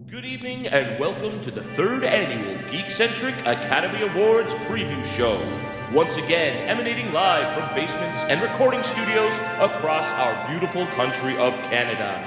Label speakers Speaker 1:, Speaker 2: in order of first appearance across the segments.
Speaker 1: Good evening and welcome to the third annual Geekcentric Academy Awards preview show. Once again, emanating live from basements and recording studios across our beautiful country of Canada.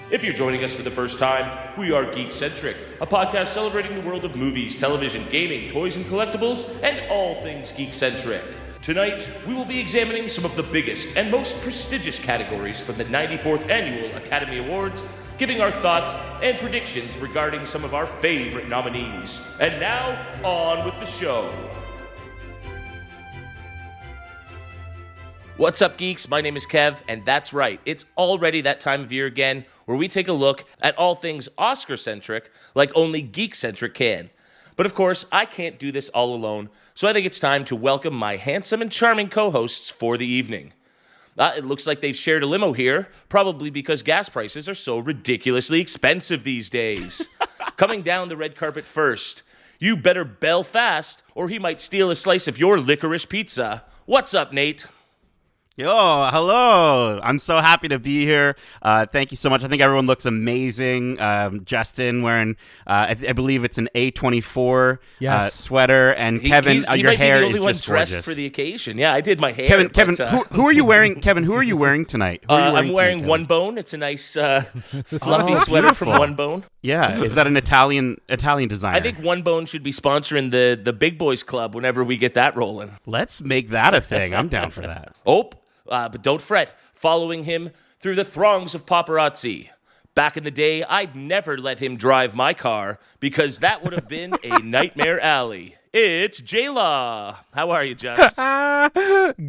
Speaker 1: If you're joining us for the first time, we are Geekcentric, a podcast celebrating the world of movies, television, gaming, toys and collectibles, and all things geekcentric. Tonight, we will be examining some of the biggest and most prestigious categories from the 94th Annual Academy Awards, giving our thoughts and predictions regarding some of our favorite nominees. And now, on with the show. What's up, geeks? My name is Kev, and that's right, it's already that time of year again where we take a look at all things Oscar-centric like only Geekcentric can. But of course, I can't do this all alone, so I think it's time to welcome my handsome and charming co-hosts for the evening. It looks like they've shared a limo here, probably because gas prices are so ridiculously expensive these days. Coming down the red carpet first, you better bell fast, or he might steal a slice of your licorice pizza. What's up, Nate?
Speaker 2: Yo, hello. I'm so happy to be here. Thank you so much. I think everyone looks amazing. Justin wearing, I believe it's an A24 sweater. And Kevin, your hair is just gorgeous. He might be the only one dressed
Speaker 1: for the occasion. Yeah, I did my hair.
Speaker 2: Kevin, who are you wearing? Kevin, who are you wearing tonight?
Speaker 1: I'm wearing One Bone. It's a nice fluffy sweater from One Bone.
Speaker 2: Yeah, is that an Italian designer?
Speaker 1: I think One Bone should be sponsoring the Big Boys Club whenever we get that rolling.
Speaker 2: Let's make that a thing. I'm down for that.
Speaker 1: But don't fret, following him through the throngs of paparazzi. Back in the day, I'd never let him drive my car because that would have been a nightmare alley. It's J-Law. How are you, Josh?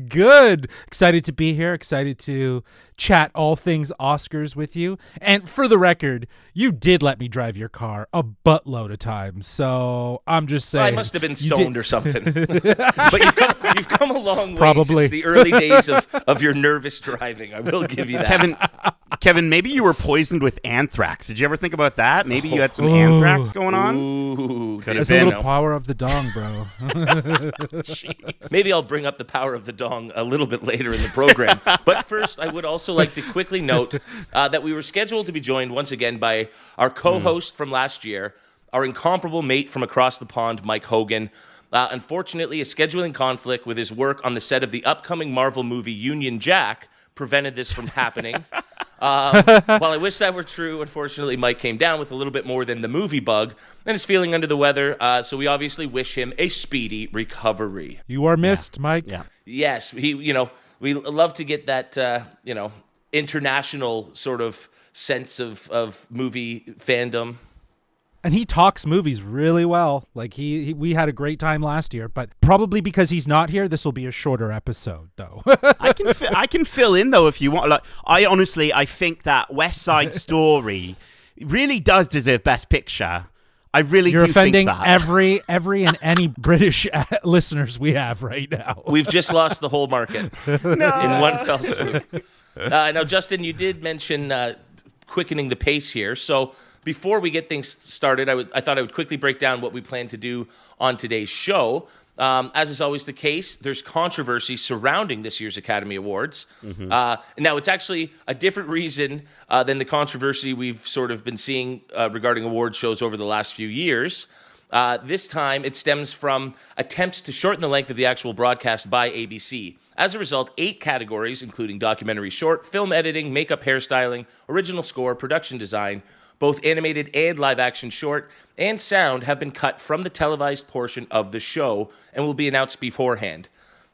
Speaker 3: Good. Excited to be here. Excited to chat all things Oscars with you. And for the record, you did let me drive your car a buttload of times. So I'm just saying.
Speaker 1: I must have been stoned or something. But you've come a long way
Speaker 3: Probably.
Speaker 1: Since the early days of your nervous driving. I will give you that.
Speaker 2: Kevin, maybe you were poisoned with anthrax. Did you ever think about that? Maybe you had some anthrax going on?
Speaker 1: Ooh,
Speaker 3: there's a little power of the dong, bro.
Speaker 1: Maybe I'll bring up the power of the dong a little bit later in the program. But first, I would also like to quickly note that we were scheduled to be joined once again by our co-host from last year, our incomparable mate from across the pond, Mike Hogan. Unfortunately, a scheduling conflict with his work on the set of the upcoming Marvel movie Union Jack prevented this from happening. While I wish that were true, unfortunately, Mike came down with a little bit more than the movie bug and is feeling under the weather, so we obviously wish him a speedy recovery.
Speaker 3: You are missed, Mike.
Speaker 2: Yeah.
Speaker 1: Yes, we love to get that, international sort of sense of movie fandom.
Speaker 3: And he talks movies really well. Like we had a great time last year, but probably because he's not here, this will be a shorter episode, though.
Speaker 2: I can fill in though if you want. Like, I think that West Side Story really does deserve Best Picture. I really
Speaker 3: You're
Speaker 2: do
Speaker 3: offending
Speaker 2: think that.
Speaker 3: every and any British listeners we have right now.
Speaker 1: We've just lost the whole market in one fell swoop. Now, Justin, you did mention quickening the pace here, so. Before we get things started, I thought I would quickly break down what we plan to do on today's show. As is always the case, there's controversy surrounding this year's Academy Awards. Mm-hmm. Now, it's actually a different reason than the controversy we've sort of been seeing regarding award shows over the last few years. This time, it stems from attempts to shorten the length of the actual broadcast by ABC. As a result, 8 categories, including documentary short, film editing, makeup, hairstyling, original score, production design, both animated and live-action short, and sound have been cut from the televised portion of the show and will be announced beforehand.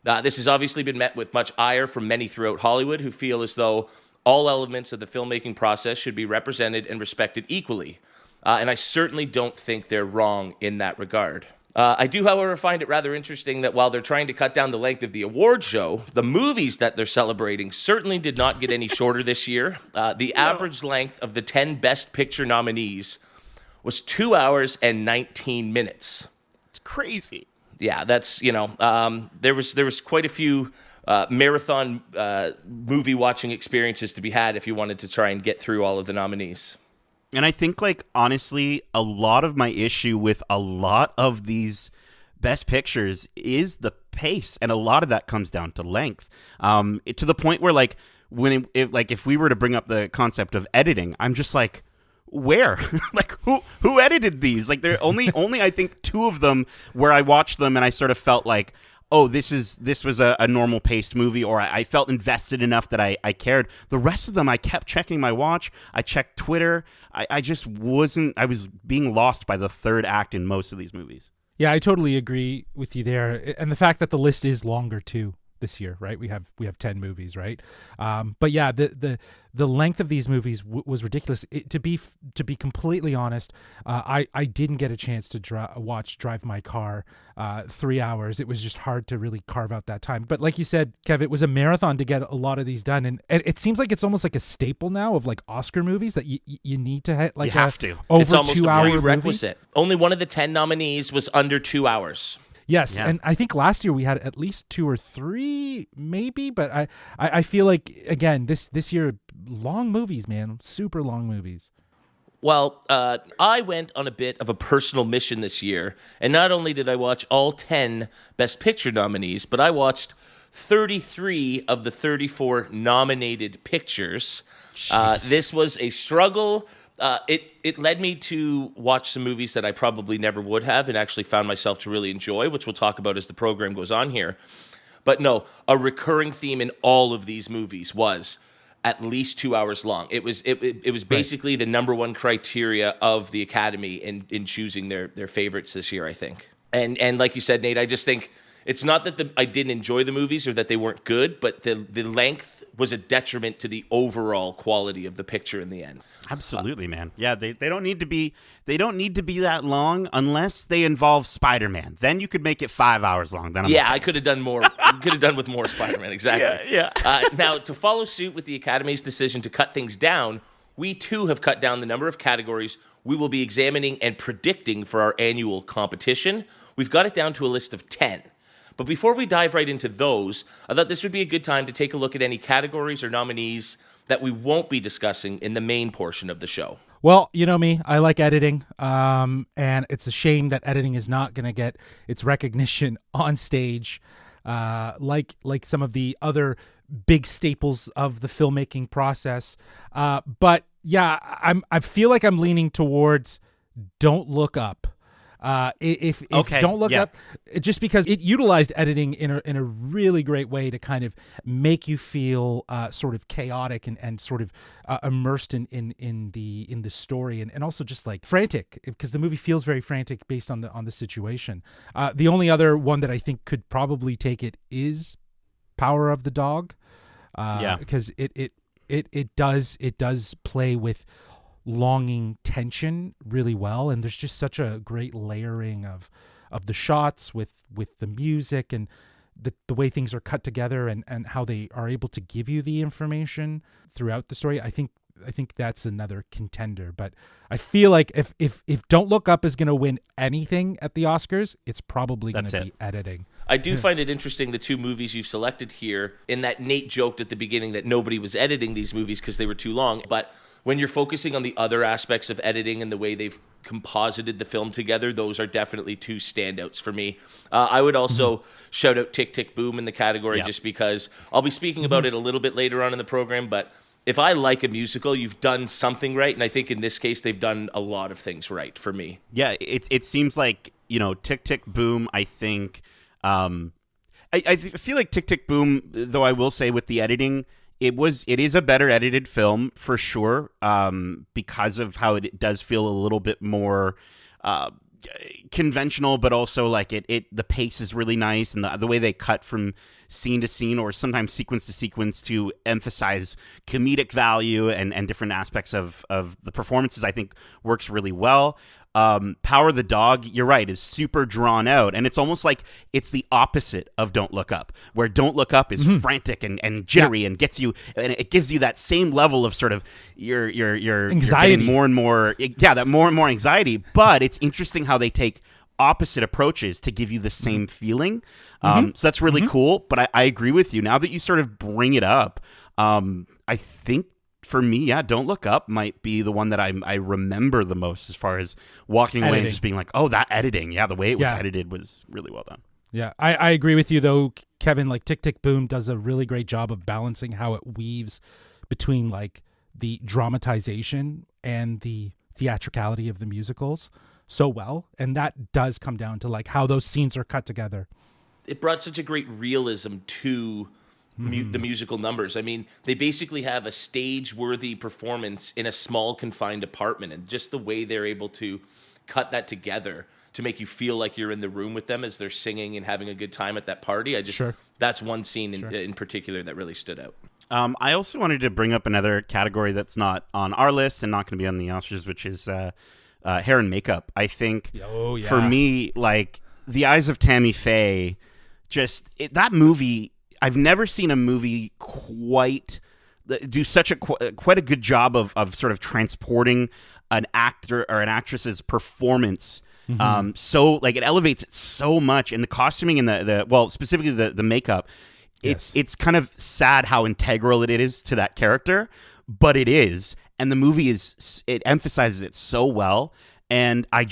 Speaker 1: This has obviously been met with much ire from many throughout Hollywood who feel as though all elements of the filmmaking process should be represented and respected equally. And I certainly don't think they're wrong in that regard. I do, however, find it rather interesting that while they're trying to cut down the length of the award show, the movies that they're celebrating certainly did not get any shorter this year. The average length of the 10 Best Picture nominees was 2 hours and 19 minutes.
Speaker 2: It's crazy.
Speaker 1: Yeah, that's, there was quite a few marathon movie watching experiences to be had if you wanted to try and get through all of the nominees.
Speaker 2: And I think, honestly, a lot of my issue with a lot of these Best Pictures is the pace, and a lot of that comes down to length. To the point where, if we were to bring up the concept of editing, I'm just like, where? Like who edited these? Like there only I think 2 of them where I watched them and I sort of felt like, oh, this was a normal paced movie, or I felt invested enough that I cared. The rest of them, I kept checking my watch. I checked Twitter. I just wasn't. I was being lost by the third act in most of these movies.
Speaker 3: Yeah, I totally agree with you there, and the fact that the list is longer too this year, right? We have 10 movies, right? But yeah, the length of these movies was ridiculous. To be completely honest, I didn't get a chance to drive my car 3 hours. It was just hard to really carve out that time. But like you said, Kev, it was a marathon to get a lot of these done, and it seems like it's almost like a staple now of like Oscar movies that you need to hit like
Speaker 2: you have to.
Speaker 3: Over
Speaker 1: it's almost
Speaker 3: 2
Speaker 1: a
Speaker 3: hour
Speaker 1: prerequisite.
Speaker 3: Movie.
Speaker 1: Only one of the 10 nominees was under 2 hours.
Speaker 3: Yes,
Speaker 2: yeah.
Speaker 3: and I think last year we had at least 2 or 3, maybe. But I feel like again this year, long movies, man, super long movies.
Speaker 1: Well, I went on a bit of a personal mission this year, and not only did I watch all 10 Best Picture nominees, but I watched 33 of the 34 nominated pictures. This was a struggle. It led me to watch some movies that I probably never would have and actually found myself to really enjoy, which we'll talk about as the program goes on here. But no, a recurring theme in all of these movies was at least 2 hours long. It was basically the number one criteria of the Academy in choosing their favorites this year, I think. And like you said, Nate, I just think it's not that I didn't enjoy the movies or that they weren't good, but the length was a detriment to the overall quality of the picture in the end.
Speaker 2: Absolutely, man. Yeah, they don't need to be that long unless they involve Spider-Man. Then you could make it 5 hours long. Then
Speaker 1: I could have done more. Could have done with more Spider-Man. Exactly.
Speaker 2: Yeah.
Speaker 1: Now, to follow suit with the Academy's decision to cut things down, we too have cut down the number of categories we will be examining and predicting for our annual competition. We've got it down to a list of 10. But before we dive right into those, I thought this would be a good time to take a look at any categories or nominees that we won't be discussing in the main portion of the show.
Speaker 3: Well, you know me, I like editing, and it's a shame that editing is not going to get its recognition on stage like some of the other big staples of the filmmaking process. But yeah, I feel like I'm leaning towards Don't Look Up. If Don't Look Up, just because it utilized editing in a really great way to kind of make you feel sort of chaotic and sort of immersed in the story and also just like frantic, because the movie feels very frantic based on the situation. The only other one that I think could probably take it is Power of the Dog, because it does play with longing tension really well, and there's just such a great layering of the shots with the music and the way things are cut together and how they are able to give you the information throughout the story. I think that's another contender, but I feel like if Don't Look Up is going to win anything at the Oscars, it's probably going to be editing.
Speaker 1: I do find it interesting, the 2 movies you've selected here, in that Nate joked at the beginning that nobody was editing these movies because they were too long, but when you're focusing on the other aspects of editing and the way they've composited the film together, those are definitely 2 standouts for me. I would also shout out Tick, Tick, Boom in the category, just because I'll be speaking about it a little bit later on in the program, but if I like a musical, you've done something right, and I think in this case they've done a lot of things right for me.
Speaker 2: Yeah, it seems like, Tick, Tick, Boom, I think... I feel like Tick, Tick, Boom, though I will say with the editing... It is a better edited film for sure, because of how it does feel a little bit more conventional, but also like the pace is really nice, and the way they cut from scene to scene or sometimes sequence to sequence to emphasize comedic value and different aspects of the performances, I think works really well. Power the Dog, you're right, is super drawn out, and it's almost like it's the opposite of Don't Look Up, where Don't Look Up is frantic and jittery and gets you, and it gives you that same level of sort of your
Speaker 3: anxiety,
Speaker 2: you're more and more, that more and more anxiety. But it's interesting how they take opposite approaches to give you the same feeling. So that's really cool. But I agree with you. Now that you sort of bring it up, I think, for me, Don't Look Up might be the one that I remember the most as far as walking away and just being like, oh, that editing. Yeah, the way it was edited was really well done.
Speaker 3: Yeah, I agree with you, though, Kevin. Like, Tick, Tick, Boom does a really great job of balancing how it weaves between, like, the dramatization and the theatricality of the musicals so well, and that does come down to like how those scenes are cut together.
Speaker 1: It brought such a great realism to the musical numbers. I mean, they basically have a stage-worthy performance in a small, confined apartment, and just the way they're able to cut that together to make you feel like you're in the room with them as they're singing and having a good time at that party. That's one scene in particular that really stood out.
Speaker 2: I also wanted to bring up another category that's not on our list and not going to be on the Oscars, which is hair and makeup. I think for me, like The Eyes of Tammy Faye, that movie, I've never seen a movie quite do such quite a good job of sort of transporting an actor or an actress's performance. So like it elevates it so much, and the costuming and the specifically the makeup. It's kind of sad how integral it is to that character, but it is, and the movie it emphasizes it so well. And I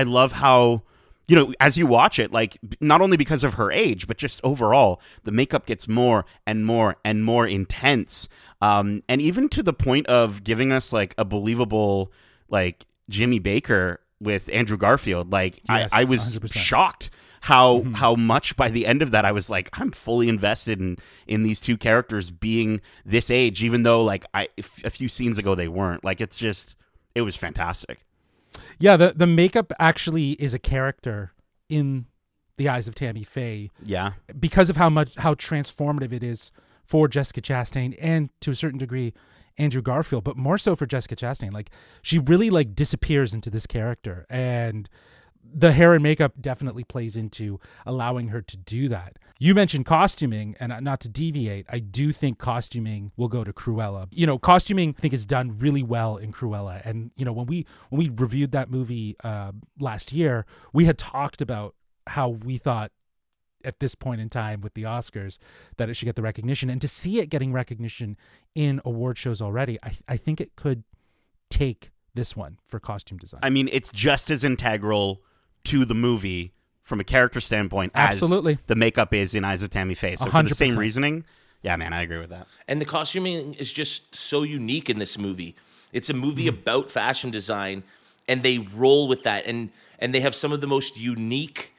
Speaker 2: love how, you know, as you watch it, like not only because of her age, but just overall, the makeup gets more and more and more intense, and even to the point of giving us like a believable like Jimmy Baker with Andrew Garfield. Like I was 100%. Shocked how much by the end of that I was like, I'm fully invested in these two characters being this age, even though like a few scenes ago they weren't. Like it was fantastic.
Speaker 3: Yeah, the makeup actually is a character in The Eyes of Tammy Faye.
Speaker 2: Yeah, because
Speaker 3: of how transformative it is for Jessica Chastain and to a certain degree Andrew Garfield, but more so for Jessica Chastain. Like she really like disappears into this character, and the hair and makeup definitely plays into allowing her to do that. You mentioned costuming, and not to deviate, I do think costuming will go to Cruella. You know, costuming I think is done really well in Cruella, and you know when we reviewed that movie last year, we had talked about how we thought at this point in time with the Oscars that it should get the recognition, and to see it getting recognition in award shows already, I think it could take this one for costume design.
Speaker 2: I mean, it's just as integral to the movie from a character standpoint as the makeup is in Eyes of Tammy Faye. So 100%. For the same reasoning, yeah, man, I agree with that.
Speaker 1: And the costuming is just so unique in this movie. It's a movie about fashion design, and they roll with that, and they have some of the most unique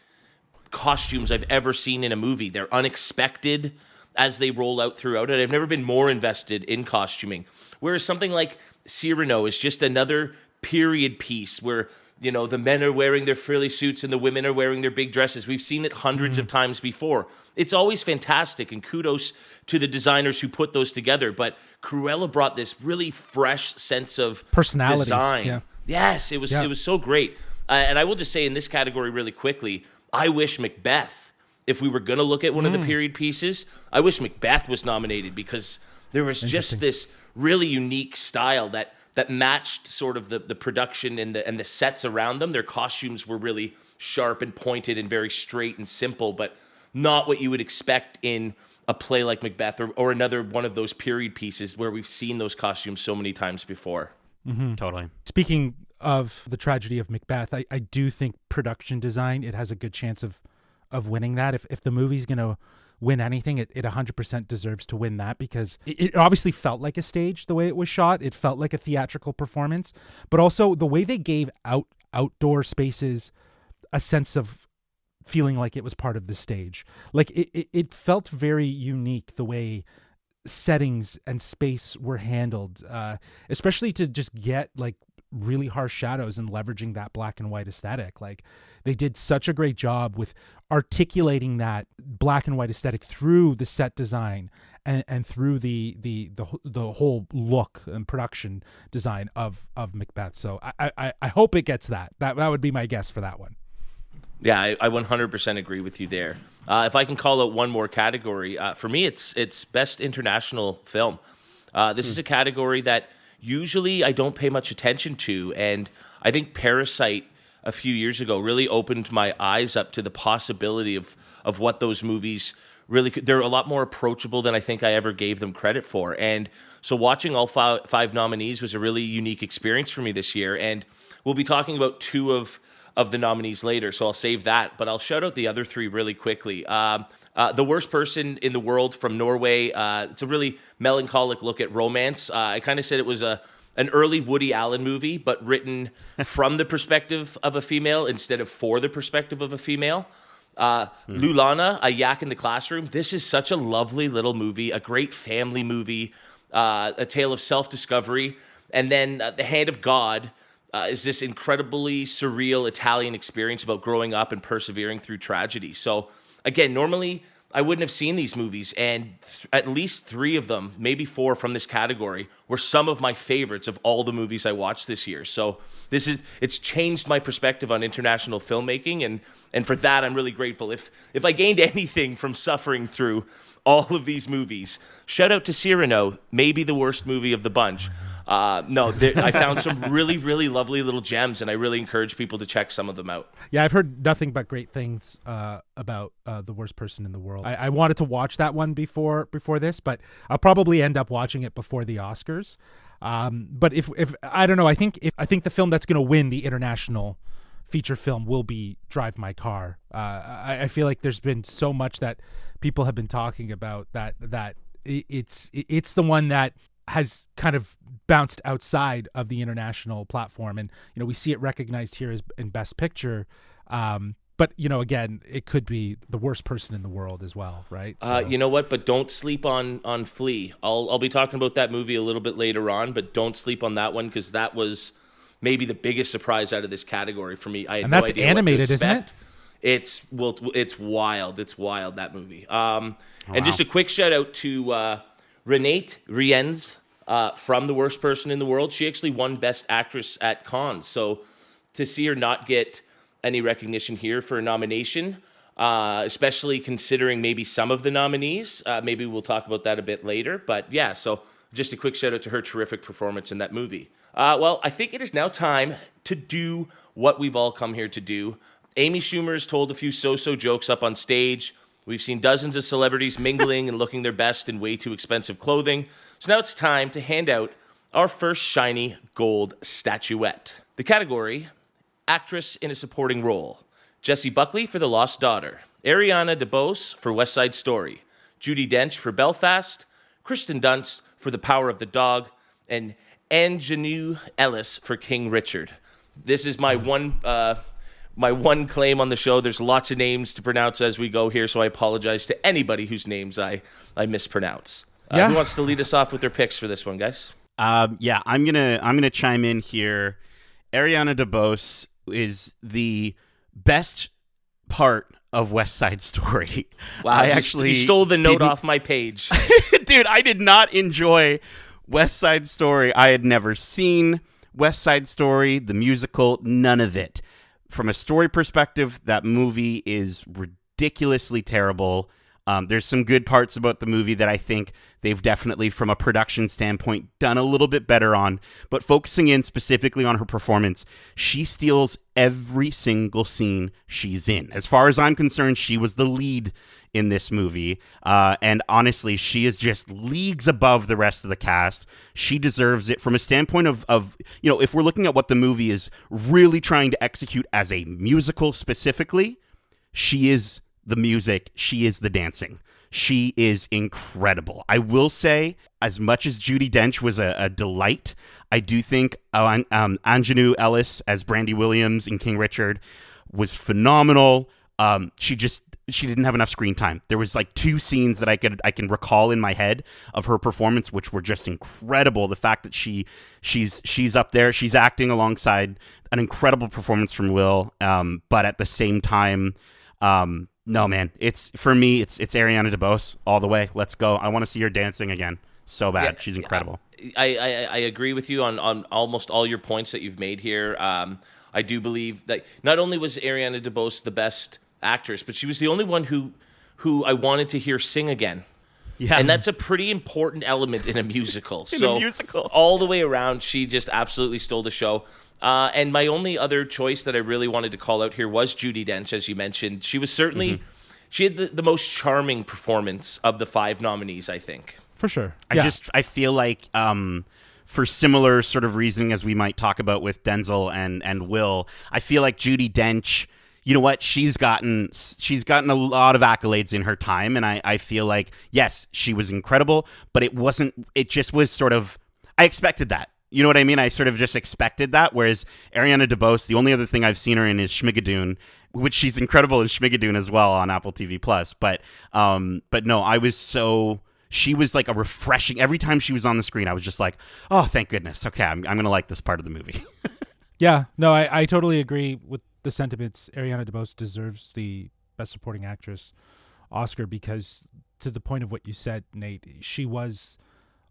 Speaker 1: costumes I've ever seen in a movie. They're unexpected as they roll out throughout it. I've never been more invested in costuming. Whereas something like Cyrano is just another period piece where, you know, the men are wearing their frilly suits and the women are wearing their big dresses. We've seen it hundreds of times before. It's always fantastic, and kudos to the designers who put those together. But Cruella brought this really fresh sense of
Speaker 3: personality,
Speaker 1: design.
Speaker 3: Yeah.
Speaker 1: Yes, it was so great. And I will just say in this category really quickly, I wish Macbeth, if we were going to look at one of the period pieces, I wish Macbeth was nominated, because there was just this really unique style that matched sort of the production and the sets around them. Their costumes were really sharp and pointed and very straight and simple, but not what you would expect in a play like Macbeth or another one of those period pieces where we've seen those costumes so many times before.
Speaker 2: Totally.
Speaker 3: Speaking of the tragedy of Macbeth, I do think production design, it has a good chance of winning that. If the movie's going to win anything, it 100% deserves to win that, because it obviously felt like a stage the way it was shot. It felt like a theatrical performance, but also the way they gave outdoor spaces a sense of feeling like it was part of the stage. Like it felt very unique the way settings and space were handled, especially to just get like really harsh shadows and leveraging that black and white aesthetic. Like they did such a great job with articulating that black and white aesthetic through the set design and through the whole look and production design of Macbeth. So I hope it gets that would be my guess for that one.
Speaker 1: Yeah, I 100% agree with you there. If I can call out one more category, for me, it's Best International Film. This is a category that usually I don't pay much attention to, and I think Parasite a few years ago really opened my eyes up to the possibility of what those movies really could. They're a lot more approachable than I think I ever gave them credit for. And so watching all five nominees was a really unique experience for me this year, and we'll be talking about two of the nominees later, so I'll save that, but I'll shout out the other three really quickly. The Worst Person in the World from Norway. It's a really melancholic look at romance. I kind of said it was a an early Woody Allen movie, but written from the perspective of a female instead of for the perspective of a female. Lulana, A Yak in the Classroom. This is such a lovely little movie, a great family movie, a tale of self-discovery. And then The Hand of God is this incredibly surreal Italian experience about growing up and persevering through tragedy. So again, normally I wouldn't have seen these movies, and at least 3 of them, maybe 4 from this category, were some of my favorites of all the movies I watched this year. So it's changed my perspective on international filmmaking, and for that I'm really grateful. If I gained anything from suffering through all of these movies, shout out to Cyrano, maybe the worst movie of the bunch. I found some really, really lovely little gems, and I really encourage people to check some of them out.
Speaker 3: Yeah, I've heard nothing but great things about The Worst Person in the World. I wanted to watch that one before this, but I'll probably end up watching it before the Oscars. But if I don't know, I think the film that's going to win the international feature film will be Drive My Car. I feel like there's been so much that people have been talking about that it's the one that has kind of bounced outside of the international platform, and we see it recognized here as in Best Picture, but again, it could be The Worst Person in the World as well, right? So.
Speaker 1: You know what? But don't sleep on Flea. I'll be talking about that movie a little bit later on, but don't sleep on that one, because that was maybe the biggest surprise out of this category for me. I had
Speaker 3: and that's
Speaker 1: no idea
Speaker 3: animated,
Speaker 1: what to
Speaker 3: isn't it?
Speaker 1: It's wild. It's wild, that movie. And just a quick shout out to Renate Rienz from The Worst Person in the World. She actually won Best Actress at Cannes. So to see her not get any recognition here for a nomination, especially considering maybe some of the nominees, maybe we'll talk about that a bit later. But yeah, so just a quick shout out to her terrific performance in that movie. Well, I think it is now time to do what we've all come here to do. Amy Schumer's told a few so-so jokes up on stage. We've seen dozens of celebrities mingling and looking their best in way too expensive clothing. So now it's time to hand out our first shiny gold statuette. The category, Actress in a Supporting Role. Jessie Buckley for The Lost Daughter. Ariana DeBose for West Side Story. Judi Dench for Belfast. Kristen Dunst for The Power of the Dog. And Anjanou Ellis for King Richard. This is my one claim on the show. There's lots of names to pronounce as we go here, so I apologize to anybody whose names I mispronounce. Who wants to lead us off with their picks for this one, guys?
Speaker 2: I'm gonna chime in here. Ariana DeBose is the best part of West Side Story.
Speaker 1: Wow, you stole the note off my page.
Speaker 2: Dude, I did not enjoy West Side Story. I had never seen West Side Story, the musical, none of it. From a story perspective, that movie is ridiculously terrible. There's some good parts about the movie that I think they've definitely, from a production standpoint, done a little bit better on. But focusing in specifically on her performance, she steals every single scene she's in. As far as I'm concerned, she was the lead in this movie. And honestly, she is just leagues above the rest of the cast. She deserves it from a standpoint of if we're looking at what the movie is really trying to execute as a musical specifically, she is the music, she is the dancing. She is incredible. I will say, as much as Judi Dench was a delight, I do think Anjanou Ellis as Brandy Williams in King Richard was phenomenal. She didn't have enough screen time. There was like 2 scenes that I can recall in my head of her performance, which were just incredible. The fact that she's up there, she's acting alongside an incredible performance from Will, but at the same time, no, man, it's Ariana DeBose all the way. Let's go. I want to see her dancing again so bad. Yeah, she's incredible.
Speaker 1: I agree with you on almost all your points that you've made here. I do believe that not only was Ariana DeBose the best actress, but she was the only one who I wanted to hear sing again. Yeah. And that's a pretty important element in a musical.
Speaker 2: A musical.
Speaker 1: All the way around, she just absolutely stole the show. And my only other choice that I really wanted to call out here was Judi Dench, as you mentioned. She was certainly, she had the most charming performance of the 5 nominees, I think.
Speaker 3: For sure.
Speaker 2: I feel like for similar sort of reasoning as we might talk about with Denzel and Will, I feel like Judi Dench, you know what, she's gotten a lot of accolades in her time, and I feel like, yes, she was incredible, but it just was sort of, I expected that. You know what I mean? I sort of just expected that. Whereas Ariana DeBose, the only other thing I've seen her in is Schmigadoon, which she's incredible in Schmigadoon as well on Apple TV Plus. But no, I was so. She was like a refreshing. Every time she was on the screen, I was just like, oh, thank goodness. Okay, I'm going to like this part of the movie.
Speaker 3: Yeah, no, I totally agree with the sentiments. Ariana DeBose deserves the Best Supporting Actress Oscar because, to the point of what you said, Nate, she was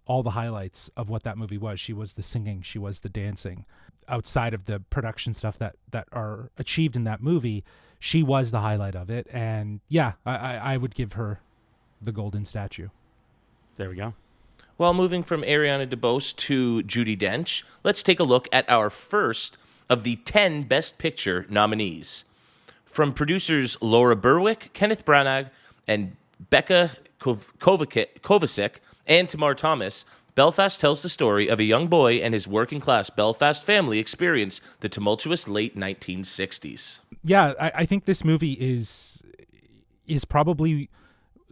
Speaker 3: all the highlights of what that movie was. She was the singing, she was the dancing. Outside of the production stuff that are achieved in that movie, she was the highlight of it. And yeah, I would give her the golden statue.
Speaker 2: There we go.
Speaker 1: Well, moving from Ariana DeBose to Judi Dench, let's take a look at our first of the 10 Best Picture nominees. From producers Laura Berwick, Kenneth Branagh, and Becca Kovacic, and Tamar Thomas, Belfast tells the story of a young boy and his working-class Belfast family experience the tumultuous late 1960s.
Speaker 3: Yeah, I think this movie is probably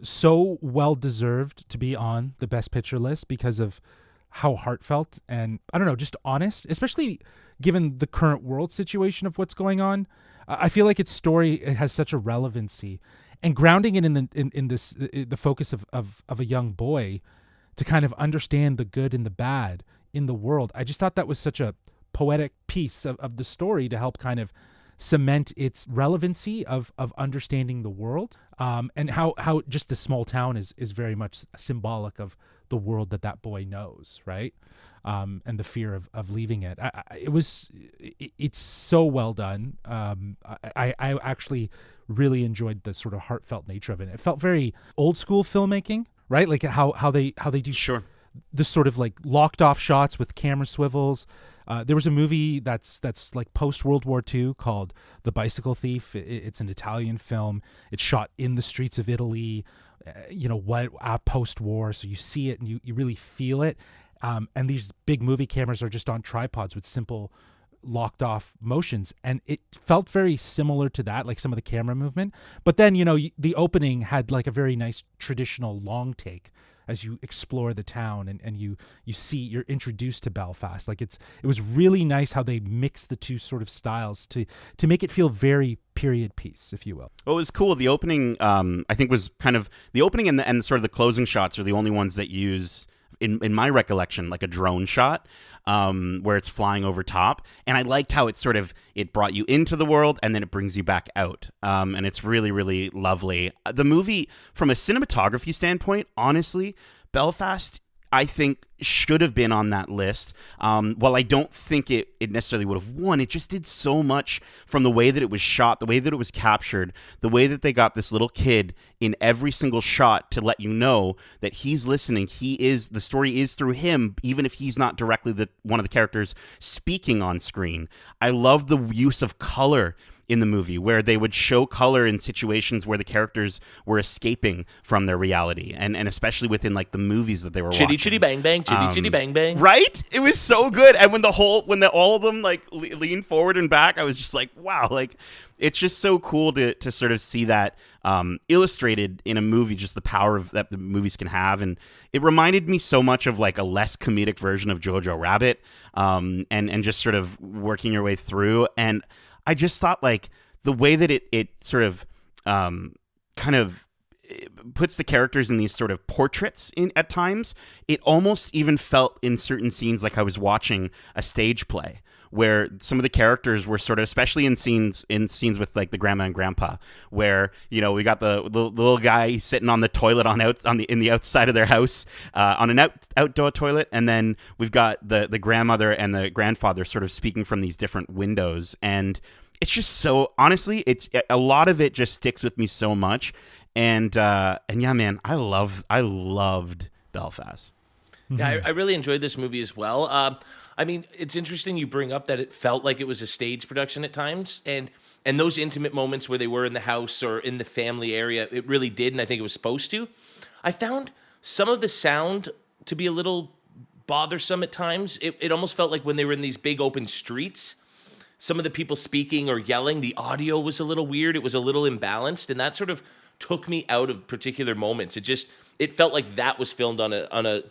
Speaker 3: so well-deserved to be on the Best Picture list because of how heartfelt and, I don't know, just honest, especially given the current world situation of what's going on. I feel like its story, it has such a relevancy, and grounding it in the focus of a young boy to kind of understand the good and the bad in the world. I just thought that was such a poetic piece of the story to help kind of cement its relevancy of understanding the world, and how just the small town is very much symbolic of the world that boy knows, right? And the fear of leaving it. It's so well done. I actually really enjoyed the sort of heartfelt nature of it. It felt very old school filmmaking, right? Like how they do
Speaker 2: Sure.
Speaker 3: this sort of like locked off shots with camera swivels. There was a movie that's like post World War II called The Bicycle Thief. It's an Italian film. It's shot in the streets of Italy, post war. So you see it and you really feel it. And these big movie cameras are just on tripods with simple locked off motions. And it felt very similar to that, like some of the camera movement. But then, the opening had like a very nice traditional long take as you explore the town and you see, you're introduced to Belfast. Like it was really nice how they mixed the two sort of styles to make it feel very period piece, if you will.
Speaker 2: Well, it was cool. The opening, I think, was kind of the opening and sort of the closing shots are the only ones that use, in my recollection, like a drone shot. Where it's flying over top. And I liked how it brought you into the world and then it brings you back out. And it's really, really lovely. The movie, from a cinematography standpoint, honestly, Belfast, I think, should have been on that list. While I don't think it necessarily would have won, it just did so much from the way that it was shot, the way that it was captured, the way that they got this little kid in every single shot to let you know that he's listening. The story is through him, even if he's not directly one of the characters speaking on screen. I love the use of color in the movie, where they would show color in situations where the characters were escaping from their reality, and especially within like the movies that they were watching.
Speaker 1: Chitty chitty bang bang, chitty chitty bang bang.
Speaker 2: Right? It was so good. And when all of them like lean forward and back, I was just like, wow, like it's just so cool to sort of see that illustrated in a movie, just the power that the movies can have. And it reminded me so much of like a less comedic version of Jojo Rabbit, and just sort of working your way through. And I just thought like the way that it sort of kind of puts the characters in these sort of portraits at times, it almost even felt in certain scenes like I was watching a stage play, where some of the characters were sort of, especially in scenes with like the grandma and grandpa, where we got the little guy sitting on the toilet in the outside of their house, on an outdoor toilet, and then we've got the grandmother and the grandfather sort of speaking from these different windows, and it's just so, honestly, it's a lot of it just sticks with me so much, and yeah, man, I loved Belfast.
Speaker 1: Yeah, I really enjoyed this movie as well. I mean, it's interesting you bring up that it felt like it was a stage production at times, and those intimate moments where they were in the house or in the family area, it really did, and I think it was supposed to. I found some of the sound to be a little bothersome at times. It almost felt like when they were in these big open streets, some of the people speaking or yelling, the audio was a little weird. It was a little imbalanced, and that sort of took me out of particular moments. It felt like that was filmed on a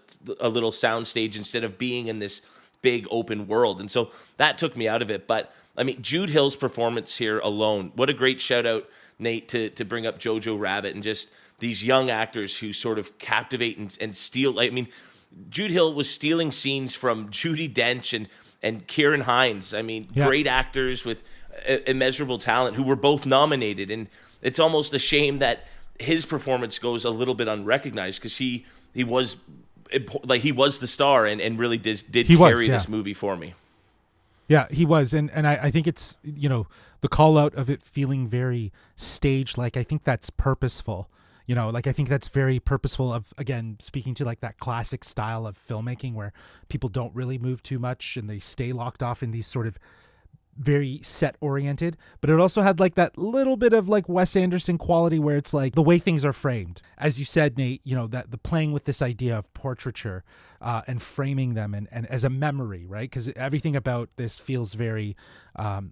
Speaker 1: little sound stage instead of being in this big open world. And so that took me out of it. But I mean, Jude Hill's performance here alone, what a great shout out, Nate, to bring up Jojo Rabbit and just these young actors who sort of captivate and steal. I mean, Jude Hill was stealing scenes from Judi Dench and Kieran Hines. I mean, great actors with immeasurable talent who were both nominated. And it's almost a shame that his performance goes a little bit unrecognized because he was the star and really did carry this movie for me.
Speaker 3: Yeah, he was. And I think it's, the call out of it feeling very stage-like, I think that's purposeful. I think that's very purposeful of, again, speaking to like that classic style of filmmaking where people don't really move too much and they stay locked off in these sort of very set oriented, but it also had like that little bit of like Wes Anderson quality where it's like the way things are framed, as you said, Nate, that the playing with this idea of portraiture and framing them and as a memory, right? Because everything about this feels very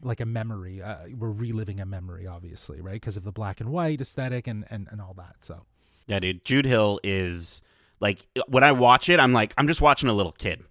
Speaker 3: like a memory. We're reliving a memory, obviously, right? Because of the black and white aesthetic and all that. So
Speaker 2: yeah, dude, Jude Hill is like, when I watch it, I'm like, I'm just watching a little kid.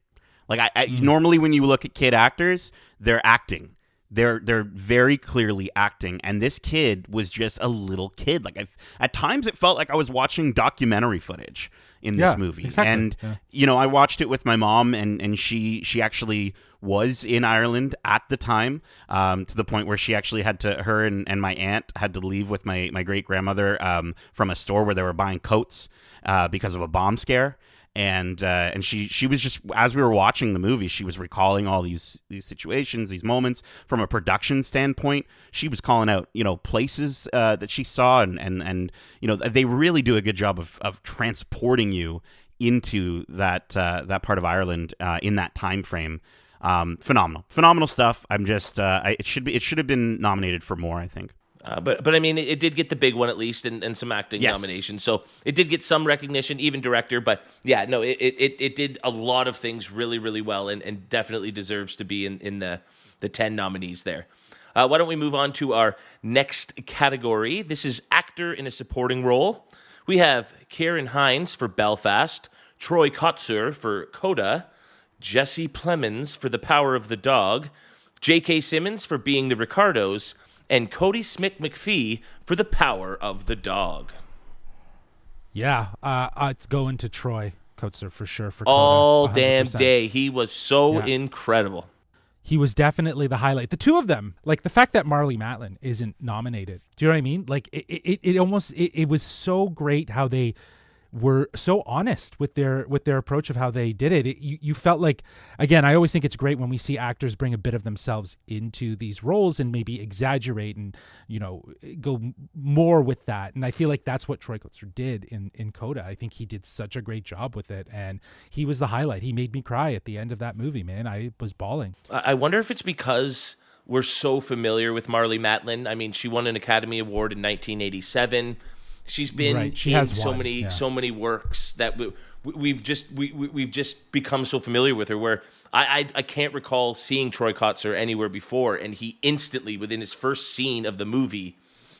Speaker 2: Like normally when you look at kid actors, they're acting. They're very clearly acting, and this kid was just a little kid. Like at times, it felt like I was watching documentary footage in this movie. Exactly. And I watched it with my mom, and she actually was in Ireland at the time, to the point where she actually her and my aunt had to leave with my great grandmother from a store where they were buying coats because of a bomb scare. And she was just, as we were watching the movie, she was recalling all these situations, these moments from a production standpoint. She was calling out, places that she saw, and they really do a good job of transporting you into that part of Ireland in that time frame. Phenomenal stuff. I'm just it should have been nominated for more, I think.
Speaker 1: But I mean, it did get the big one at least, and some acting nominations. So it did get some recognition, even director. But yeah, no, it did a lot of things really, really well, and definitely deserves to be in the 10 nominees there. Why don't we move on to our next category? This is actor in a supporting role. We have Kieran Hines for Belfast, Troy Kotsur for Coda, Jesse Plemons for The Power of the Dog, J.K. Simmons for Being the Ricardos, and Cody Smith McPhee for The Power of the Dog.
Speaker 3: Yeah, it's going to Troy Kotsur for sure. For
Speaker 1: all Coda, damn day. He was so incredible.
Speaker 3: He was definitely the highlight. The two of them, like the fact that Marlee Matlin isn't nominated. Do you know what I mean? Like it was so great how they were so honest with their approach of how they did it. You felt like, again, I always think it's great when we see actors bring a bit of themselves into these roles and maybe exaggerate and go more with that. And I feel like that's what Troy Kotsur did in Coda. I think he did such a great job with it, and he was the highlight. He made me cry at the end of that movie, man. I was bawling.
Speaker 1: I wonder if it's because we're so familiar with Marlee Matlin. I mean, she won an Academy Award in 1987. She's been in so many works that we've just become so familiar with her. Where I can't recall seeing Troy Kotsur anywhere before, and he instantly, within his first scene of the movie,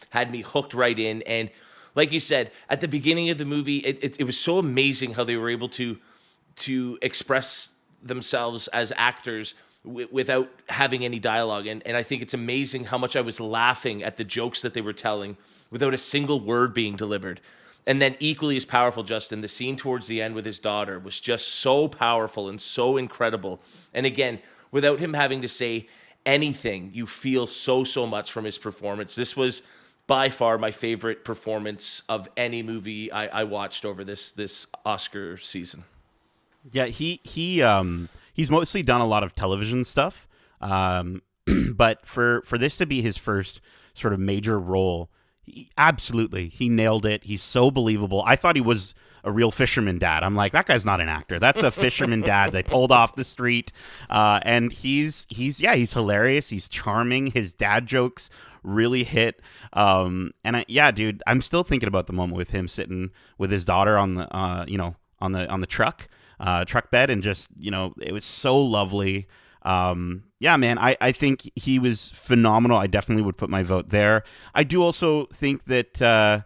Speaker 1: had me hooked right in. And like you said, at the beginning of the movie, it was so amazing how they were able to express themselves as actors without having any dialogue. And I think it's amazing how much I was laughing at the jokes that they were telling without a single word being delivered. And then equally as powerful, Justin, the scene towards the end with his daughter was just so powerful and so incredible. And again, without him having to say anything, you feel so much from his performance. This was by far my favorite performance of any movie I watched over this Oscar season.
Speaker 2: Yeah, he's mostly done a lot of television stuff, but for this to be his first sort of major role, he nailed it. He's so believable. I thought he was a real fisherman dad. I'm like, that guy's not an actor. That's a fisherman dad they pulled off the street, and he's hilarious. He's charming. His dad jokes really hit. Dude, I'm still thinking about the moment with him sitting with his daughter on the on the truck bed, and just, it was so lovely. Man, I think he was phenomenal. I definitely would put my vote there. I do also think that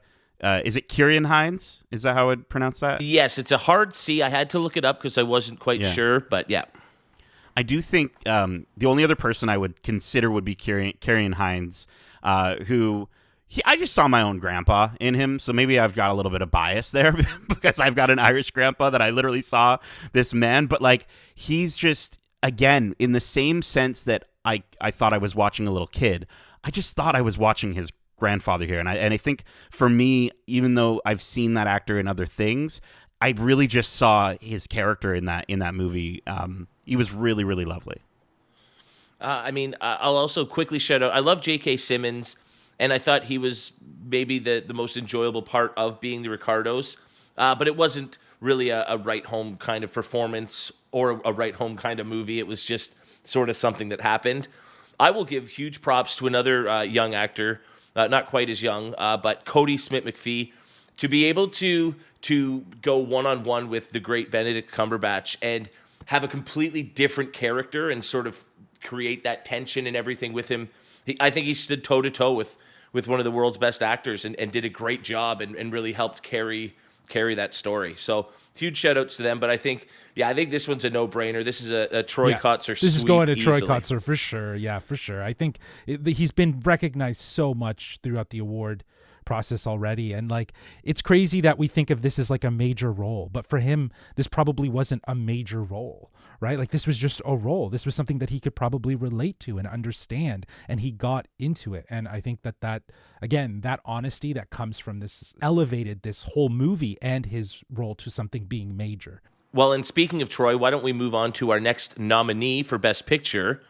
Speaker 2: is it Kieran Hines? Is that how I would pronounce that?
Speaker 1: Yes, it's a hard C. I had to look it up because I wasn't quite sure, but yeah.
Speaker 2: I do think the only other person I would consider would be Carrion Hines, who I just saw my own grandpa in him, so maybe I've got a little bit of bias there because I've got an Irish grandpa that I literally saw this man. But like, he's just, again, in the same sense that I thought I was watching a little kid, I just thought I was watching his grandfather here. And I think for me, even though I've seen that actor in other things, I really just saw his character in that movie. He was really, really lovely.
Speaker 1: I'll also quickly shout out, I love J.K. Simmons, and I thought he was maybe the most enjoyable part of being the Ricardos, but it wasn't really a right home kind of performance or a right home kind of movie. It was just sort of something that happened. I will give huge props to another young actor, not quite as young, but Cody Smith-McPhee, to be able to go one-on-one with the great Benedict Cumberbatch and have a completely different character and sort of create that tension and everything with him. I think he stood toe-to-toe with one of the world's best actors and did a great job and really helped carry that story. So huge shout-outs to them. But I think this one's a no-brainer. This is a Troy Kotsur sweep.
Speaker 3: This is going to
Speaker 1: easily.
Speaker 3: Troy Kotsur for sure. Yeah, for sure. I think he's been recognized so much throughout the award process already, and like, it's crazy that we think of this as like a major role, but for him this probably wasn't a major role, right? Like, this was just a role. This was something that he could probably relate to and understand, and he got into it. And I think that again, that honesty that comes from this elevated this whole movie and his role to something being major.
Speaker 1: Well, and speaking of Troy, why don't we move on to our next nominee for Best Picture?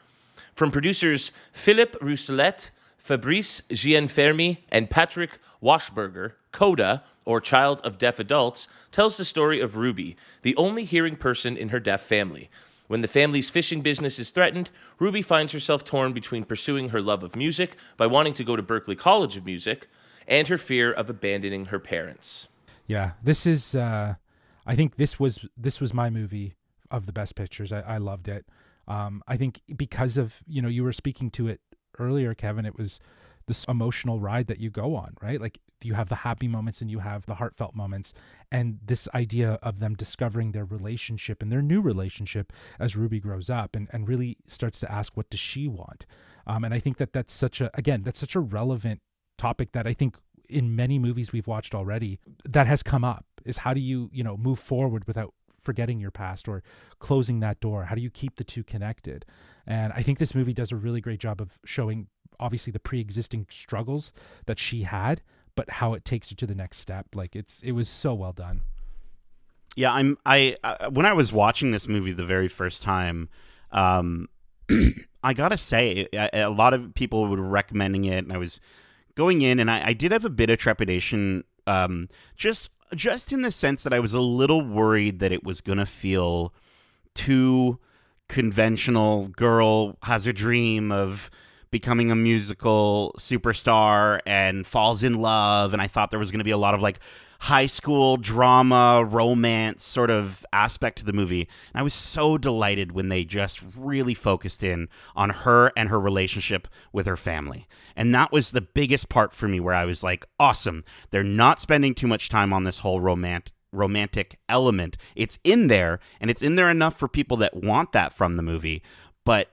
Speaker 1: From producers Philippe Rousselet, Fabrice Gianfermi, and Patrick Washburger, Coda, or Child of Deaf Adults, tells the story of Ruby, the only hearing person in her deaf family. When the family's fishing business is threatened, Ruby finds herself torn between pursuing her love of music by wanting to go to Berklee College of Music and her fear of abandoning her parents.
Speaker 3: Yeah, this is, I think this was my movie of the Best Pictures. I loved it. I think because of, you were speaking to it earlier, Kevin, it was this emotional ride that you go on, right? Like, you have the happy moments and you have the heartfelt moments, and this idea of them discovering their relationship and their new relationship as Ruby grows up and really starts to ask, what does she want? And I think that's such a relevant topic that I think in many movies we've watched already that has come up, is how do you move forward without forgetting your past or closing that door? How do you keep the two connected? And I think this movie does a really great job of showing obviously the pre-existing struggles that she had, but how it takes her to the next step. Like, it was so well done.
Speaker 2: Yeah, I when I was watching this movie the very first time, I gotta say, a lot of people were recommending it, and I was going in, and I did have a bit of trepidation, just in the sense that I was a little worried that it was gonna feel too conventional. Girl has a dream of becoming a musical superstar and falls in love, and I thought there was going to be a lot of like high school drama, romance sort of aspect to the movie. And I was so delighted when they just really focused in on her and her relationship with her family. And that was the biggest part for me, where I was like, awesome. They're not spending too much time on this whole romantic element. It's in there, and it's in there enough for people that want that from the movie. But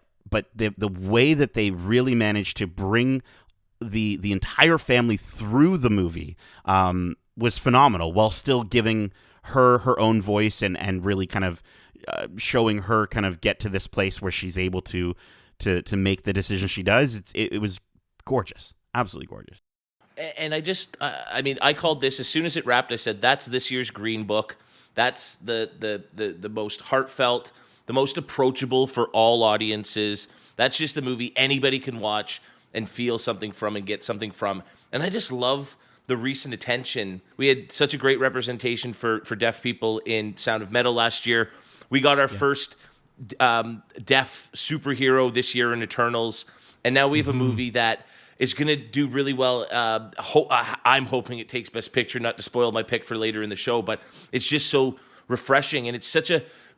Speaker 2: the way that they really managed to bring the entire family through the movie was phenomenal, while still giving her own voice and really kind of showing her kind of get to this place where she's able to make the decision she does. It was gorgeous, absolutely gorgeous.
Speaker 1: And I called this, as soon as it wrapped, I said, that's this year's Green Book. That's the most heartfelt, the most approachable for all audiences. That's just the movie anybody can watch and feel something from and get something from. And I just love the recent attention. We had such a great representation for deaf people in Sound of Metal last year. We got our first deaf superhero this year in Eternals. And now we have a movie that is going to do really well. I'm hoping it takes Best Picture, not to spoil my pick for later in the show, but it's just so refreshing. And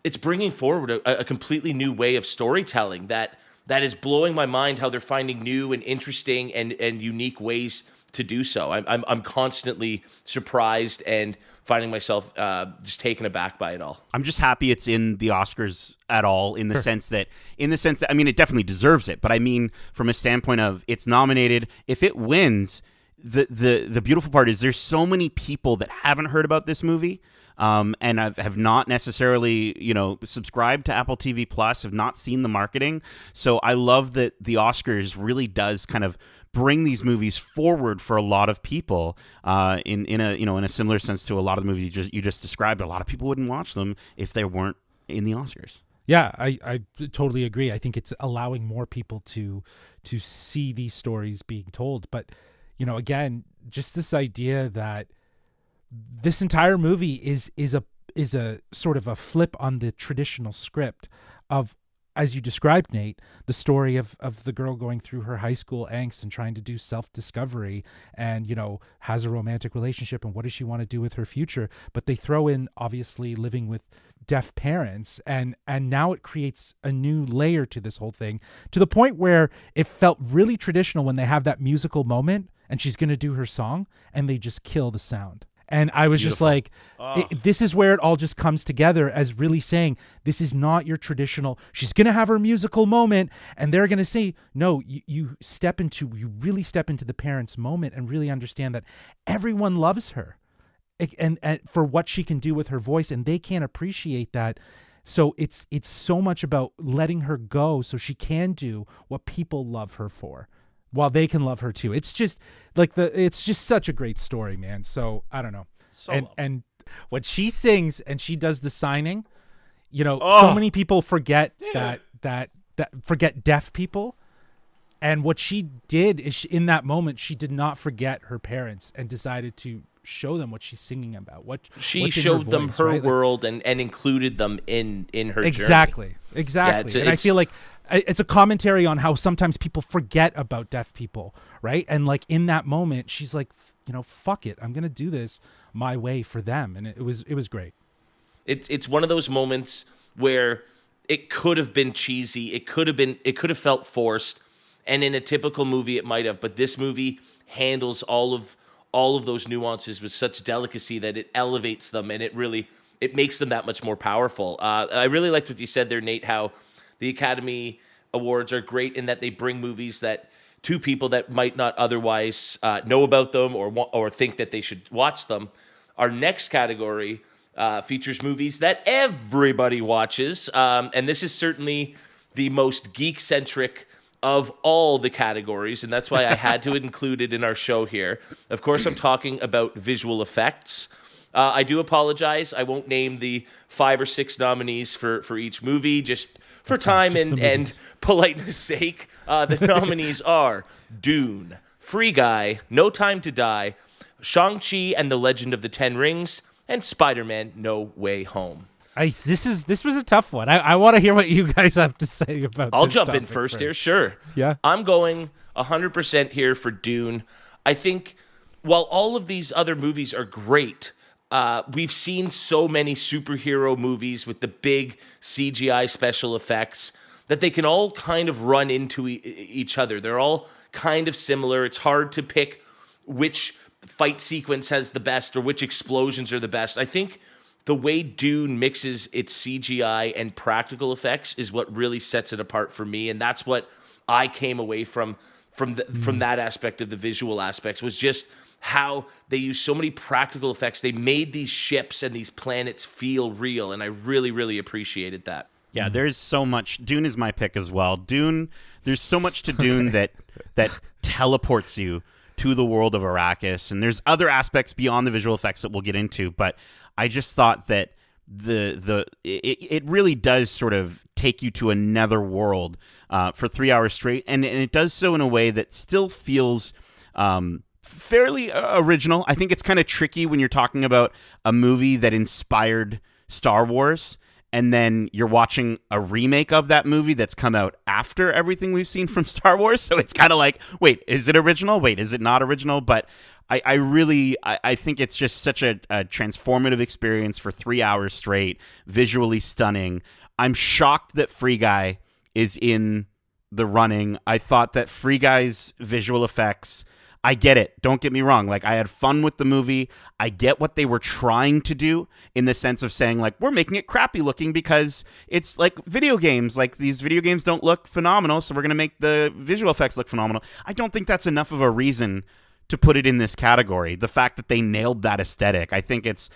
Speaker 1: it's bringing forward a completely new way of storytelling that is blowing my mind, how they're finding new and interesting and unique ways to do so. I'm constantly surprised and finding myself just taken aback by it all.
Speaker 2: I'm just happy it's in the Oscars at all, in the sense that, I mean, it definitely deserves it, but I mean, from a standpoint of it's nominated. If it wins, the beautiful part is there's so many people that haven't heard about this movie. And have not necessarily, subscribed to Apple TV Plus, have not seen the marketing. So I love that the Oscars really does kind of bring these movies forward for a lot of people. In a similar sense to a lot of the movies you just described. A lot of people wouldn't watch them if they weren't in the Oscars.
Speaker 3: Yeah, I totally agree. I think it's allowing more people to see these stories being told. But again, just this idea that this entire movie is a sort of a flip on the traditional script of, as you described, Nate, the story of the girl going through her high school angst and trying to do self-discovery and, has a romantic relationship and what does she want to do with her future. But they throw in, obviously, living with deaf parents, and now it creates a new layer to this whole thing, to the point where it felt really traditional when they have that musical moment and she's going to do her song and they just kill the sound. And I was just like, this is where it all just comes together as really saying, this is not your traditional, she's going to have her musical moment. And they're going to say, no, you really step into the parents' moment and really understand that everyone loves her and for what she can do with her voice. And they can't appreciate that. So it's so much about letting her go so she can do what people love her for, while they can love her too. It's just it's just such a great story, man. So I don't know. And when she sings and she does the signing, so many people forget that forget deaf people. And what she did is in that moment, she did not forget her parents and decided to show them what she's singing about.
Speaker 1: She showed them her world and included them in her journey.
Speaker 3: Exactly.
Speaker 1: Yeah,
Speaker 3: and I feel like it's a commentary on how sometimes people forget about deaf people, right? And like in that moment, she's like, fuck it, I'm gonna do this my way for them, and it was great.
Speaker 1: It's one of those moments where it could have been cheesy, it could have felt forced, and in a typical movie it might have, but this movie handles all of those nuances with such delicacy that it elevates them, and it makes them that much more powerful. I really liked what you said there, Nate, how the Academy Awards are great in that they bring movies that to people that might not otherwise know about them or think that they should watch them. Our next category features movies that everybody watches, and this is certainly the most geek-centric of all the categories, and that's why I had to include it in our show here. Of course, I'm talking about visual effects. I do apologize. I won't name the 5 or 6 nominees for each movie, just for time and politeness sake. The nominees are Dune, Free Guy, No Time to Die, Shang-Chi and the Legend of the Ten Rings, and Spider-Man No Way Home.
Speaker 3: This was a tough one. I want to hear what you guys have to say about
Speaker 1: I'll
Speaker 3: this
Speaker 1: jump in
Speaker 3: topic
Speaker 1: first here, sure.
Speaker 3: Yeah.
Speaker 1: I'm going 100% here for Dune. I think while all of these other movies are great, we've seen so many superhero movies with the big CGI special effects that they can all kind of run into each other. They're all kind of similar. It's hard to pick which fight sequence has the best or which explosions are the best. I think the way Dune mixes its CGI and practical effects is what really sets it apart for me, and that's what I came away from that aspect of the visual aspects, was just how they use so many practical effects. They made these ships and these planets feel real, and I really, really appreciated that.
Speaker 2: Yeah, there's so much. Dune is my pick as well. Dune, there's so much to Dune that teleports you to the world of Arrakis, and there's other aspects beyond the visual effects that we'll get into, but I just thought that it really does sort of take you to another world for 3 hours straight, and it does so in a way that still feels fairly original. I think it's kind of tricky when you're talking about a movie that inspired Star Wars, and then you're watching a remake of that movie that's come out after everything we've seen from Star Wars. So it's kind of like, wait, is it original? Wait, is it not original? But I think it's just such a transformative experience for 3 hours straight, visually stunning. I'm shocked that Free Guy is in the running. I thought that Free Guy's visual effects, I get it. Don't get me wrong. Like, I had fun with the movie. I get what they were trying to do in the sense of saying, like, we're making it crappy looking because it's like video games. Like, these video games don't look phenomenal, so we're going to make the visual effects look phenomenal. I don't think that's enough of a reason to put it in this category. The fact that they nailed that aesthetic, I think it's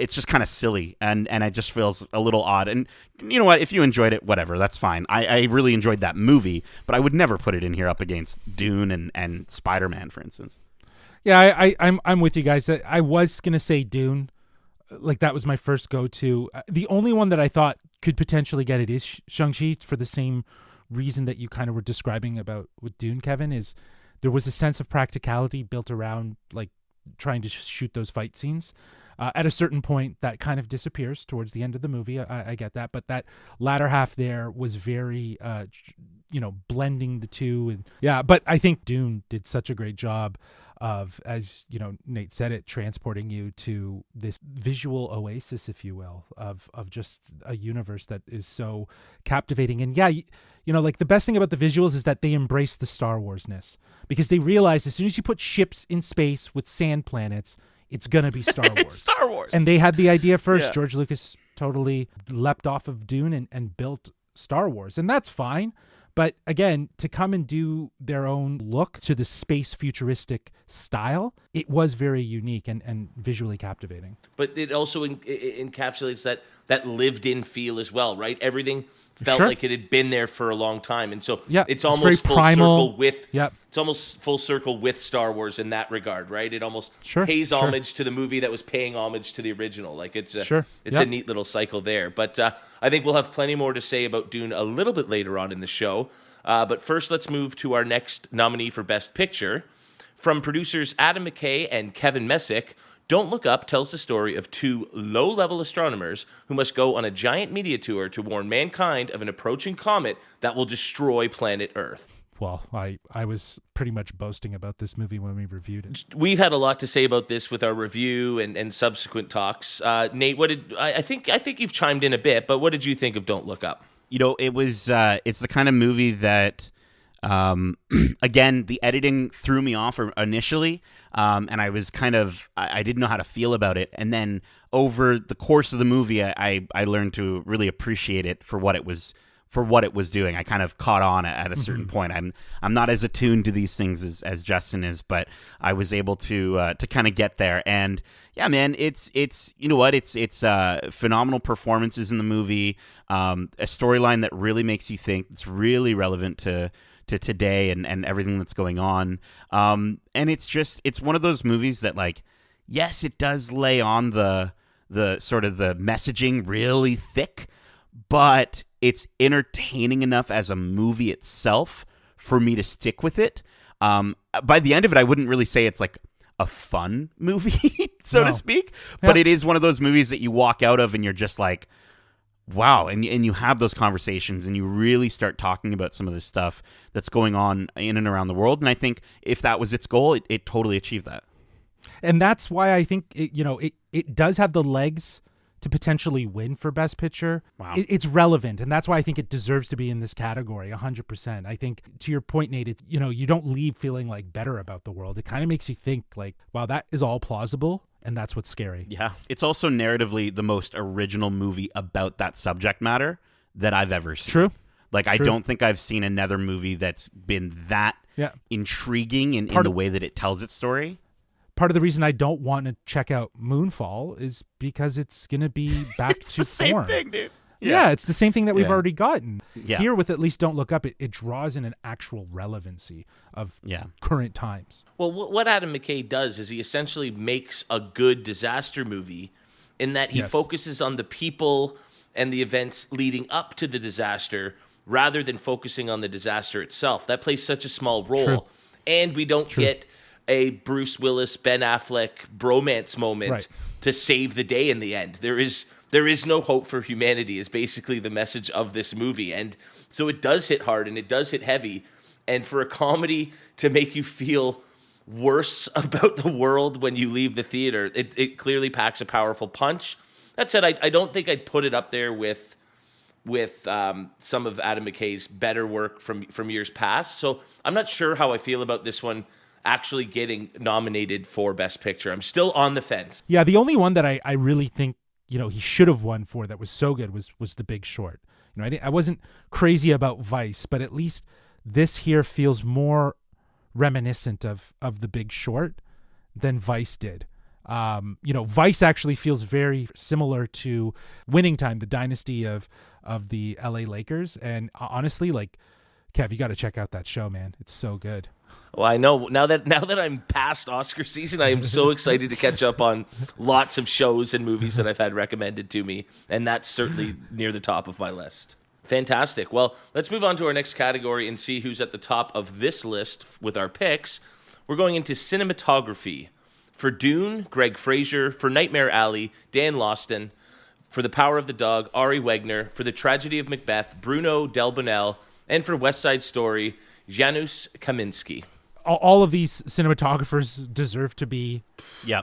Speaker 2: just kind of silly, and it just feels a little odd. And you know what? If you enjoyed it, whatever, that's fine. I really enjoyed that movie, but I would never put it in here up against Dune and Spider-Man, for instance.
Speaker 3: Yeah, I'm with you guys. I was gonna say Dune, like that was my first go-to. The only one that I thought could potentially get it is Shang-Chi, for the same reason that you kind of were describing about with Dune, Kevin. Is there was a sense of practicality built around like trying to shoot those fight scenes. At a certain point, that kind of disappears towards the end of the movie. I get that, but that latter half there was very, blending the two. And yeah, but I think Dune did such a great job of, as Nate said it, transporting you to this visual oasis, if you will, of just a universe that is so captivating. And yeah, like the best thing about the visuals is that they embrace the Star Wars-ness, because they realize as soon as you put ships in space with sand planets, it's going to be Star Wars.
Speaker 2: It's Star Wars.
Speaker 3: And they had the idea first.
Speaker 2: Yeah.
Speaker 3: George Lucas totally leapt off of Dune and built Star Wars. And that's fine. But again, to come and do their own look to the space futuristic style, it was very unique and visually captivating.
Speaker 1: But it also encapsulates that lived-in feel as well, right? Everything felt
Speaker 3: Sure.
Speaker 1: like it had been there for a long time, and so
Speaker 3: Yeah,
Speaker 1: it's
Speaker 3: very
Speaker 1: almost full
Speaker 3: primal.
Speaker 1: circle with.
Speaker 3: Yep.
Speaker 1: It's almost full circle with Star Wars in that regard, right? It almost
Speaker 3: Sure,
Speaker 1: pays
Speaker 3: sure.
Speaker 1: homage to the movie that was paying homage to the original. Like it's a
Speaker 3: Sure,
Speaker 1: it's
Speaker 3: yep.
Speaker 1: a neat little cycle there. But I think we'll have plenty more to say about Dune a little bit later on in the show. But first, let's move to our next nominee for Best Picture. From producers Adam McKay and Kevin Messick, Don't Look Up tells the story of two low-level astronomers who must go on a giant media tour to warn mankind of an approaching comet that will destroy planet Earth.
Speaker 3: Well, I was pretty much boasting about this movie when we reviewed it.
Speaker 1: We've had a lot to say about this with our review and subsequent talks. Nate, I think you've chimed in a bit, but what did you think of Don't Look Up?
Speaker 2: It was it's the kind of movie that again, the editing threw me off initially, and I was I didn't know how to feel about it. And then over the course of the movie, I learned to really appreciate it for what it was doing. I kind of caught on at a certain point. I'm not as attuned to these things as Justin is, but I was able to kind of get there. And yeah, man, it's phenomenal performances in the movie, a storyline that really makes you think. It's really relevant to today and everything that's going on. And it's one of those movies that, like, yes, it does lay on the sort of the messaging really thick, but it's entertaining enough as a movie itself for me to stick with it. By the end of it, I wouldn't really say it's like a fun movie, so to speak, but it is one of those movies that you walk out of and you're just like, wow, and you have those conversations and you really start talking about some of the stuff that's going on in and around the world. And I think if that was its goal, it totally achieved that.
Speaker 3: And that's why I think it does have the legs to potentially win for Best Picture.
Speaker 2: Wow.
Speaker 3: It's relevant, and that's why I think it deserves to be in this category 100%. I think, to your point, Nate, it's, you don't leave feeling like better about the world. It kind of makes you think like, wow, that is all plausible, and that's what's scary.
Speaker 2: Yeah. It's also narratively the most original movie about that subject matter that I've ever seen.
Speaker 3: True.
Speaker 2: Like, I
Speaker 3: True.
Speaker 2: don't think I've seen another movie that's been that intriguing in the way that it tells its story.
Speaker 3: Part of the reason I don't want to check out Moonfall is because it's going to be back to form.
Speaker 2: Same thing, dude.
Speaker 3: Yeah, it's the same thing that we've already gotten.
Speaker 2: Yeah.
Speaker 3: Here with At Least Don't Look Up, it draws in an actual relevancy of current times.
Speaker 1: Well, what Adam McKay does is he essentially makes a good disaster movie in that he focuses on the people and the events leading up to the disaster rather than focusing on the disaster itself. That plays such a small role.
Speaker 3: True.
Speaker 1: And we don't get a Bruce Willis, Ben Affleck bromance moment to save the day in the end. There is no hope for humanity is basically the message of this movie. And so it does hit hard and it does hit heavy. And for a comedy to make you feel worse about the world when you leave the theater, it clearly packs a powerful punch. That said, I don't think I'd put it up there with some of Adam McKay's better work from years past. So I'm not sure how I feel about this one actually getting nominated for Best Picture. I'm still on the fence.
Speaker 3: Yeah, the only one that I really think, he should have won for that was so good was The Big Short. I wasn't crazy about Vice, but at least this here feels more reminiscent of The Big Short than Vice did. Vice actually feels very similar to Winning Time, the dynasty of the LA Lakers. And honestly, like, Kev, you got to check out that show, man. It's so good.
Speaker 1: Well, I know now that I'm past Oscar season, I am so excited to catch up on lots of shows and movies that I've had recommended to me, and that's certainly near the top of my list. Fantastic. Well, let's move on to our next category and see who's at the top of this list with our picks. We're going into cinematography. For Dune, Greg Fraser. For Nightmare Alley, Dan Lawston. For The Power of the Dog, Ari Wegner. For The Tragedy of Macbeth, Bruno Del Bonell. And for West Side Story, Janusz Kaminski.
Speaker 3: All of these cinematographers deserve to be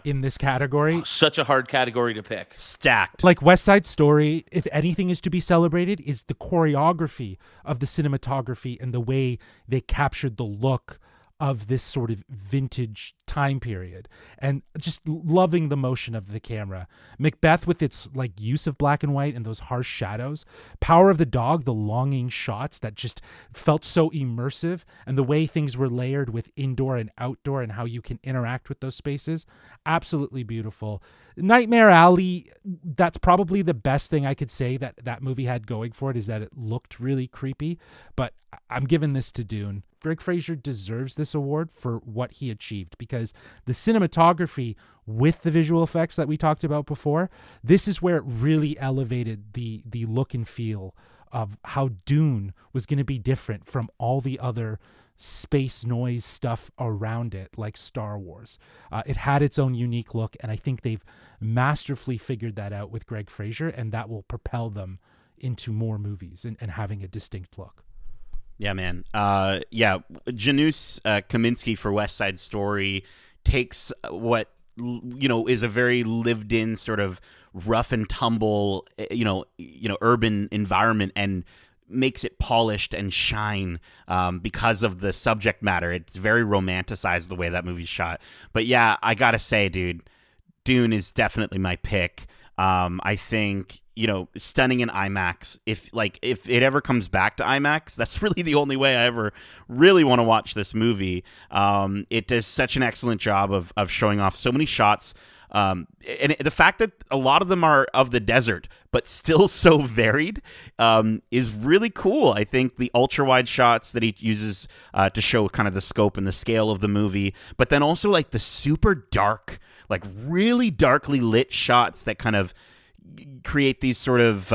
Speaker 3: in this category.
Speaker 1: Oh, such a hard category to pick.
Speaker 2: Stacked.
Speaker 3: Like West Side Story, if anything is to be celebrated, is the choreography of the cinematography and the way they captured the look of this sort of vintage time period, and just loving the motion of the camera. Macbeth with its like use of black and white and those harsh shadows. Power of the Dog, the longing shots that just felt so immersive, and the way things were layered with indoor and outdoor and how you can interact with those spaces. Absolutely beautiful. Nightmare Alley, that's probably the best thing I could say that movie had going for it, is that it looked really creepy, but I'm giving this to Dune. Greg Fraser deserves this award for what he achieved, because the cinematography with the visual effects that we talked about before, this is where it really elevated the look and feel of how Dune was going to be different from all the other space noise stuff around it, like Star Wars. It had its own unique look, and I think they've masterfully figured that out with Greg Fraser, and that will propel them into more movies and having a distinct look.
Speaker 2: Yeah, man. Janusz Kaminski for West Side Story takes what is a very lived-in sort of rough and tumble, urban environment, and makes it polished and shine because of the subject matter. It's very romanticized the way that movie's shot. But yeah, I gotta say, dude, Dune is definitely my pick. I think, stunning in IMAX. If it ever comes back to IMAX, that's really the only way I ever really want to watch this movie. It does such an excellent job of showing off so many shots. And the fact that a lot of them are of the desert, but still so varied, is really cool. I think the ultra wide shots that he uses to show kind of the scope and the scale of the movie, but then also like the super dark, like really darkly lit shots that kind of create these sort of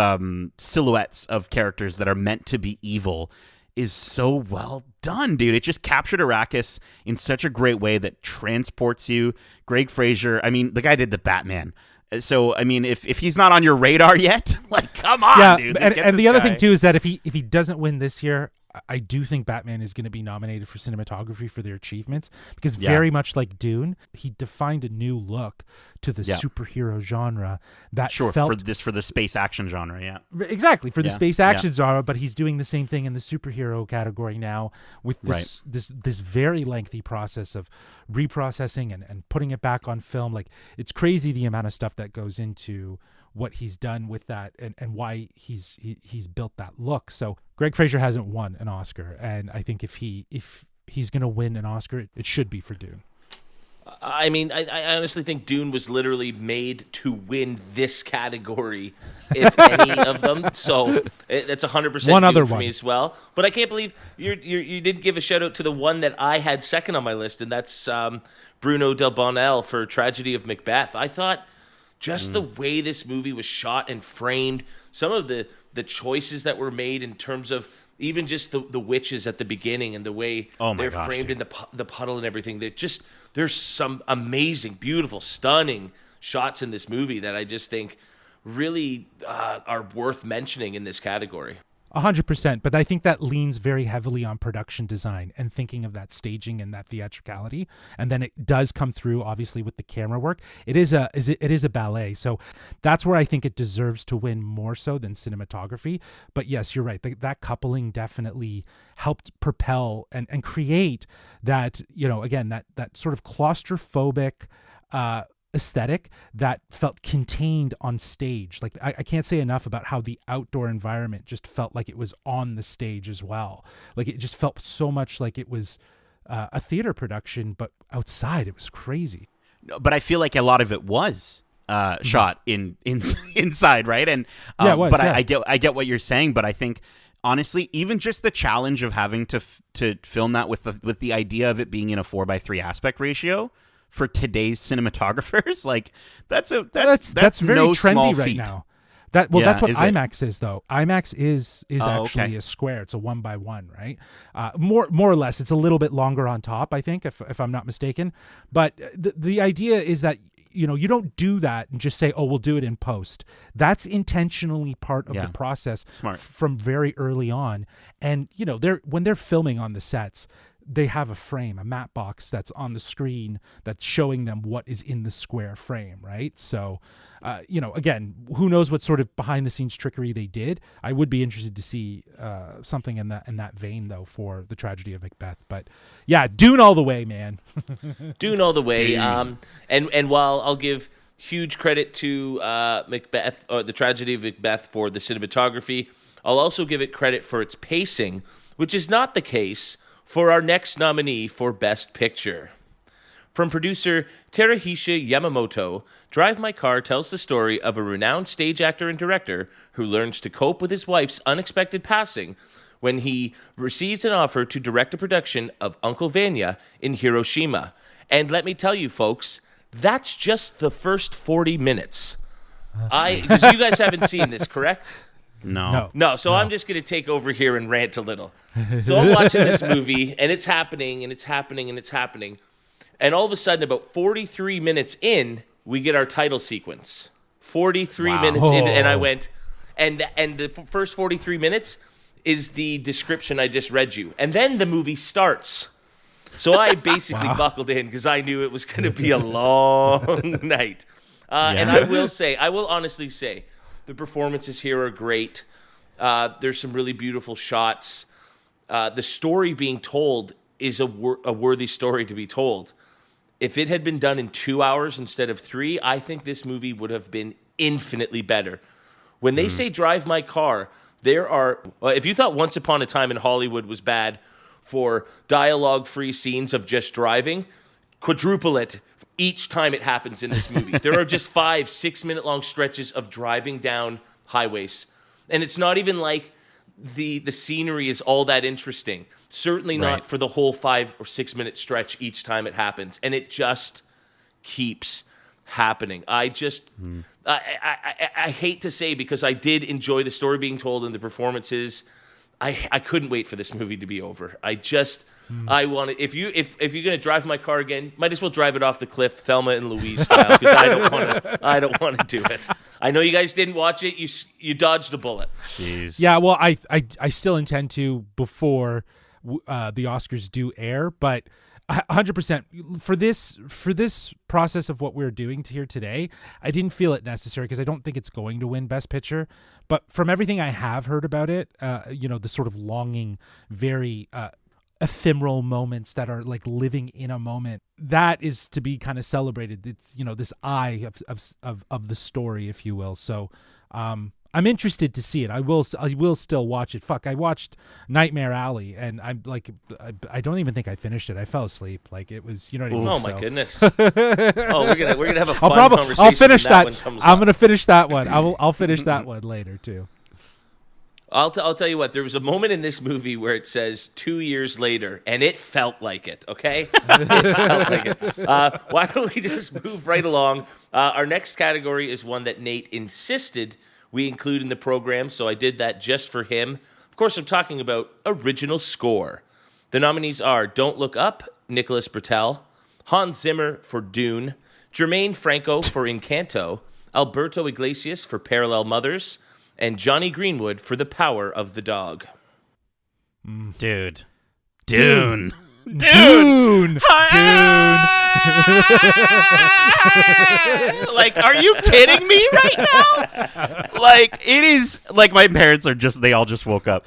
Speaker 2: silhouettes of characters that are meant to be evil, is so well done, dude. It just captured Arrakis in such a great way that transports you. Greg Fraser, I mean, the guy did the Batman. So, I mean, if he's not on your radar yet, like, come on, dude.
Speaker 3: And the other thing, too, is that if he doesn't win this year, I do think Batman is going to be nominated for cinematography for their achievements, because very much like Dune, he defined a new look to the superhero genre that felt
Speaker 2: for the space action genre. Yeah,
Speaker 3: exactly, for the space action genre. But he's doing the same thing in the superhero category now with this very lengthy process of reprocessing and putting it back on film. Like, it's crazy the amount of stuff that goes into what he's done with that and why he's built that look. So Greg Fraser hasn't won an Oscar, and I think if he's going to win an Oscar, it should be for Dune.
Speaker 1: I mean, I honestly think Dune was literally made to win this category, if any of them. So that's 100%
Speaker 3: one other
Speaker 1: Dune for
Speaker 3: one
Speaker 1: me as well. But I can't believe you did give a shout out to the one that I had second on my list, and that's Bruno Del Bonell for Tragedy of Macbeth. I thought just the way this movie was shot and framed, some of the choices that were made in terms of even just the witches at the beginning and the way they're framed in the puddle and everything. There's some amazing, beautiful, stunning shots in this movie that I just think really are worth mentioning in this category.
Speaker 3: 100%. But I think that leans very heavily on production design and thinking of that staging and that theatricality. And then it does come through, obviously, with the camera work. It is a ballet. So that's where I think it deserves to win more so than cinematography. But yes, you're right. That coupling definitely helped propel and create that, again, that sort of claustrophobic aesthetic that felt contained on stage. Like I can't say enough about how the outdoor environment just felt like it was on the stage as well. Like it just felt so much like it was a theater production, but outside it was crazy.
Speaker 2: But I feel like a lot of it was shot inside, right? And
Speaker 3: it was,
Speaker 2: but
Speaker 3: yeah.
Speaker 2: I get what you're saying, but I think honestly, even just the challenge of having to film that with the idea of it being in a 4:3 aspect ratio for today's cinematographers, like that's
Speaker 3: very
Speaker 2: no
Speaker 3: trendy
Speaker 2: small
Speaker 3: right
Speaker 2: feat.
Speaker 3: now. That's what
Speaker 2: is it?
Speaker 3: IMAX is, though. IMAX is actually
Speaker 2: okay.
Speaker 3: a square. It's a 1:1, right? More or less. It's a little bit longer on top, I think, if I'm not mistaken. But the idea is that you don't do that and just say, oh, we'll do it in post. That's intentionally part of the process.
Speaker 2: Smart.
Speaker 3: From very early on. And when they're filming on the sets, they have a frame, a matte box that's on the screen that's showing them what is in the square frame, right? So, again, who knows what sort of behind the scenes trickery they did. I would be interested to see something in that vein, though, for the tragedy of Macbeth. But yeah, Dune all the way, man.
Speaker 1: Dune all the way. And while I'll give huge credit to Macbeth, or the tragedy of Macbeth, for the cinematography, I'll also give it credit for its pacing, which is not the case for our next nominee for Best Picture. From producer Teruhisa Yamamoto, Drive My Car tells the story of a renowned stage actor and director who learns to cope with his wife's unexpected passing when he receives an offer to direct a production of Uncle Vanya in Hiroshima. And let me tell you, folks, that's just the first 40 minutes. Because you guys haven't seen this, correct?
Speaker 2: No.
Speaker 1: So I'm just going to take over here and rant a little. So I'm watching this movie, and it's happening, and it's happening, and it's happening. And all of a sudden, about 43 minutes in, we get our title sequence. 43 minutes in, and I went, and the first 43 minutes is the description I just read you. And then the movie starts. So I basically buckled in because I knew it was going to be a long night. And I will honestly say, the performances here are great. There's some really beautiful shots. The story being told is a worthy story to be told. If it had been done in 2 hours instead of 3, I think this movie would have been infinitely better. When they say Drive My Car, if you thought Once Upon a Time in Hollywood was bad for dialogue-free scenes of just driving, quadruple it each time it happens in this movie. There are just 5-6 minute long stretches of driving down highways. And it's not even like the scenery is all that interesting. Certainly not for the whole 5 or 6 minute stretch each time it happens. And it just keeps happening. I hate to say, because I did enjoy the story being told and the performances, I couldn't wait for this movie to be over. I want to. If you're gonna drive my car again, might as well drive it off the cliff, Thelma and Louise style, because I don't want to do it. I know you guys didn't watch it. You dodged a bullet.
Speaker 3: Jeez. Yeah, well, I still intend to before the Oscars do air, but 100% for this process of what we're doing here today, I didn't feel it necessary because I don't think it's going to win Best Picture. But from everything I have heard about it, the sort of longing, very ephemeral moments that are like living in a moment, that is to be kind of celebrated. It's this eye of the story, if you will. So I'm interested to see it. I will still watch it. Fuck, I watched Nightmare Alley, and I'm like, I don't even think I finished it. I fell asleep. Like it was, you know what I mean?
Speaker 1: Oh my goodness! We're gonna have a fun conversation.
Speaker 3: I'll finish that.
Speaker 1: I'm
Speaker 3: gonna finish that one. I'll finish that one later too.
Speaker 1: I'll tell you what, there was a moment in this movie where it says 2 years later, and it felt like it, okay? It felt like it. Why don't we just move right along? Our next category is one that Nate insisted we include in the program, so I did that just for him. Of course, I'm talking about original score. The nominees are Don't Look Up, Nicholas Britell, Hans Zimmer for Dune, Jermaine Franco for Encanto, Alberto Iglesias for Parallel Mothers, and Johnny Greenwood for The Power of the Dog.
Speaker 2: Dude. Dune.
Speaker 3: Dune.
Speaker 2: Like, are you kidding me right now? Like, it is like my parents are they all just woke up.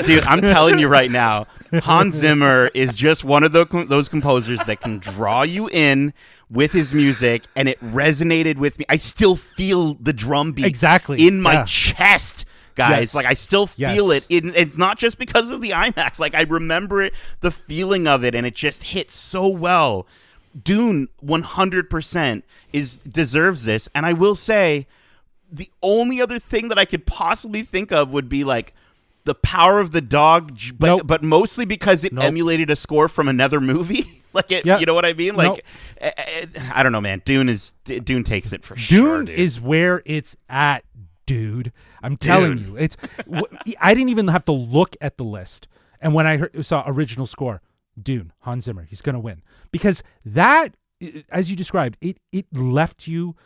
Speaker 2: Dude, I'm telling you right now, Hans Zimmer is just one of those composers that can draw you in with his music, and it resonated with me. I still feel the drum beat in my chest. Guys,
Speaker 3: Yes.
Speaker 2: like I still feel it. It's not just because of the IMAX. Like I remember it, the feeling of it, and it just hits so well. Dune 100% deserves this, and I will say, the only other thing that I could possibly think of would be like The Power of the Dog, but mostly because it emulated a score from another movie. Like it, you know what I mean? Like I don't know, man. Dune takes it for sure.
Speaker 3: Dune is where it's at. Dude, I'm telling you, it's. I didn't even have to look at the list, and when I saw original score, Dune, Hans Zimmer, he's gonna win, because that, as you described, it left you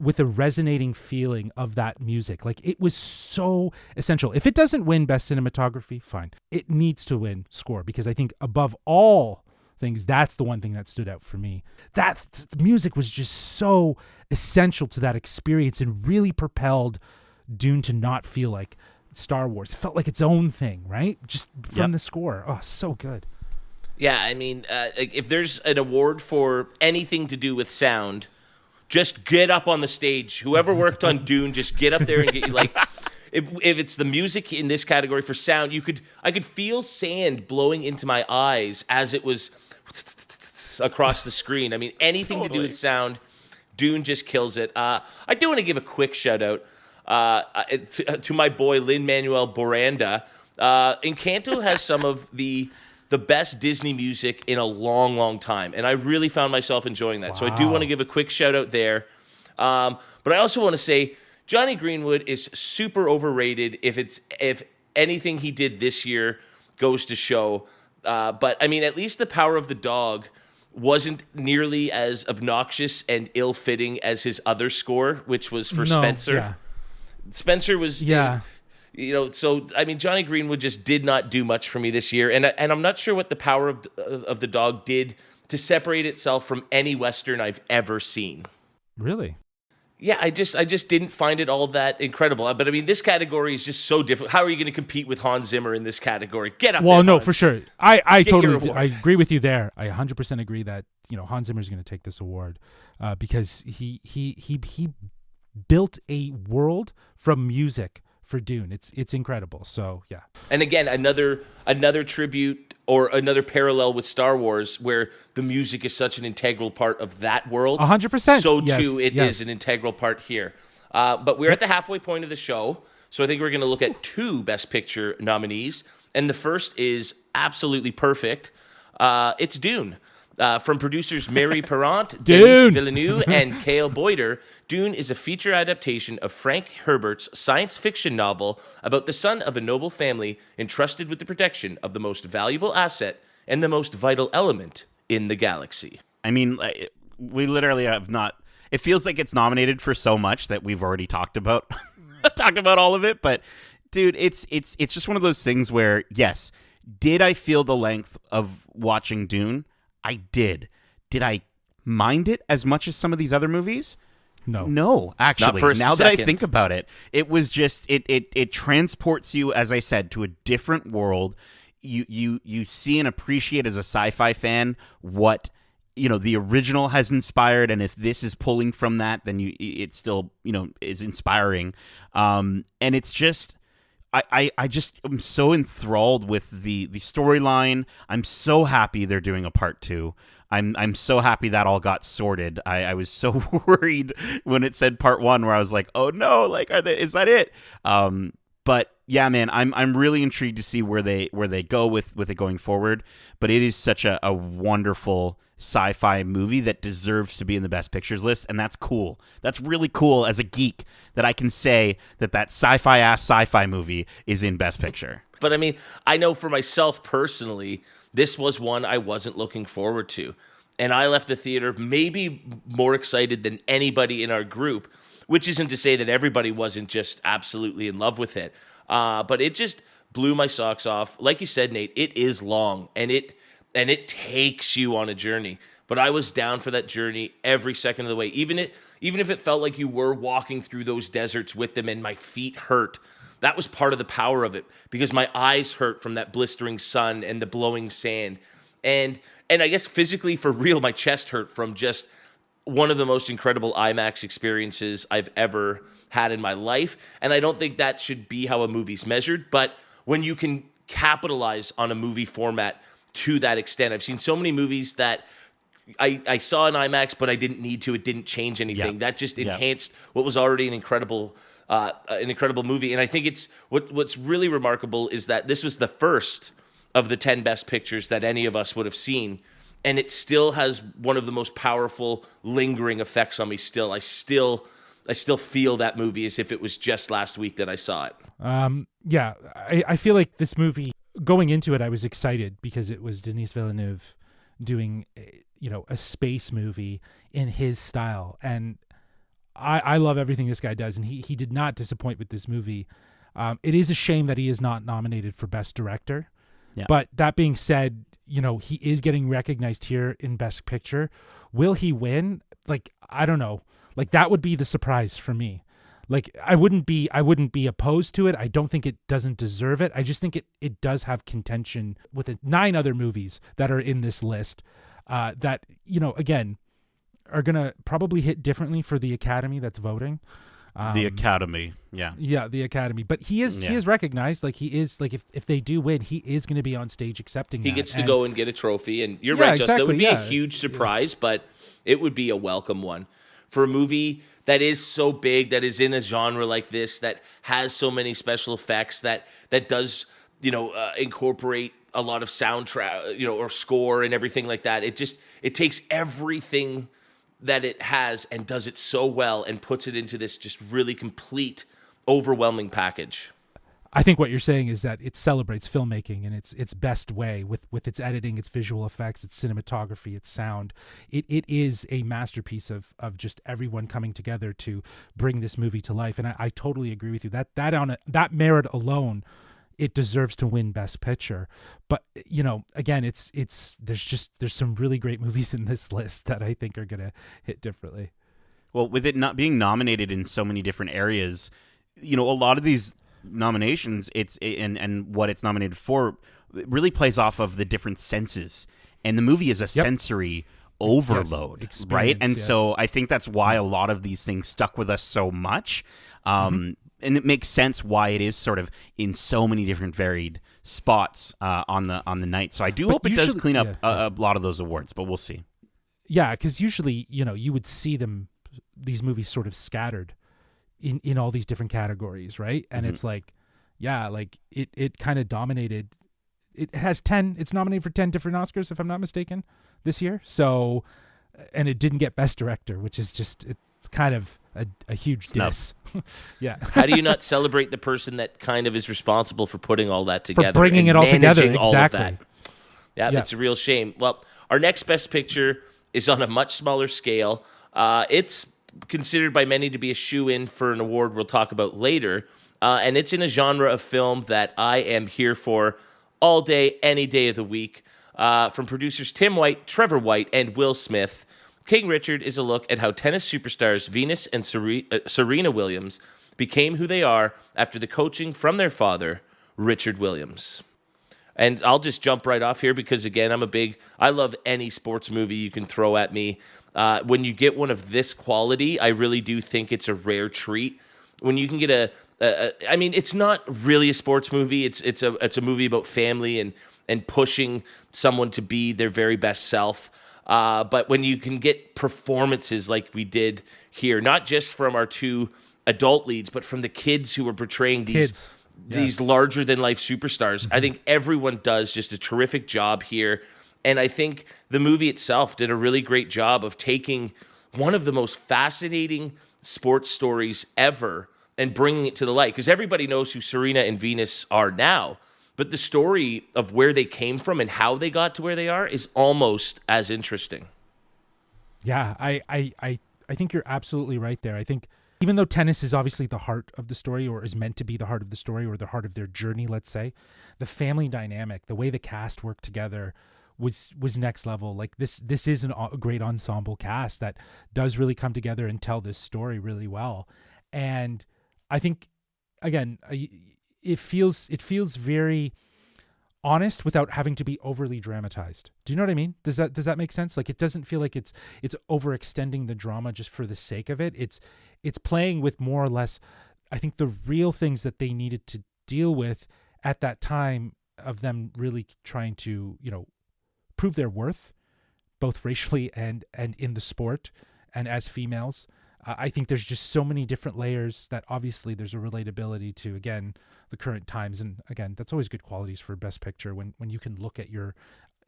Speaker 3: with a resonating feeling of that music. Like it was so essential. If it doesn't win best cinematography, fine, it needs to win score, because I think above all things, that's the one thing that stood out for me. That music was just so essential to that experience and really propelled Dune to not feel like Star Wars. It felt like its own thing, right? Just from the score. Oh, so good.
Speaker 1: Yeah, I mean, if there's an award for anything to do with sound, just get up on the stage. Whoever worked on Dune, just get up there and get you like. If it's the music in this category for sound, I could feel sand blowing into my eyes as it was across the screen. I mean, anything to do with sound, Dune just kills it. I do want to give a quick shout out to my boy Lin-Manuel Miranda. Encanto has some of the best Disney music in a long, long time, and I really found myself enjoying that. Wow. So I do want to give a quick shout out there. But I also want to say Johnny Greenwood is super overrated if anything he did this year goes to show. But I mean, at least The Power of the Dog wasn't nearly as obnoxious and ill-fitting as his other score, which was for Spencer.
Speaker 3: Yeah.
Speaker 1: Spencer was, so I mean, Johnny Greenwood just did not do much for me this year, and I'm not sure what The Power of the Dog did to separate itself from any Western I've ever seen.
Speaker 3: Really?
Speaker 1: Yeah, I just didn't find it all that incredible. But I mean, this category is just so different. How are you going to compete with Hans Zimmer in this category? Get up there,
Speaker 3: no,
Speaker 1: Hans.
Speaker 3: for sure. I totally I agree with you there. I 100% agree that Hans Zimmer is going to take this award because he built a world from music for Dune. It's incredible. So yeah.
Speaker 1: And again, another tribute or another parallel with Star Wars, where the music is such an integral part of that world.
Speaker 3: 100%.
Speaker 1: So too, it is an integral part here. But we're at the halfway point of the show, so I think we're going to look at 2 Best Picture nominees, and the first is absolutely perfect. It's Dune. From producers Mary Perrant, Denis Villeneuve, and Cale Boyder, Dune is a feature adaptation of Frank Herbert's science fiction novel about the son of a noble family entrusted with the protection of the most valuable asset and the most vital element in the galaxy.
Speaker 2: I mean, we literally have not. It feels like it's nominated for so much that we've already talked about all of it. But dude, it's just one of those things where, yes, did I feel the length of watching Dune? I did. Did I mind it as much as some of these other movies? No, actually. Now that I think about it, it was just it transports you, as I said, to a different world. You see and appreciate as a sci-fi fan what the original has inspired, and if this is pulling from that, then it still is inspiring. And it's just. I just am so enthralled with the storyline. I'm so happy they're doing a part 2. I'm so happy that all got sorted. I was so worried when it said part 1, where I was like, oh no, like is that it? But yeah, man, I'm really intrigued to see where they go with it going forward. But it is such a wonderful sci-fi movie that deserves to be in the Best Pictures list, and that's cool. That's really cool as a geek that I can say that sci-fi ass sci-fi movie is in Best Picture.
Speaker 1: But I mean, I know for myself personally, this was one I wasn't looking forward to. And I left the theater maybe more excited than anybody in our group, which isn't to say that everybody wasn't just absolutely in love with it. But it just blew my socks off. Like you said, Nate, it is long, and it takes you on a journey. But I was down for that journey every second of the way. Even if it felt like you were walking through those deserts with them and my feet hurt, that was part of the power of it, because my eyes hurt from that blistering sun and the blowing sand. And I guess physically, for real, my chest hurt from just one of the most incredible IMAX experiences I've ever had in my life. And I don't think that should be how a movie's measured. But when you can capitalize on a movie format to that extent, I've seen so many movies that I saw in IMAX, but I didn't need to. It didn't change anything.
Speaker 2: Yeah.
Speaker 1: That just enhanced what was already an incredible movie. And I think it's what's really remarkable is that this was the first of the 10 best pictures that any of us would have seen, and it still has one of the most powerful lingering effects on me. I still feel that movie as if it was just last week that I saw it.
Speaker 3: I feel like this movie, going into it, I was excited because it was Denis Villeneuve doing a space movie in his style, and I love everything this guy does, and he did not disappoint with this movie. It is a shame that he is not nominated for Best Director. Yeah. But that being said, he is getting recognized here in Best Picture. Will he win? Like, I don't know. Like, that would be the surprise for me. Like, I wouldn't be opposed to it. I don't think it doesn't deserve it. I just think it does have contention with 9 other movies that are in this list that, again, are going to probably hit differently for the Academy that's voting.
Speaker 2: The Academy, yeah.
Speaker 3: Yeah, the Academy. But he is recognized. Like, he is, like, if they do win, he is going to be on stage accepting
Speaker 1: He
Speaker 3: that.
Speaker 1: gets to go and get a trophy. And you're right, Justin.
Speaker 3: Exactly,
Speaker 1: It would be a huge surprise, but it would be a welcome one. For a movie that is so big, that is in a genre like this, that has so many special effects, that does, incorporate a lot of soundtrack, or score and everything like that. It takes everything that it has and does it so well and puts it into this just really complete, overwhelming package.
Speaker 3: I think what you're saying is that it celebrates filmmaking in its best way with its editing, its visual effects, its cinematography, its sound. It is a masterpiece of just everyone coming together to bring this movie to life. And I totally agree with you. That merit alone, it deserves to win Best Picture. But again, there's some really great movies in this list that I think are gonna hit differently.
Speaker 2: Well, with it not being nominated in so many different areas, a lot of these nominations, and what it's nominated for, it really plays off of the different senses, and the movie is a sensory overload, right? And so I think that's why a lot of these things stuck with us so much. And it makes sense why it is sort of in so many different varied spots on the night. So I do hope it does clean up a lot of those awards, but we'll see.
Speaker 3: Yeah, because usually, you would see these movies sort of scattered in all these different categories, right? And it's like, it kind of dominated. It has 10. It's nominated for 10 different Oscars, if I'm not mistaken, this year. So, and it didn't get Best Director, which is just, it's kind of a huge diss. Yeah.
Speaker 1: How do you not celebrate the person that kind of is responsible for putting all that together?
Speaker 3: For bringing it all together,
Speaker 1: exactly.
Speaker 3: All of that.
Speaker 1: Yeah, it's a real shame. Well, our next Best Picture is on a much smaller scale. It's considered by many to be a shoo-in for an award we'll talk about later. And it's in a genre of film that I am here for all day, any day of the week. From producers Tim White, Trevor White, and Will Smith, King Richard is a look at how tennis superstars Venus and Serena Williams became who they are after the coaching from their father, Richard Williams. And I'll just jump right off here because, again, I love any sports movie you can throw at me. When you get one of this quality, I really do think it's a rare treat. When you can get it's not really a sports movie. It's a movie about family and pushing someone to be their very best self. But when you can get performances like we did here, not just from our 2 adult leads, but from the kids who were portraying these larger-than-life superstars, I think everyone does just a terrific job here. And I think the movie itself did a really great job of taking one of the most fascinating sports stories ever and bringing it to the light. Because everybody knows who Serena and Venus are now. But the story of where they came from and how they got to where they are is almost as interesting.
Speaker 3: Yeah, I think you're absolutely right there. I think even though tennis is obviously the heart of the story, or is meant to be the heart of the story, or the heart of their journey, let's say, the family dynamic, the way the cast worked together was next level. Like this is a great ensemble cast that does really come together and tell this story really well. And I think, again, it feels very honest without having to be overly dramatized. Do you know what I mean? Does that make sense? Like, it doesn't feel like it's overextending the drama just for the sake of it. It's playing with more or less, I think, the real things that they needed to deal with at that time, of them really trying to, prove their worth, both racially and in the sport and as females. I think there's just so many different layers that obviously there's a relatability to, again, the current times. And again, that's always good qualities for Best Picture, when you can look at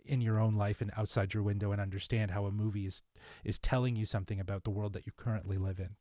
Speaker 3: in your own life and outside your window and understand how a movie is telling you something about the world that you currently live in.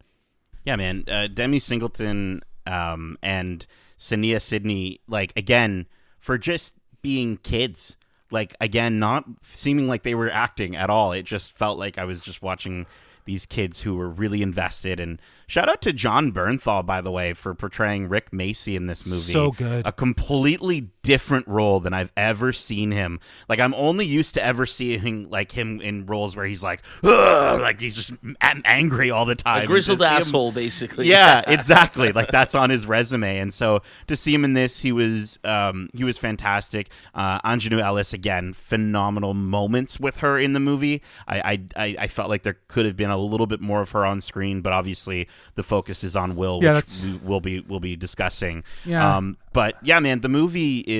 Speaker 2: Yeah, man. Demi Singleton and Sania Sidney, like, again, for just being kids, like, again, not seeming like they were acting at all. It just felt like I was just watching these kids who were really invested. And shout out to John Bernthal, by the way, for portraying Rick Macy in this movie.
Speaker 3: So good. A
Speaker 2: completely different role than I've ever seen him. Like, I'm only used to ever seeing like him in roles where he's like, ugh, like he's just angry all the time.
Speaker 1: A grizzled asshole, basically.
Speaker 2: Yeah, exactly. Like, that's on his resume. And so to see him in this, he was fantastic. Anjanou Ellis, again, phenomenal moments with her in the movie. I felt like there could have been a little bit more of her on screen, but obviously the focus is on Will, which we'll be discussing.
Speaker 3: Yeah.
Speaker 2: But yeah, man, the movie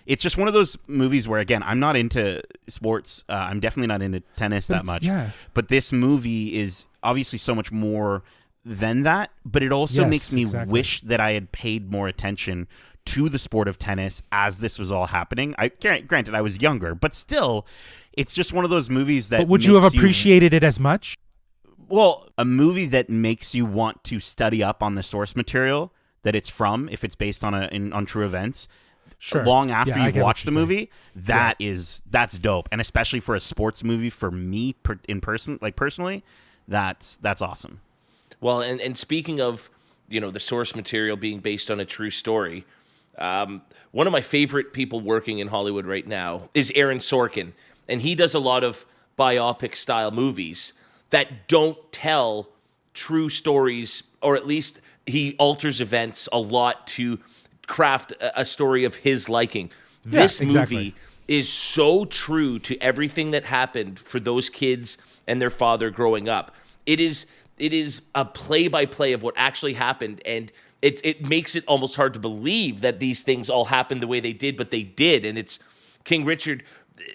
Speaker 2: it's just one of those movies where, again, I'm not into sports. I'm definitely not into tennis that much.
Speaker 3: Yeah.
Speaker 2: But this movie is obviously so much more than that. But it also makes me wish that I had paid more attention to the sport of tennis as this was all happening. Granted, I was younger, but still, it's just one of those movies that.
Speaker 3: But would you have appreciated it as much?
Speaker 2: Well, a movie that makes you want to study up on the source material that it's from, if it's based on true events.
Speaker 3: Sure.
Speaker 2: Long after you've watched the movie, that's dope, and especially for a sports movie, for me personally, that's awesome.
Speaker 1: Well, and speaking of the source material being based on a true story, one of my favorite people working in Hollywood right now is Aaron Sorkin, and he does a lot of biopic style movies that don't tell true stories, or at least he alters events a lot to craft a story of his liking. This movie is so true to everything that happened for those kids and their father growing up. It is a play-by-play of what actually happened, and it makes it almost hard to believe that these things all happened the way they did, but they did. And it's King Richard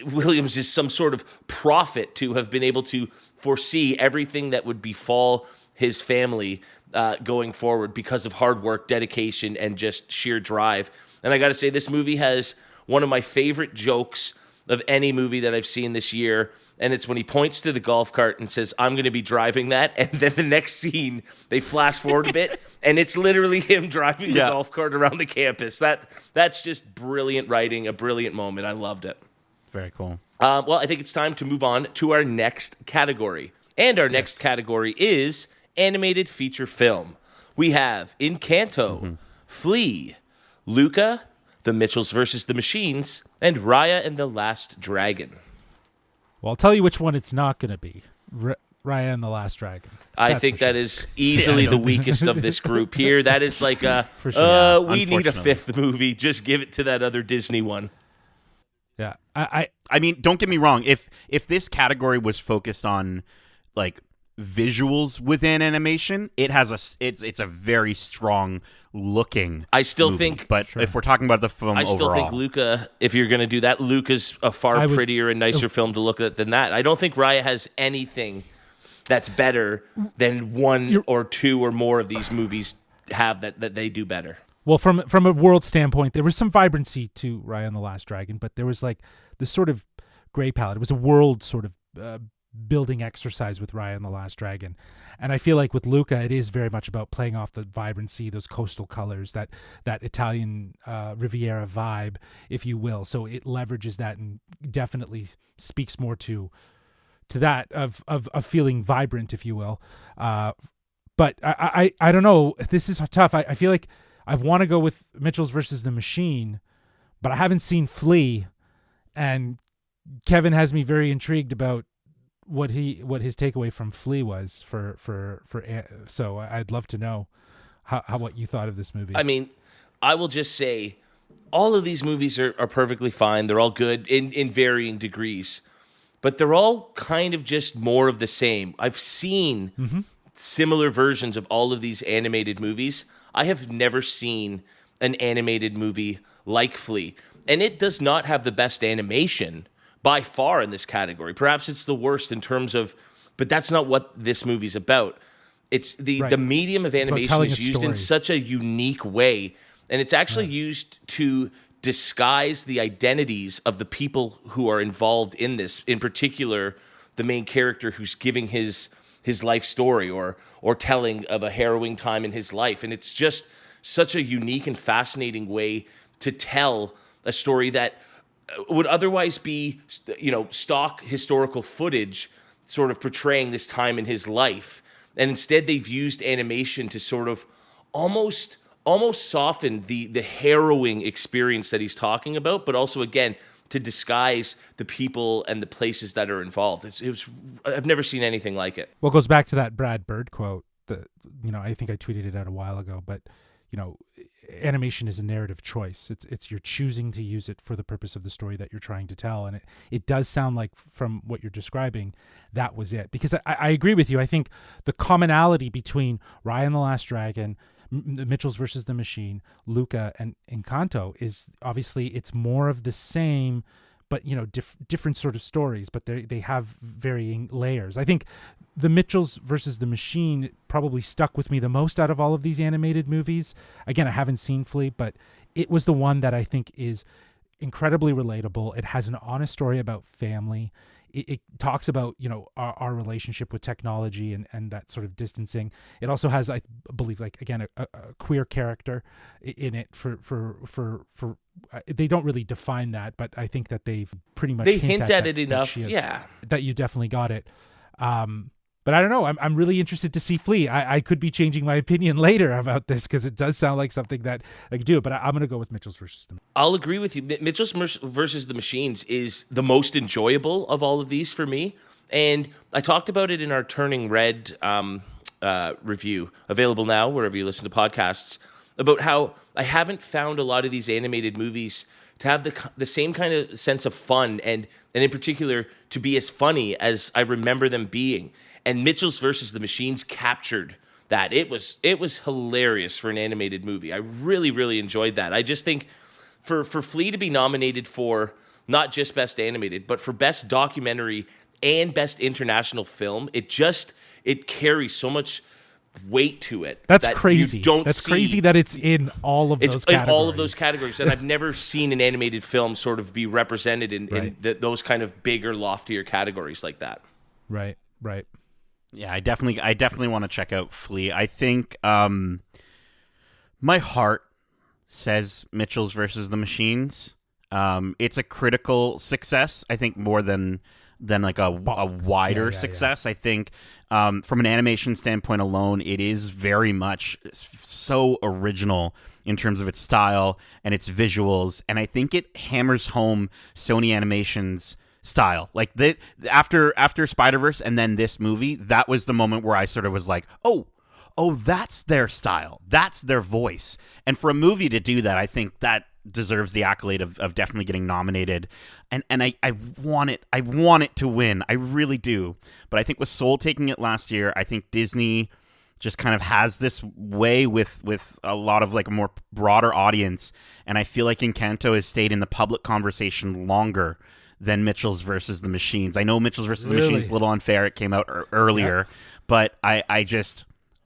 Speaker 1: Williams is some sort of prophet to have been able to foresee everything that would befall his family going forward because of hard work, dedication, and just sheer drive. And I got to say, this movie has one of my favorite jokes of any movie that I've seen this year, and it's when he points to the golf cart and says, "I'm going to be driving that," and then the next scene, they flash forward a bit, and it's literally him driving the golf cart around the campus. That's just brilliant writing, a brilliant moment. I loved it.
Speaker 2: Very cool.
Speaker 1: Well, I think it's time to move on to our next category. And our next category is animated feature film. We have Encanto, Flea, Luca, The Mitchells vs. the Machines, and Raya and the Last Dragon.
Speaker 3: Well, I'll tell you which one it's not going to be. Raya and the Last Dragon.
Speaker 1: I think that is easily the weakest of this group here. That is like, we need a fifth movie. Just give it to that other Disney one.
Speaker 3: Yeah,
Speaker 2: I mean, don't get me wrong. If this category was focused on like visuals within animation, it's a very strong looking.
Speaker 1: I still
Speaker 2: movie.
Speaker 1: think,
Speaker 2: but if we're talking about the film,
Speaker 1: I still think Luca. If you're going to do that, Luca's a far prettier and nicer film to look at than that. I don't think Raya has anything that's better than one or two or more of these movies have that they do better.
Speaker 3: Well, from a world standpoint, there was some vibrancy to Raya and the Last Dragon, but there was like this sort of gray palette. It was a world sort of building exercise with Raya and the Last Dragon. And I feel like with Luca, it is very much about playing off the vibrancy, those coastal colors, that Italian Riviera vibe, if you will. So it leverages that and definitely speaks more to that of feeling vibrant, if you will. But I don't know. This is tough. I feel like I want to go with Mitchell's versus the Machine, but I haven't seen Flea, and Kevin has me very intrigued about what his takeaway from Flea was so I'd love to know how what you thought of this movie.
Speaker 1: I mean, I will just say all of these movies are perfectly fine. They're all good in varying degrees, but they're all kind of just more of the same. I've seen similar versions of all of these animated movies. I have never seen an animated movie like Flea, and it does not have the best animation by far in this category. Perhaps it's the worst in terms of, but that's not what this movie's about. It's the medium of animation is used in such a unique way, and it's actually used to disguise the identities of the people who are involved in this. In particular, the main character who's giving his life story or telling of a harrowing time in his life. And it's just such a unique and fascinating way to tell a story that would otherwise be, stock historical footage sort of portraying this time in his life. And instead they've used animation to sort of almost soften the harrowing experience that he's talking about, but also, again, to disguise the people and the places that are involved. I've never seen anything like it.
Speaker 3: Well, it goes back to that Brad Bird quote that, I think I tweeted it out a while ago, but, animation is a narrative choice. It's you're choosing to use it for the purpose of the story that you're trying to tell. And it does sound like, from what you're describing, that was it. Because I agree with you. I think the commonality between Raya and the Last Dragon, Mitchell's versus the Machine, Luca, and Encanto is obviously it's more of the same, but different sort of stories, but they have varying layers. I think the Mitchells versus the Machine probably stuck with me the most out of all of these animated movies. Again, I haven't seen Flea, but it was the one that I think is incredibly relatable. It has an honest story about family. It talks about, our relationship with technology and that sort of distancing. It also has, I believe, like, again, a queer character in it for they don't really define that, but I think that they've pretty much
Speaker 1: hint at it enough.
Speaker 3: That you definitely got it. But I don't know. I'm really interested to see Flea. I could be changing my opinion later about this because it does sound like something that I could do. But I'm going to go with Mitchell's versus the.
Speaker 1: I'll agree with you. Mitchell's versus the Machines is the most enjoyable of all of these for me. And I talked about it in our Turning Red review, available now wherever you listen to podcasts, about how I haven't found a lot of these animated movies to have the same kind of sense of fun and in particular to be as funny as I remember them being. And Mitchell's versus the Machines captured that. It was hilarious for an animated movie. I really, really enjoyed that. I just think for Flea to be nominated for not just Best Animated, but for Best Documentary and Best International Film, it carries so much weight to it.
Speaker 3: That's crazy. Crazy that it's in all of those categories.
Speaker 1: In all of those categories. And I've never seen an animated film sort of be represented in those kind of bigger, loftier categories like that.
Speaker 3: Right.
Speaker 2: Yeah, I definitely want to check out Flea. I think my heart says Mitchell's versus the Machines. It's a critical success, I think, more than like a wider success. Yeah. I think from an animation standpoint alone, it is very much so original in terms of its style and its visuals, and I think it hammers home Sony Animation's style. Like after Spider-Verse and then this movie, that was the moment where I sort of was like, oh, that's their style, that's their voice. And for a movie to do that, I think that deserves the accolade of definitely getting nominated. And I want it to win. I really do. But I think with Soul taking it last year, I think Disney just kind of has this way with a lot of like a more broader audience. And I feel like Encanto has stayed in the public conversation longer than Mitchell's versus the Machines. I know Mitchell's versus the Machines is a little unfair. It came out earlier, but I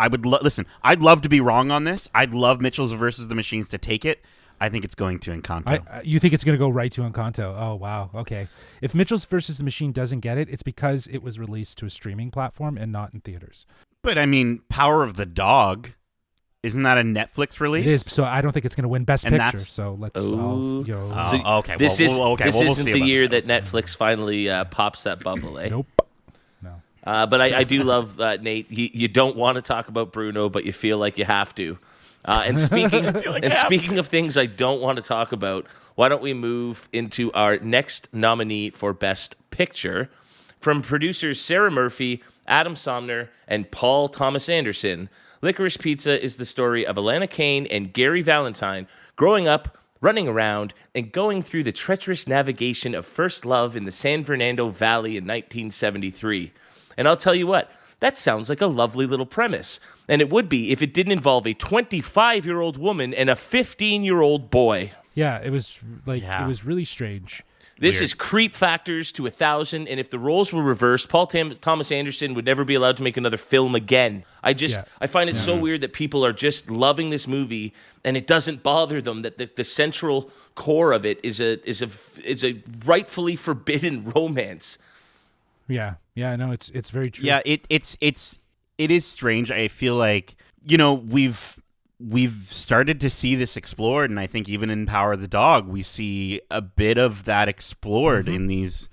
Speaker 2: would listen. I'd love to be wrong on this. I'd love Mitchell's versus the Machines to take it. I think it's going to Encanto.
Speaker 3: You think it's going to go right to Encanto? Oh, wow. Okay. If Mitchell's versus the Machine doesn't get it, it's because it was released to a streaming platform and not in theaters.
Speaker 2: But I mean, Power of the Dog, isn't that a Netflix release?
Speaker 3: It is. So I don't think it's going to win Best Picture. So let's.
Speaker 1: Okay. This isn't the year that Netflix finally pops that bubble, eh?
Speaker 3: Nope.
Speaker 1: But I do love Nate. You don't want to talk about Bruno, but you feel like you have to. And speaking of things I don't want to talk about, why don't we move into our next nominee for Best Picture? From producers Sarah Murphy, Adam Somner, and Paul Thomas Anderson, Licorice Pizza is the story of Alana Kane and Gary Valentine growing up, running around, and going through the treacherous navigation of first love in the San Fernando Valley in 1973. And I'll tell you what, that sounds like a lovely little premise. And it would be if it didn't involve a 25-year-old woman and a 15-year-old boy.
Speaker 3: Yeah, it was it was really strange.
Speaker 1: This is creep factors to 1,000, and if the roles were reversed, Paul Thomas Anderson would never be allowed to make another film again. I find it so weird that people are just loving this movie, and it doesn't bother them that the central core of it is a rightfully forbidden romance.
Speaker 3: Yeah, no, it's very true.
Speaker 2: Yeah, it is strange. I feel like we've started to see this explored, and I think even in Power of the Dog, we see a bit of that explored in these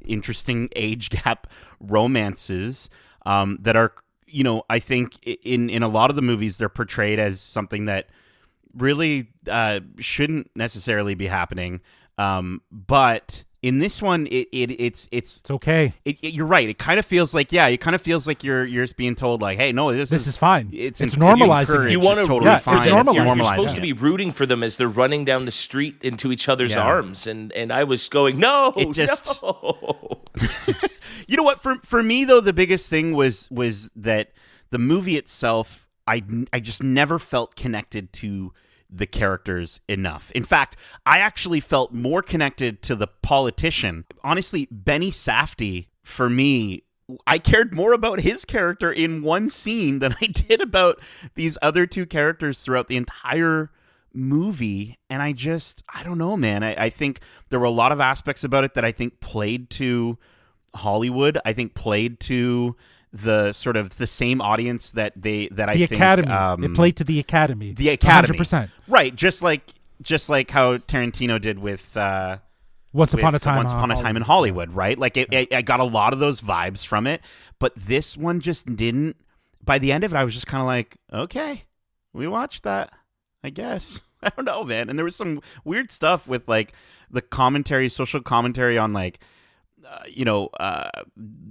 Speaker 2: interesting age gap romances that are, I think in a lot of the movies they're portrayed as something that really shouldn't necessarily be happening, but in this one, it's
Speaker 3: okay.
Speaker 2: You're right. It kind of feels like you're being told like, hey, no, this is
Speaker 3: fine. It's normalizing.
Speaker 1: You want to
Speaker 2: totally fine.
Speaker 1: You're supposed to be rooting for them as they're running down the street into each other's arms, and I was going, no.
Speaker 2: You know what? For me though, the biggest thing was that the movie itself, I just never felt connected to the characters enough. In fact, I actually felt more connected to the politician. Honestly, Benny Safdie, for me, I cared more about his character in one scene than I did about these other two characters throughout the entire movie. And I don't know, man. I think there were a lot of aspects about it that I think played to Hollywood. I think played to the sort of the same audience that I think
Speaker 3: Academy. It played to the Academy.
Speaker 2: The Academy,
Speaker 3: 100%.
Speaker 2: Right? Just like how Tarantino did with
Speaker 3: Once Upon a Time
Speaker 2: in Hollywood, right? Like I got a lot of those vibes from it, but this one just didn't. By the end of it, I was just kind of like, okay, we watched that, I guess. I don't know, man. And there was some weird stuff with like the commentary, social commentary on like.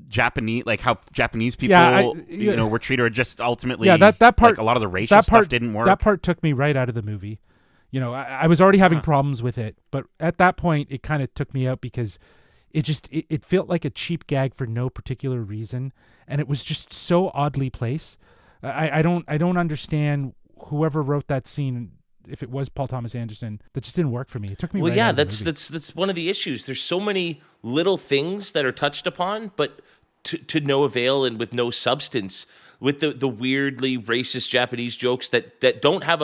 Speaker 2: Japanese, like how Japanese people, were treated, or just ultimately,
Speaker 3: that part,
Speaker 2: like a lot of the racial stuff didn't work.
Speaker 3: That part took me right out of the movie. I was already having problems with it, but at that point, it kind of took me out because it felt like a cheap gag for no particular reason, and it was just so oddly placed. I don't understand whoever wrote that scene. If it was Paul Thomas Anderson, that just didn't work for me. It took me. Well, out of the movie.
Speaker 1: That's one of the issues. There's so many little things that are touched upon, but to no avail and with no substance. With the weirdly racist Japanese jokes that don't have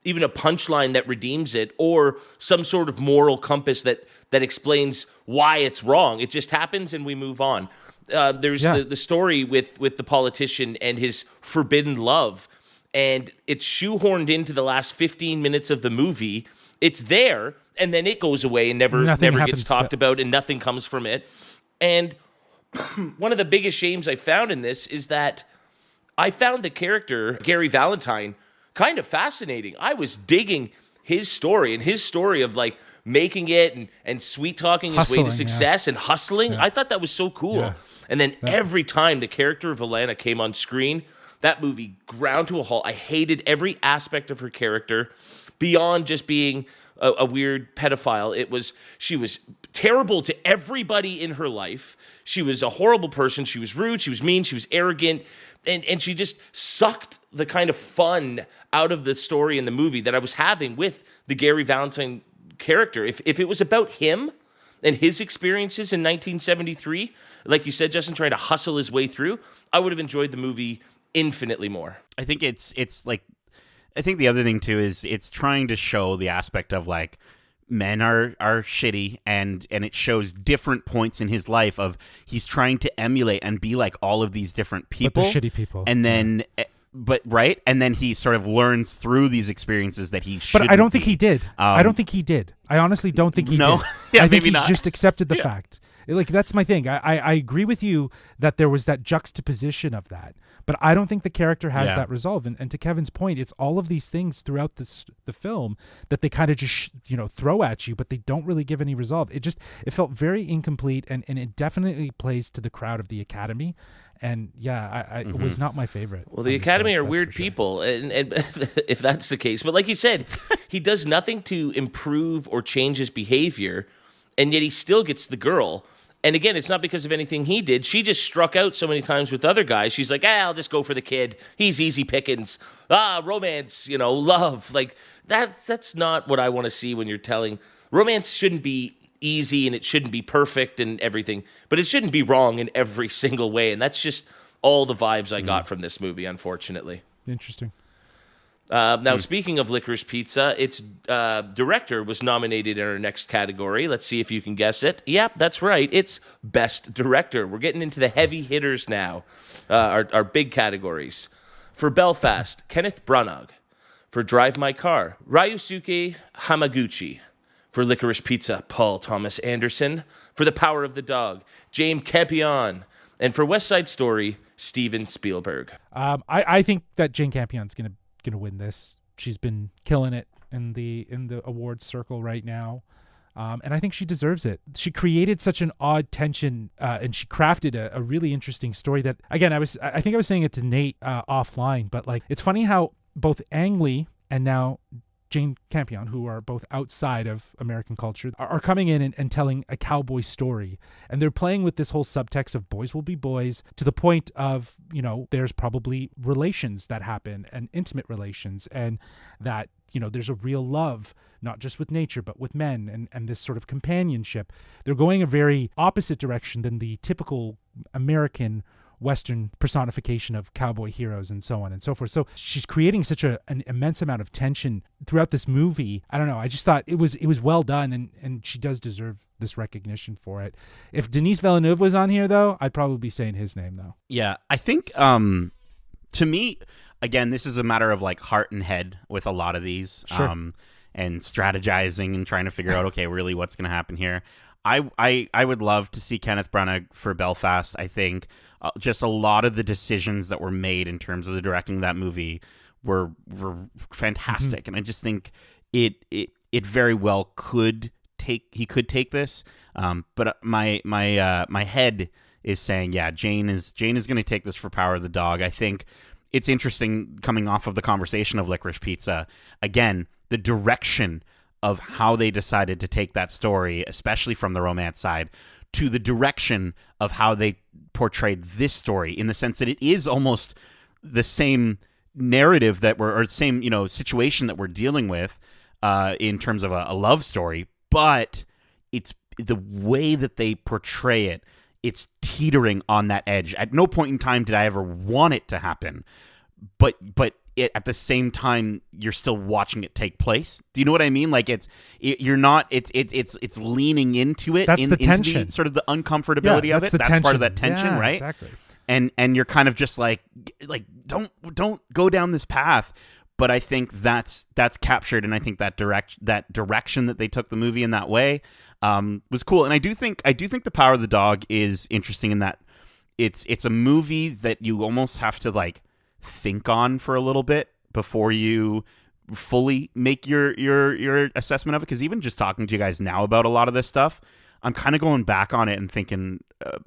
Speaker 1: even a punchline that redeems it, or some sort of moral compass that explains why it's wrong. It just happens and we move on. There's the story with the politician and his forbidden love. And it's shoehorned into the last 15 minutes of the movie. It's there, and then it goes away and never gets talked about, and nothing comes from it. And one of the biggest shames I found in this is that I found the character, Gary Valentine, kind of fascinating. I was digging his story, and his story of like making it and sweet-talking his way to success and hustling. I thought that was so cool. Yeah. And then every time the character of Alana came on screen, that movie ground to a halt. I hated every aspect of her character beyond just being a weird pedophile. She was terrible to everybody in her life. She was a horrible person. She was rude. She was mean. She was arrogant. And she just sucked the kind of fun out of the story in the movie that I was having with the Gary Valentine character. If it was about him and his experiences in 1973, like you said, Justin, trying to hustle his way through, I would have enjoyed the movie infinitely more.
Speaker 2: I think it's like, I think the other thing too is it's trying to show the aspect of like men are shitty, and it shows different points in his life of he's trying to emulate and be like all of these different people,
Speaker 3: but the shitty people,
Speaker 2: and then and then he sort of learns through these experiences that he should.
Speaker 3: But I don't think he did. I don't think he did. I honestly don't think he did.
Speaker 2: Yeah,
Speaker 3: I think
Speaker 2: maybe
Speaker 3: he's
Speaker 2: not.
Speaker 3: just accepted the fact. Like, that's my thing. I agree with you that there was that juxtaposition of that, but I don't think the character has that resolve. And to Kevin's point, it's all of these things throughout the film that they kind of just throw at you, but they don't really give any resolve. It felt very incomplete, and it definitely plays to the crowd of the Academy. And it was not my favorite.
Speaker 1: Well, the Academy are weird people, and if that's the case. But like you said, he does nothing to improve or change his behavior, and yet he still gets the girl. And again, it's not because of anything he did. She just struck out so many times with other guys. She's like, I'll just go for the kid. He's easy pickings. Romance, love. Like, that's not what I want to see when you're telling. Romance shouldn't be easy, and it shouldn't be perfect and everything, but it shouldn't be wrong in every single way. And that's just all the vibes I got from this movie, unfortunately.
Speaker 3: Interesting.
Speaker 1: Now, speaking of Licorice Pizza, its director was nominated in our next category. Let's see if you can guess it. Yep, that's right. It's Best Director. We're getting into the heavy hitters now, our big categories. For Belfast, Kenneth Branagh. For Drive My Car, Ryusuke Hamaguchi. For Licorice Pizza, Paul Thomas Anderson. For The Power of the Dog, James Campion. And for West Side Story, Steven Spielberg.
Speaker 3: I think that Jane Campion's gonna win this. She's been killing it in the awards circle right now, and I think she deserves it. She created such an odd tension, and she crafted a really interesting story that, again, I think I was saying it to Nate offline, but like, it's funny how both Ang Lee and now Jane Campion, who are both outside of American culture, are coming in and telling a cowboy story. And they're playing with this whole subtext of boys will be boys, to the point of, there's probably relations that happen, and intimate relations, and that, there's a real love, not just with nature, but with men, and this sort of companionship. They're going a very opposite direction than the typical American Western personification of cowboy heroes and so on and so forth. So she's creating such an immense amount of tension throughout this movie. I don't know. I just thought it was well done, and she does deserve this recognition for it. If Denis Villeneuve was on here, though, I'd probably be saying his name, though.
Speaker 2: Yeah, I think to me, again, this is a matter of like heart and head with a lot of these,
Speaker 3: sure.
Speaker 2: And strategizing and trying to figure out, okay, really what's going to happen here. I would love to see Kenneth Branagh for Belfast. I think just a lot of the decisions that were made in terms of the directing of that movie were fantastic, and I just think it very well could take this. But my head is saying, yeah, Jane is going to take this for Power of the Dog. I think it's interesting coming off of the conversation of Licorice Pizza. Again, the direction of how they decided to take that story, especially from the romance side, to the direction of how they portrayed this story, in the sense that it is almost the same narrative same situation that we're dealing with in terms of a love story, but it's the way that they portray it. It's teetering on that edge. At no point in time did I ever want it to happen, but at the same time, you're still watching it take place. Do you know what I mean? Like, it's leaning into it.
Speaker 3: That's the tension,
Speaker 2: sort of the uncomfortability of it. That's part of that tension, right?
Speaker 3: Exactly.
Speaker 2: And you're kind of just like don't go down this path. But I think that's captured, and I think that direction that they took the movie in that way was cool. And I do think The Power of the Dog is interesting in that it's a movie that you almost have to like think on for a little bit before you fully make your assessment of it, because even just talking to you guys now about a lot of this stuff, I'm kind of going back on it and thinking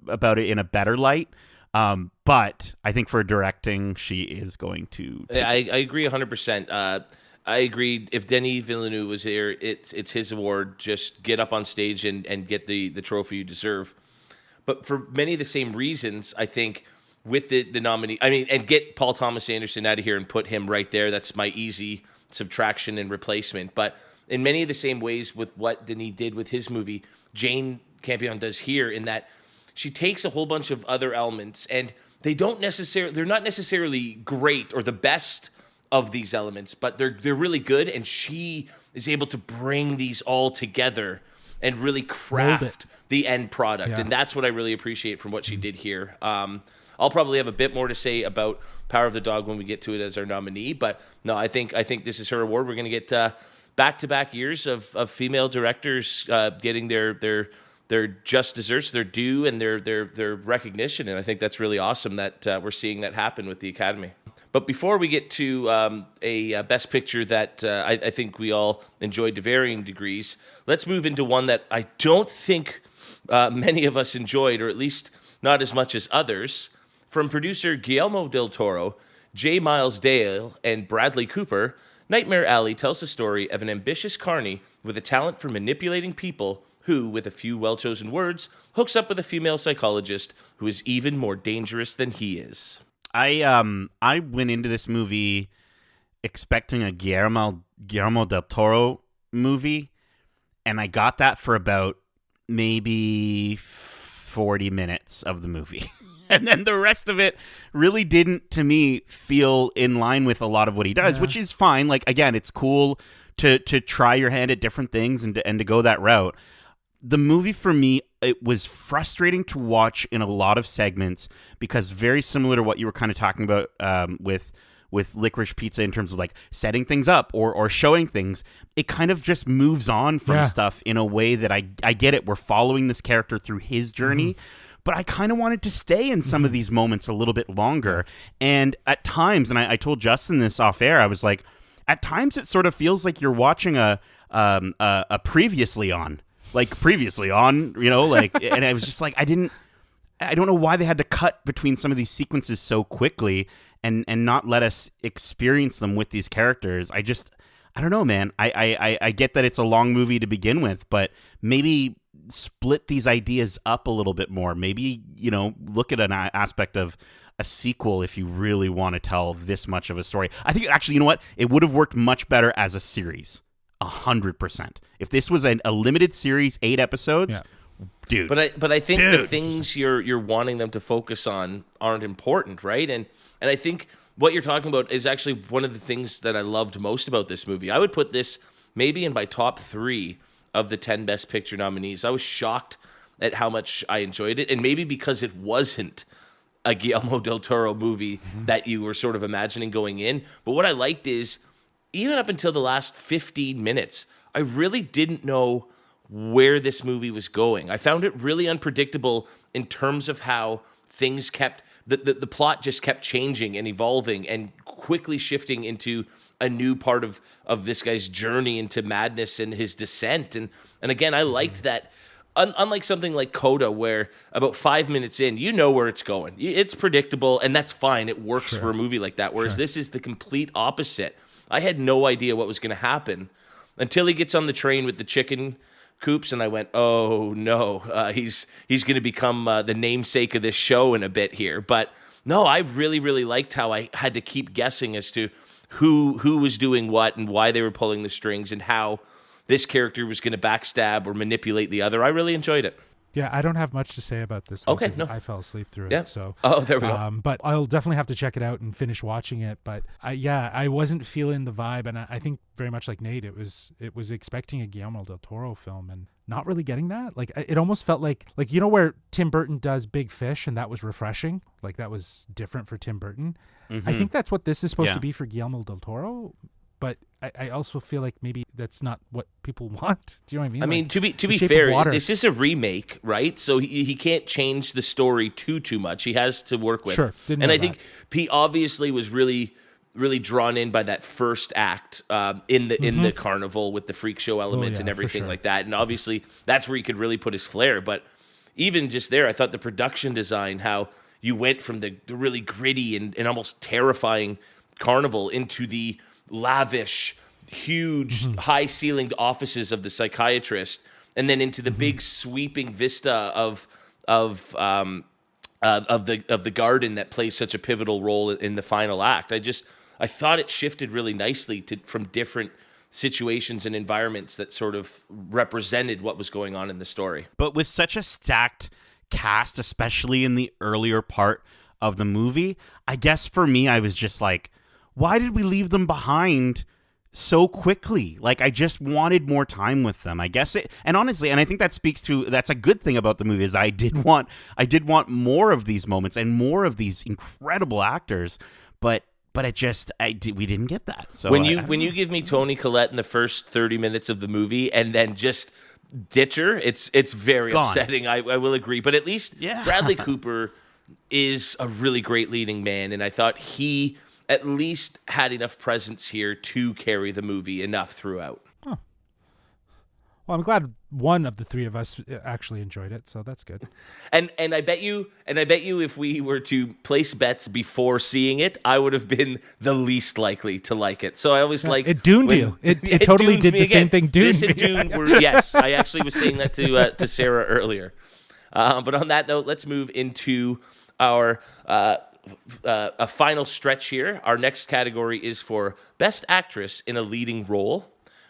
Speaker 2: about it in a better light. But I think for directing, she is going to.
Speaker 1: I agree 100%. I agree. If Denis Villeneuve was here, it's his award. Just get up on stage and get the trophy you deserve. But for many of the same reasons, I think with the nominee, and get Paul Thomas Anderson out of here and put him right there. That's my easy subtraction and replacement. But in many of the same ways with what Denis did with his movie, Jane Campion does here, in that she takes a whole bunch of other elements, and they're not necessarily great or the best of these elements, but they're really good, and she is able to bring these all together and really craft the end product. Yeah. And that's what I really appreciate from what she did here. I'll probably have a bit more to say about Power of the Dog when we get to it as our nominee, but no, I think this is her award. We're going to get back-to-back years of female directors getting their just deserves their due and their recognition. And I think that's really awesome that we're seeing that happen with the Academy. But before we get to a Best Picture that I think we all enjoyed to varying degrees, let's move into one that I don't think many of us enjoyed, or at least not as much as others. From producer Guillermo del Toro, J. Miles Dale, and Bradley Cooper, Nightmare Alley tells the story of an ambitious carny with a talent for manipulating people who, with a few well-chosen words, hooks up with a female psychologist who is even more dangerous than he is.
Speaker 2: I went into this movie expecting a Guillermo del Toro movie, and I got that for about maybe 40 minutes of the movie. And then the rest of it really didn't, to me, feel in line with a lot of what he does, which is fine. Like, again, it's cool to try your hand at different things and to go that route. The movie, for me, it was frustrating to watch in a lot of segments because very similar to what you were kind of talking about with Licorice Pizza in terms of like setting things up or showing things, it kind of just moves on from stuff in a way that I get it. We're following this character through his journey, but I kind of wanted to stay in some of these moments a little bit longer. And at times, and I told Justin this off air, I was like, at times it sort of feels like you're watching a previously on. Like previously on, you know, like, and I was just like, I don't know why they had to cut between some of these sequences so quickly and not let us experience them with these characters. I don't know, man. I get that it's a long movie to begin with, but maybe split these ideas up a little bit more. Maybe, you know, look at an aspect of a sequel if you really want to tell this much of a story. I think actually, you know what? It would have worked much better as a series. 100%. If this was a limited series, 8 episodes, dude.
Speaker 1: But I think the things you're wanting them to focus on aren't important, right? And I think what you're talking about is actually one of the things that I loved most about this movie. I would put this maybe in my top 3 of the 10 Best Picture nominees. I was shocked at how much I enjoyed it, and maybe because it wasn't a Guillermo del Toro movie that you were sort of imagining going in. But what I liked is, even up until the last 15 minutes, I really didn't know where this movie was going. I found it really unpredictable in terms of how things kept, the plot just kept changing and evolving and quickly shifting into a new part of this guy's journey into madness and his descent. And again, I liked that. Unlike something like Coda, where about 5 minutes in, you know where it's going. It's predictable, and that's fine. It works for a movie like that. Whereas this is the complete opposite. I had no idea what was going to happen until he gets on the train with the chicken coops, and I went, "Oh no, he's going to become the namesake of this show in a bit here." But no, I really, really liked how I had to keep guessing as to who was doing what and why they were pulling the strings and how this character was going to backstab or manipulate the other. I really enjoyed it.
Speaker 3: Yeah, I don't have much to say about this one because I fell asleep through it. So,
Speaker 1: there we go.
Speaker 3: But I'll definitely have to check it out and finish watching it. But I wasn't feeling the vibe, and I think very much like Nate, it was expecting a Guillermo del Toro film and not really getting that. Like it almost felt like you know where Tim Burton does Big Fish, and that was refreshing. Like that was different for Tim Burton. I think that's what this is supposed to be for Guillermo del Toro. But I also feel like maybe that's not what people want. Do you know what I mean?
Speaker 1: I mean, to be fair, this is a remake, right? So he can't change the story too much. He has to work with.
Speaker 3: Sure.
Speaker 1: And I think he obviously was really, really drawn in by that first act in the carnival with the freak show element and everything like that. And obviously that's where he could really put his flair. But even just there, I thought the production design, how you went from the really gritty and almost terrifying carnival into the lavish, huge, high-ceilinged offices of the psychiatrist, and then into the big sweeping vista of the garden that plays such a pivotal role in the final act. I thought it shifted really nicely from different situations and environments that sort of represented what was going on in the story.
Speaker 2: But with such a stacked cast, especially in the earlier part of the movie, I guess for me, I was just like, why did we leave them behind so quickly? Like, I just wanted more time with them. I guess and honestly, and I think that speaks to, that's a good thing about the movie, is I did want more of these moments and more of these incredible actors, but we didn't get that. So
Speaker 1: when you give me Toni Collette in the first 30 minutes of the movie, and then just ditch her. It's very
Speaker 2: Gone.
Speaker 1: upsetting. I will agree, but at least
Speaker 2: Yeah.
Speaker 1: Bradley Cooper is a really great leading man, and I thought he at least had enough presence here to carry the movie enough throughout.
Speaker 3: Well, I'm glad one of the three of us actually enjoyed it, so that's good.
Speaker 1: And I bet you if we were to place bets before seeing it, I would have been the least likely to like it. So I always like
Speaker 3: it Duned you. It totally
Speaker 1: Duned
Speaker 3: did
Speaker 1: me
Speaker 3: the same
Speaker 1: again.
Speaker 3: thing Dune
Speaker 1: This
Speaker 3: me.
Speaker 1: and Dune were yes. I actually was saying that to Sarah earlier. But on that note, let's move into our a final stretch here. Our next category is for Best Actress in a Leading Role.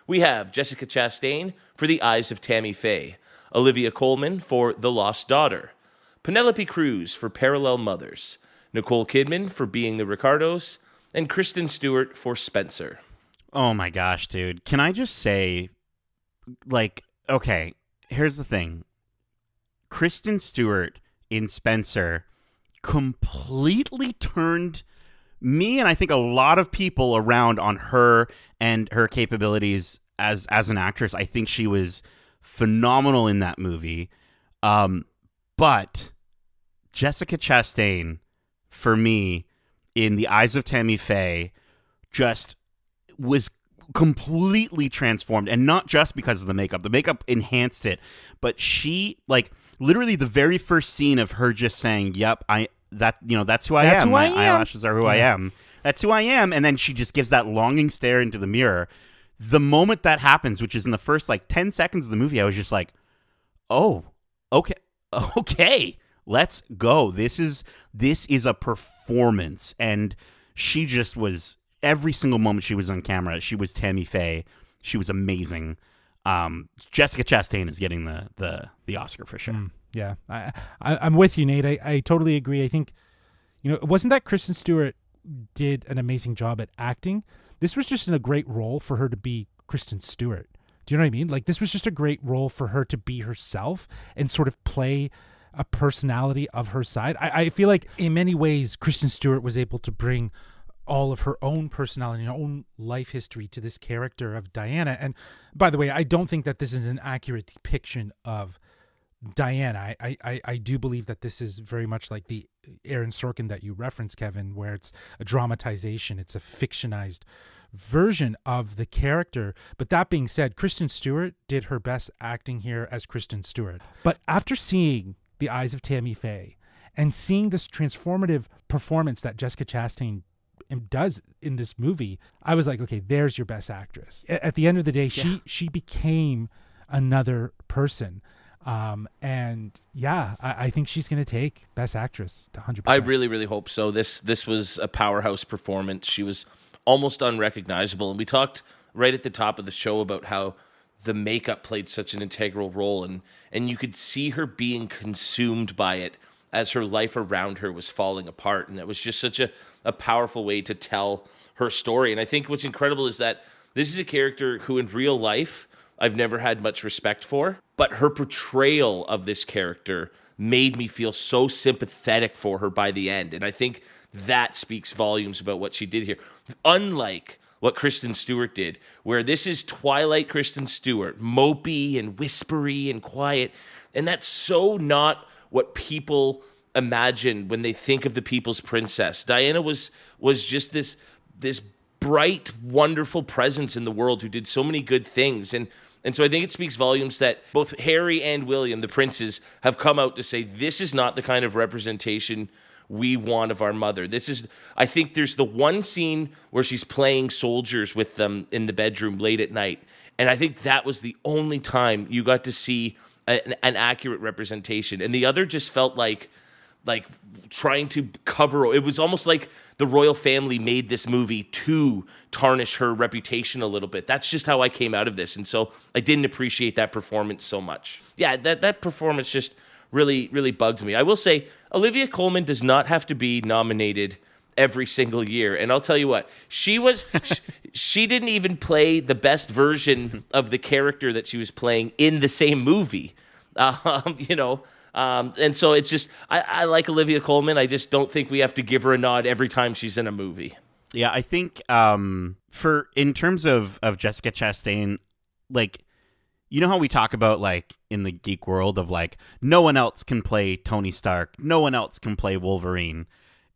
Speaker 1: We have Jessica Chastain for The Eyes of Tammy Faye, Olivia Colman for The Lost Daughter, Penelope Cruz for Parallel Mothers, Nicole Kidman for Being the Ricardos, and Kristen Stewart for Spencer.
Speaker 2: Oh my gosh, dude. Can I just say, like, okay, here's the thing. Kristen Stewart in Spencer completely turned me and I think a lot of people around on her and her capabilities as an actress. I think she was phenomenal in that movie. But Jessica Chastain, for me, in The Eyes of Tammy Faye, just was completely transformed, and not just because of the makeup. The makeup enhanced it, but she, like, literally the very first scene of her just saying, "Yep, that's who I am.
Speaker 3: Who I
Speaker 2: My
Speaker 3: am.
Speaker 2: eyelashes are who I am. That's who I am." And then she just gives that longing stare into the mirror. The moment that happens, which is in the first like 10 seconds of the movie, I was just like, "Oh, okay, let's go. This is a performance." And she just was, every single moment she was on camera, she was Tammy Faye. She was amazing. Jessica Chastain is getting the Oscar for sure.
Speaker 3: Yeah, I'm with you, Nate. I totally agree. I think, it wasn't that Kristen Stewart did an amazing job at acting. This was just in a great role for her to be Kristen Stewart. Do you know what I mean? Like, this was just a great role for her to be herself and sort of play a personality of her side. I feel like in many ways, Kristen Stewart was able to bring all of her own personality and her own life history to this character of Diana. And by the way, I don't think that this is an accurate depiction of Diana. I do believe that this is very much like the Aaron Sorkin that you referenced, Kevin, where it's a dramatization. It's a fictionized version of the character. But that being said, Kristen Stewart did her best acting here as Kristen Stewart. But after seeing The Eyes of Tammy Faye and seeing this transformative performance that Jessica Chastain does in this movie, I was like, okay, there's your best actress. At the end of the day, she became another person. And yeah, I think she's going to take Best Actress to 100%.
Speaker 1: I really, really hope so. This was a powerhouse performance. She was almost unrecognizable. And we talked right at the top of the show about how the makeup played such an integral role, and you could see her being consumed by it as her life around her was falling apart. And it was just such a powerful way to tell her story. And I think what's incredible is that this is a character who in real life I've never had much respect for, but her portrayal of this character made me feel so sympathetic for her by the end. And I think that speaks volumes about what she did here. Unlike what Kristen Stewart did, where this is Twilight Kristen Stewart, mopey and whispery and quiet. And that's so not what people imagine when they think of the People's Princess. Diana was just this bright, wonderful presence in the world who did so many good things. And so I think it speaks volumes that both Harry and William, the princes, have come out to say, this is not the kind of representation we want of our mother. I think there's the one scene where she's playing soldiers with them in the bedroom late at night. And I think that was the only time you got to see an accurate representation. And the other just felt like trying to cover. It was almost like the royal family made this movie to tarnish her reputation a little bit. That's just how I came out of this. And so I didn't appreciate that performance so much. Yeah, that performance just really, really bugged me. I will say Olivia Colman does not have to be nominated every single year. And I'll tell you what, she didn't even play the best version of the character that she was playing in the same movie. And so it's just, I like Olivia Colman. I just don't think we have to give her a nod every time she's in a movie.
Speaker 2: Yeah, I think in terms of Jessica Chastain, like, you know how we talk about, like, in the geek world of, like, no one else can play Tony Stark, no one else can play Wolverine.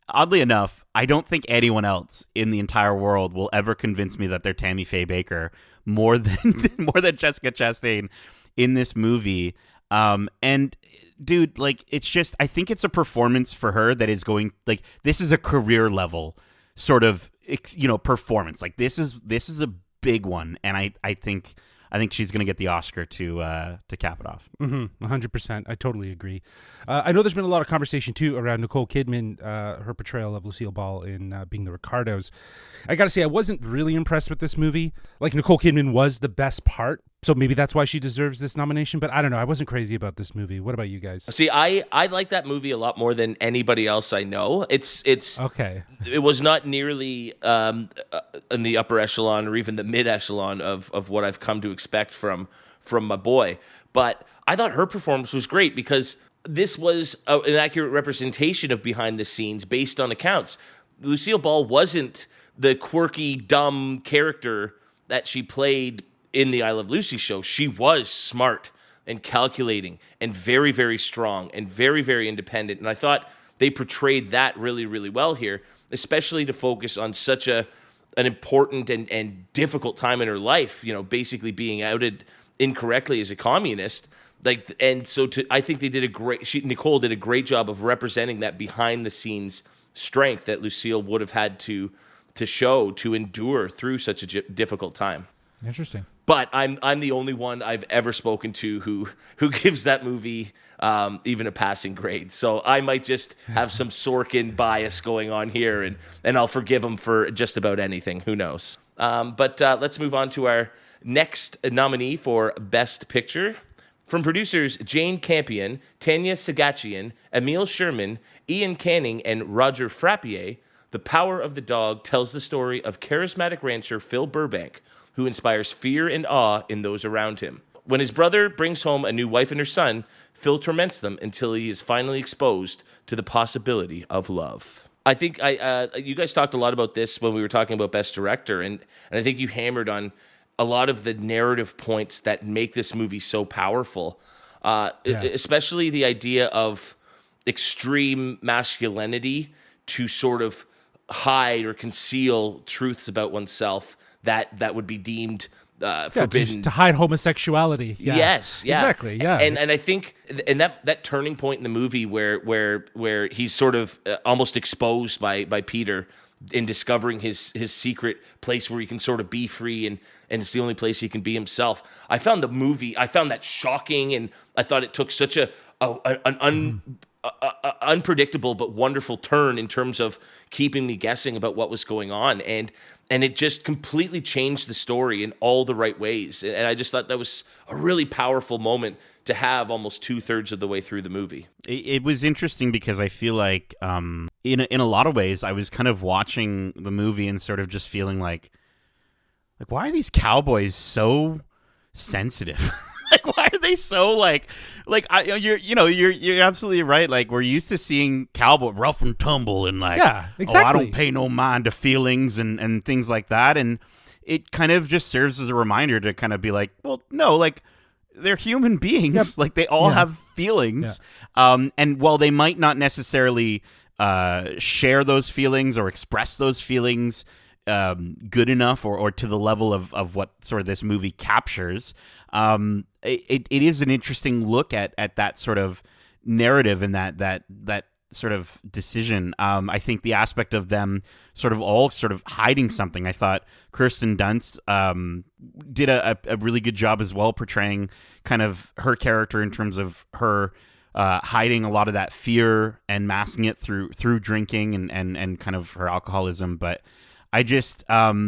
Speaker 2: Oddly enough, I don't think anyone else in the entire world will ever convince me that they're Tammy Faye Baker more than Jessica Chastain in this movie. And dude, like, it's just, I think it's a performance for her that is going, like, this is a career level sort of, performance. Like, this is a big one, and I think she's going to get the Oscar to cap it off.
Speaker 3: 100%. I totally agree. I know there's been a lot of conversation, too, around Nicole Kidman, her portrayal of Lucille Ball in Being the Ricardos. I got to say, I wasn't really impressed with this movie. Like, Nicole Kidman was the best part, so maybe that's why she deserves this nomination. But I don't know. I wasn't crazy about this movie. What about you guys?
Speaker 1: See, I like that movie a lot more than anybody else I know. It's
Speaker 3: okay.
Speaker 1: It was not nearly in the upper echelon or even the mid echelon of what I've come to expect from my boy. But I thought her performance was great because this was an accurate representation of behind the scenes based on accounts. Lucille Ball wasn't the quirky, dumb character that she played in the I Love Lucy show. She was smart and calculating and very, very strong and very, very independent. And I thought they portrayed that really, really well here, especially to focus on such an important and difficult time in her life, basically being outed incorrectly as a communist. I think they did Nicole did a great job of representing that behind the scenes strength that Lucille would have had to show to endure through such a difficult time.
Speaker 3: Interesting.
Speaker 1: But I'm the only one I've ever spoken to who gives that movie even a passing grade. So I might just have some Sorkin bias going on here, and I'll forgive him for just about anything. Who knows? But let's move on to our next nominee for Best Picture. From producers Jane Campion, Tanya Sagachian, Emil Sherman, Ian Canning, and Roger Frappier, The Power of the Dog tells the story of charismatic rancher Phil Burbank, who inspires fear and awe in those around him. When his brother brings home a new wife and her son, Phil torments them until he is finally exposed to the possibility of love. I think you guys talked a lot about this when we were talking about Best Director, and I think you hammered on a lot of the narrative points that make this movie so powerful, especially the idea of extreme masculinity to sort of hide or conceal truths about oneself that would be deemed forbidden.
Speaker 3: To hide homosexuality. Yeah.
Speaker 1: Yes, yeah.
Speaker 3: Exactly, yeah.
Speaker 1: And I think that turning point in the movie where he's sort of almost exposed by Peter in discovering his secret place where he can sort of be free and it's the only place he can be himself. I found that shocking, and I thought it took such an unpredictable but wonderful turn in terms of keeping me guessing about what was going on, and it just completely changed the story in all the right ways. And I just thought that was a really powerful moment to have almost 2/3 of the way through the movie.
Speaker 2: It was interesting because I feel like in a lot of ways I was kind of watching the movie and sort of just feeling like why are these cowboys so sensitive? Like, why are they so you're absolutely right. Like, we're used to seeing cowboy rough and tumble and
Speaker 3: yeah, exactly.
Speaker 2: I don't pay no mind to feelings and things like that. And it kind of just serves as a reminder to kind of be like, well, no, like, they're human beings. Yep. Like, they all have feelings. Yeah. And while they might not necessarily share those feelings or express those feelings good enough or to the level of what sort of this movie captures, it is an interesting look at that sort of narrative and that sort of decision. I think the aspect of them sort of all sort of hiding something. I thought Kirsten Dunst did a really good job as well, portraying kind of her character in terms of her hiding a lot of that fear and masking it through drinking and kind of her alcoholism. But I just I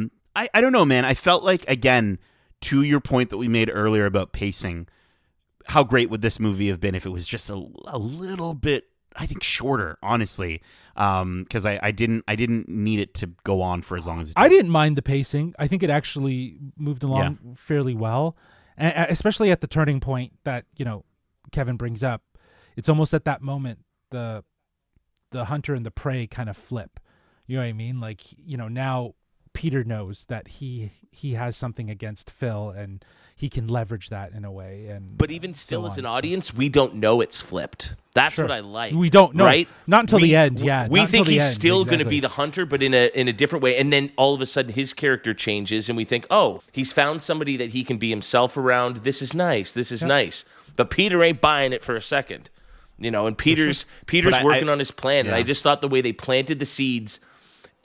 Speaker 2: don't know, man. I felt like, again, to your point that we made earlier about pacing, how great would this movie have been if it was just a little bit, I think, shorter, honestly, because I didn't need it to go on for as long as it did.
Speaker 3: I didn't mind the pacing. I think it actually moved along fairly well, and especially at the turning point that Kevin brings up. It's almost at that moment the hunter and the prey kind of flip. You know what I mean? Like, now Peter knows that he has something against Phil, and he can leverage that in a way. And
Speaker 1: but even still, as an audience, we don't know it's flipped. That's what I like.
Speaker 3: We don't know,
Speaker 1: right?
Speaker 3: Not until the end. Yeah,
Speaker 1: we think he's still going to be the hunter, but in a different way. And then all of a sudden, his character changes, and we think, oh, he's found somebody that he can be himself around. This is nice. This is nice. But Peter ain't buying it for a second, and Peter's working on his plan. And I just thought the way they planted the seeds,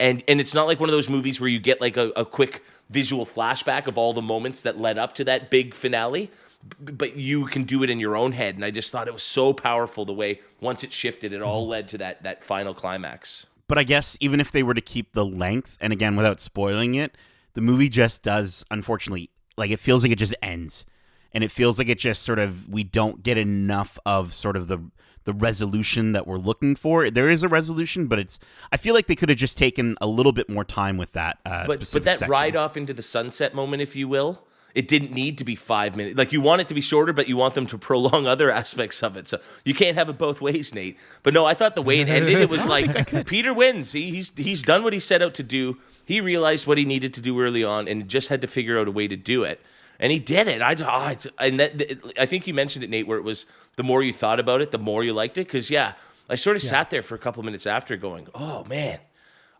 Speaker 1: and it's not like one of those movies where you get like a quick visual flashback of all the moments that led up to that big finale, but you can do it in your own head. And I just thought it was so powerful the way once it shifted, it all led to that final climax.
Speaker 2: But I guess even if they were to keep the length, and again, without spoiling it, the movie just does, unfortunately, like it feels like it just ends. And it feels like it just sort of, we don't get enough of sort of the resolution that we're looking for. There is a resolution, but I feel like they could have just taken a little bit more time with that specific
Speaker 1: that
Speaker 2: section.
Speaker 1: ride off into the sunset moment, if you will, it didn't need to be 5 minutes. Like, you want it to be shorter, but you want them to prolong other aspects of it. So you can't have it both ways, Nate. But no, I thought the way it ended, it was like Peter wins. He's done what he set out to do. He realized what he needed to do early on and just had to figure out a way to do it. And he did it. I think you mentioned it, Nate, where it was the more you thought about it, the more you liked it. Because, I sort of sat there for a couple minutes after going, oh, man,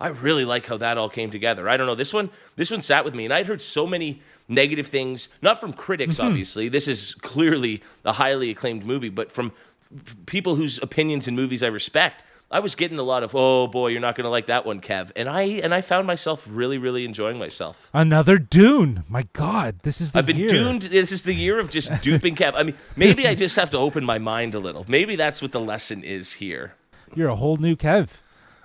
Speaker 1: I really like how that all came together. I don't know. This one sat with me. And I'd heard so many negative things, not from critics, obviously. This is clearly a highly acclaimed movie, but from people whose opinions in movies I respect. I was getting a lot of, oh boy, you're not going to like that one, Kev. And I found myself really, really enjoying myself.
Speaker 3: Another Dune. My God, this is the year.
Speaker 1: I've been doomed. This is the year of just duping Kev. I mean, maybe I just have to open my mind a little. Maybe that's what the lesson is here.
Speaker 3: You're a whole new Kev.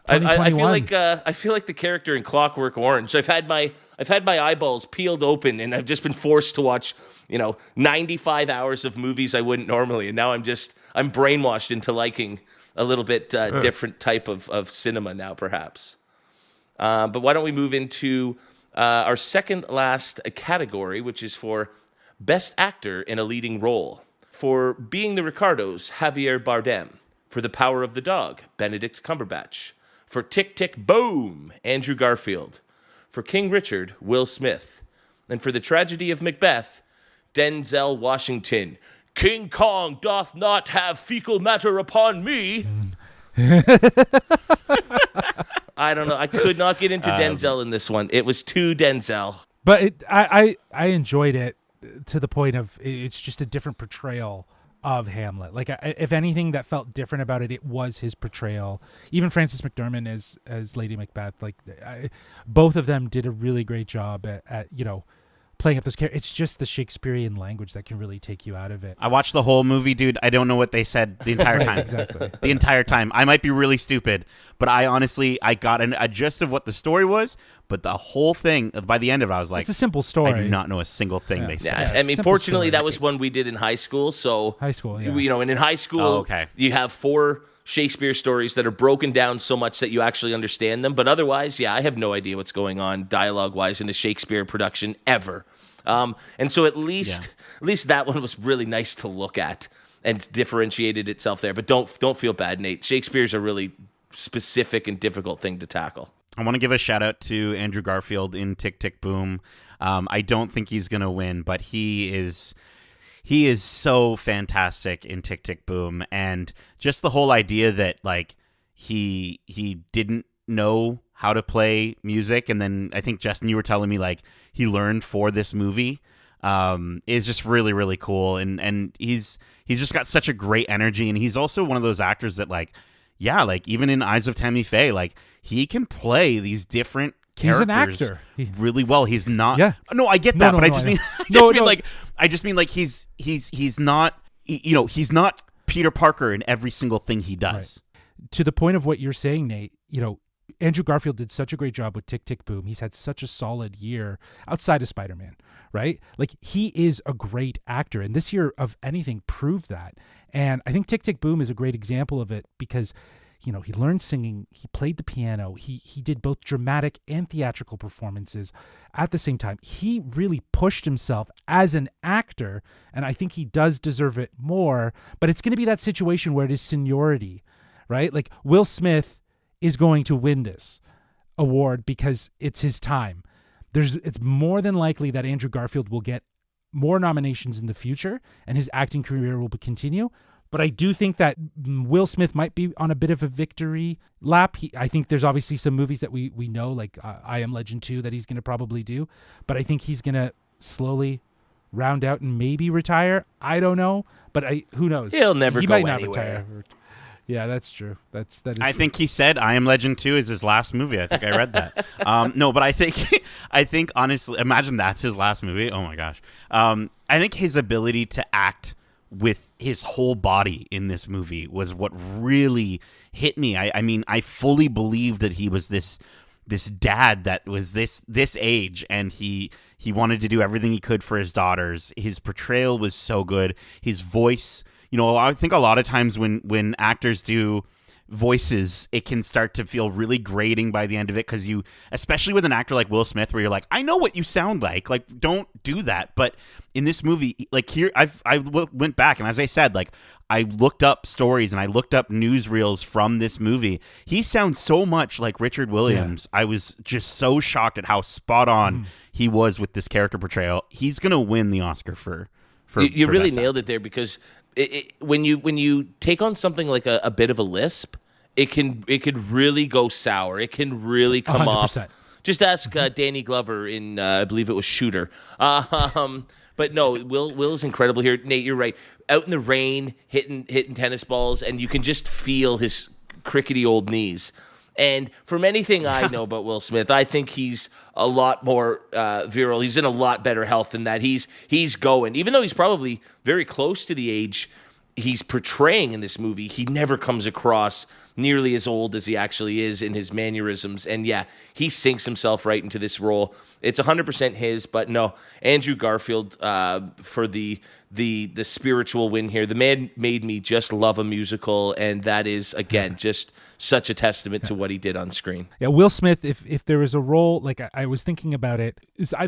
Speaker 1: I feel like the character in Clockwork Orange. I've had my eyeballs peeled open, and I've just been forced to watch 95 hours of movies I wouldn't normally, and now I'm brainwashed into liking a little bit different type of cinema now, perhaps. But why don't we move into our second last category, which is for Best Actor in a Leading Role. For Being the Ricardos, Javier Bardem. For The Power of the Dog, Benedict Cumberbatch. For Tick, Tick, Boom, Andrew Garfield. For King Richard, Will Smith. And for The Tragedy of Macbeth, Denzel Washington. King Kong doth not have fecal matter upon me. I don't know. I could not get into Denzel in this one. It was too Denzel.
Speaker 3: But I enjoyed it to the point of it's just a different portrayal of Hamlet. Like, if anything that felt different about it, it was his portrayal. Even Frances McDormand as Lady Macbeth, like both of them did a really great job at playing up those characters. It's just the Shakespearean language that can really take you out of it.
Speaker 2: I watched the whole movie, dude. I don't know what they said the entire time.
Speaker 3: Exactly.
Speaker 2: The entire time. I might be really stupid, but I got a gist of what the story was, but the whole thing, by the end of it, I was like,
Speaker 3: it's a simple story.
Speaker 2: I do not know a single thing they said.
Speaker 1: I mean, fortunately, that was one we did in high school. So,
Speaker 3: high school, yeah.
Speaker 1: And in high school, you have 4 Shakespeare stories that are broken down so much that you actually understand them. But otherwise, I have no idea what's going on dialogue-wise in a Shakespeare production ever. And so at least that one was really nice to look at and differentiated itself there. But don't feel bad, Nate. Shakespeare's a really specific and difficult thing to tackle.
Speaker 2: I want to give a shout out to Andrew Garfield in Tick, Tick, Boom. I don't think he's going to win, but he is so fantastic in Tick, Tick, Boom. And just the whole idea that like he didn't know how to play music, and then I think, Justin, you were telling me like he learned for this movie, is just really, really cool. And he's just got such a great energy, and he's also one of those actors that like even in Eyes of Tammy Faye, like he can play these different characters.
Speaker 3: He's an actor
Speaker 2: really well. He's not.
Speaker 3: Yeah.
Speaker 2: No, I get that, but I just mean he's not. He's not Peter Parker in every single thing he does.
Speaker 3: Right. To the point of what you're saying, Nate, Andrew Garfield did such a great job with Tick, Tick, Boom. He's had such a solid year outside of Spider-Man, right? Like, he is a great actor, and this year, of anything, proved that. And I think Tick, Tick, Boom is a great example of it because, he learned singing, he played the piano, he did both dramatic and theatrical performances at the same time. He really pushed himself as an actor, and I think he does deserve it more, but it's going to be that situation where it is seniority, right? Like, Will Smith is going to win this award because it's his time. it's more than likely that Andrew Garfield will get more nominations in the future and his acting career will continue. But I do think that Will Smith might be on a bit of a victory lap. I think there's obviously some movies that we know, like I Am Legend 2, that he's going to probably do. But I think he's going to slowly round out and maybe retire. I don't know. But who knows?
Speaker 1: He'll never
Speaker 3: he
Speaker 1: go
Speaker 3: might not
Speaker 1: anywhere.
Speaker 3: Retire. Yeah, that's true. That is
Speaker 2: I
Speaker 3: true.
Speaker 2: think he said I Am Legend 2 is his last movie. I think I read that. No, but I think honestly, imagine that's his last movie. Oh my gosh. I think his ability to act with his whole body in this movie was what really hit me. I mean, I fully believed that he was this dad that was this age, and he wanted to do everything he could for his daughters. His portrayal was so good. His voice, I think a lot of times when actors do voices, it can start to feel really grating by the end of it, because especially with an actor like Will Smith, where you're like, I know what you sound like don't do that. But in this movie, like here, I went back, and as I said, like I looked up stories and I looked up newsreels from this movie. He sounds so much like Richard Williams. Yeah. I was just so shocked at how spot on he was with this character portrayal. He's gonna win the Oscar for
Speaker 1: you
Speaker 2: for
Speaker 1: really
Speaker 2: Best
Speaker 1: nailed it there, because when you take on something like a bit of a lisp, it could really go sour. It can really come
Speaker 3: 100%.
Speaker 1: off. Just ask Danny Glover in I believe it was Shooter. But no, Will is incredible here. Nate, you're right. Out in the rain, hitting tennis balls, and you can just feel his crickety old knees. And from anything I know about Will Smith, I think he's a lot more virile. He's in a lot better health than that. He's going. Even though he's probably very close to the age he's portraying in this movie, he never comes across nearly as old as he actually is in his mannerisms. And yeah, he sinks himself right into this role. It's 100% his, but no, Andrew Garfield for the spiritual win here. The man made me just love a musical, and that is, again, just such a testament to what he did on screen.
Speaker 3: Yeah, Will Smith, if there is a role, like I was thinking about it,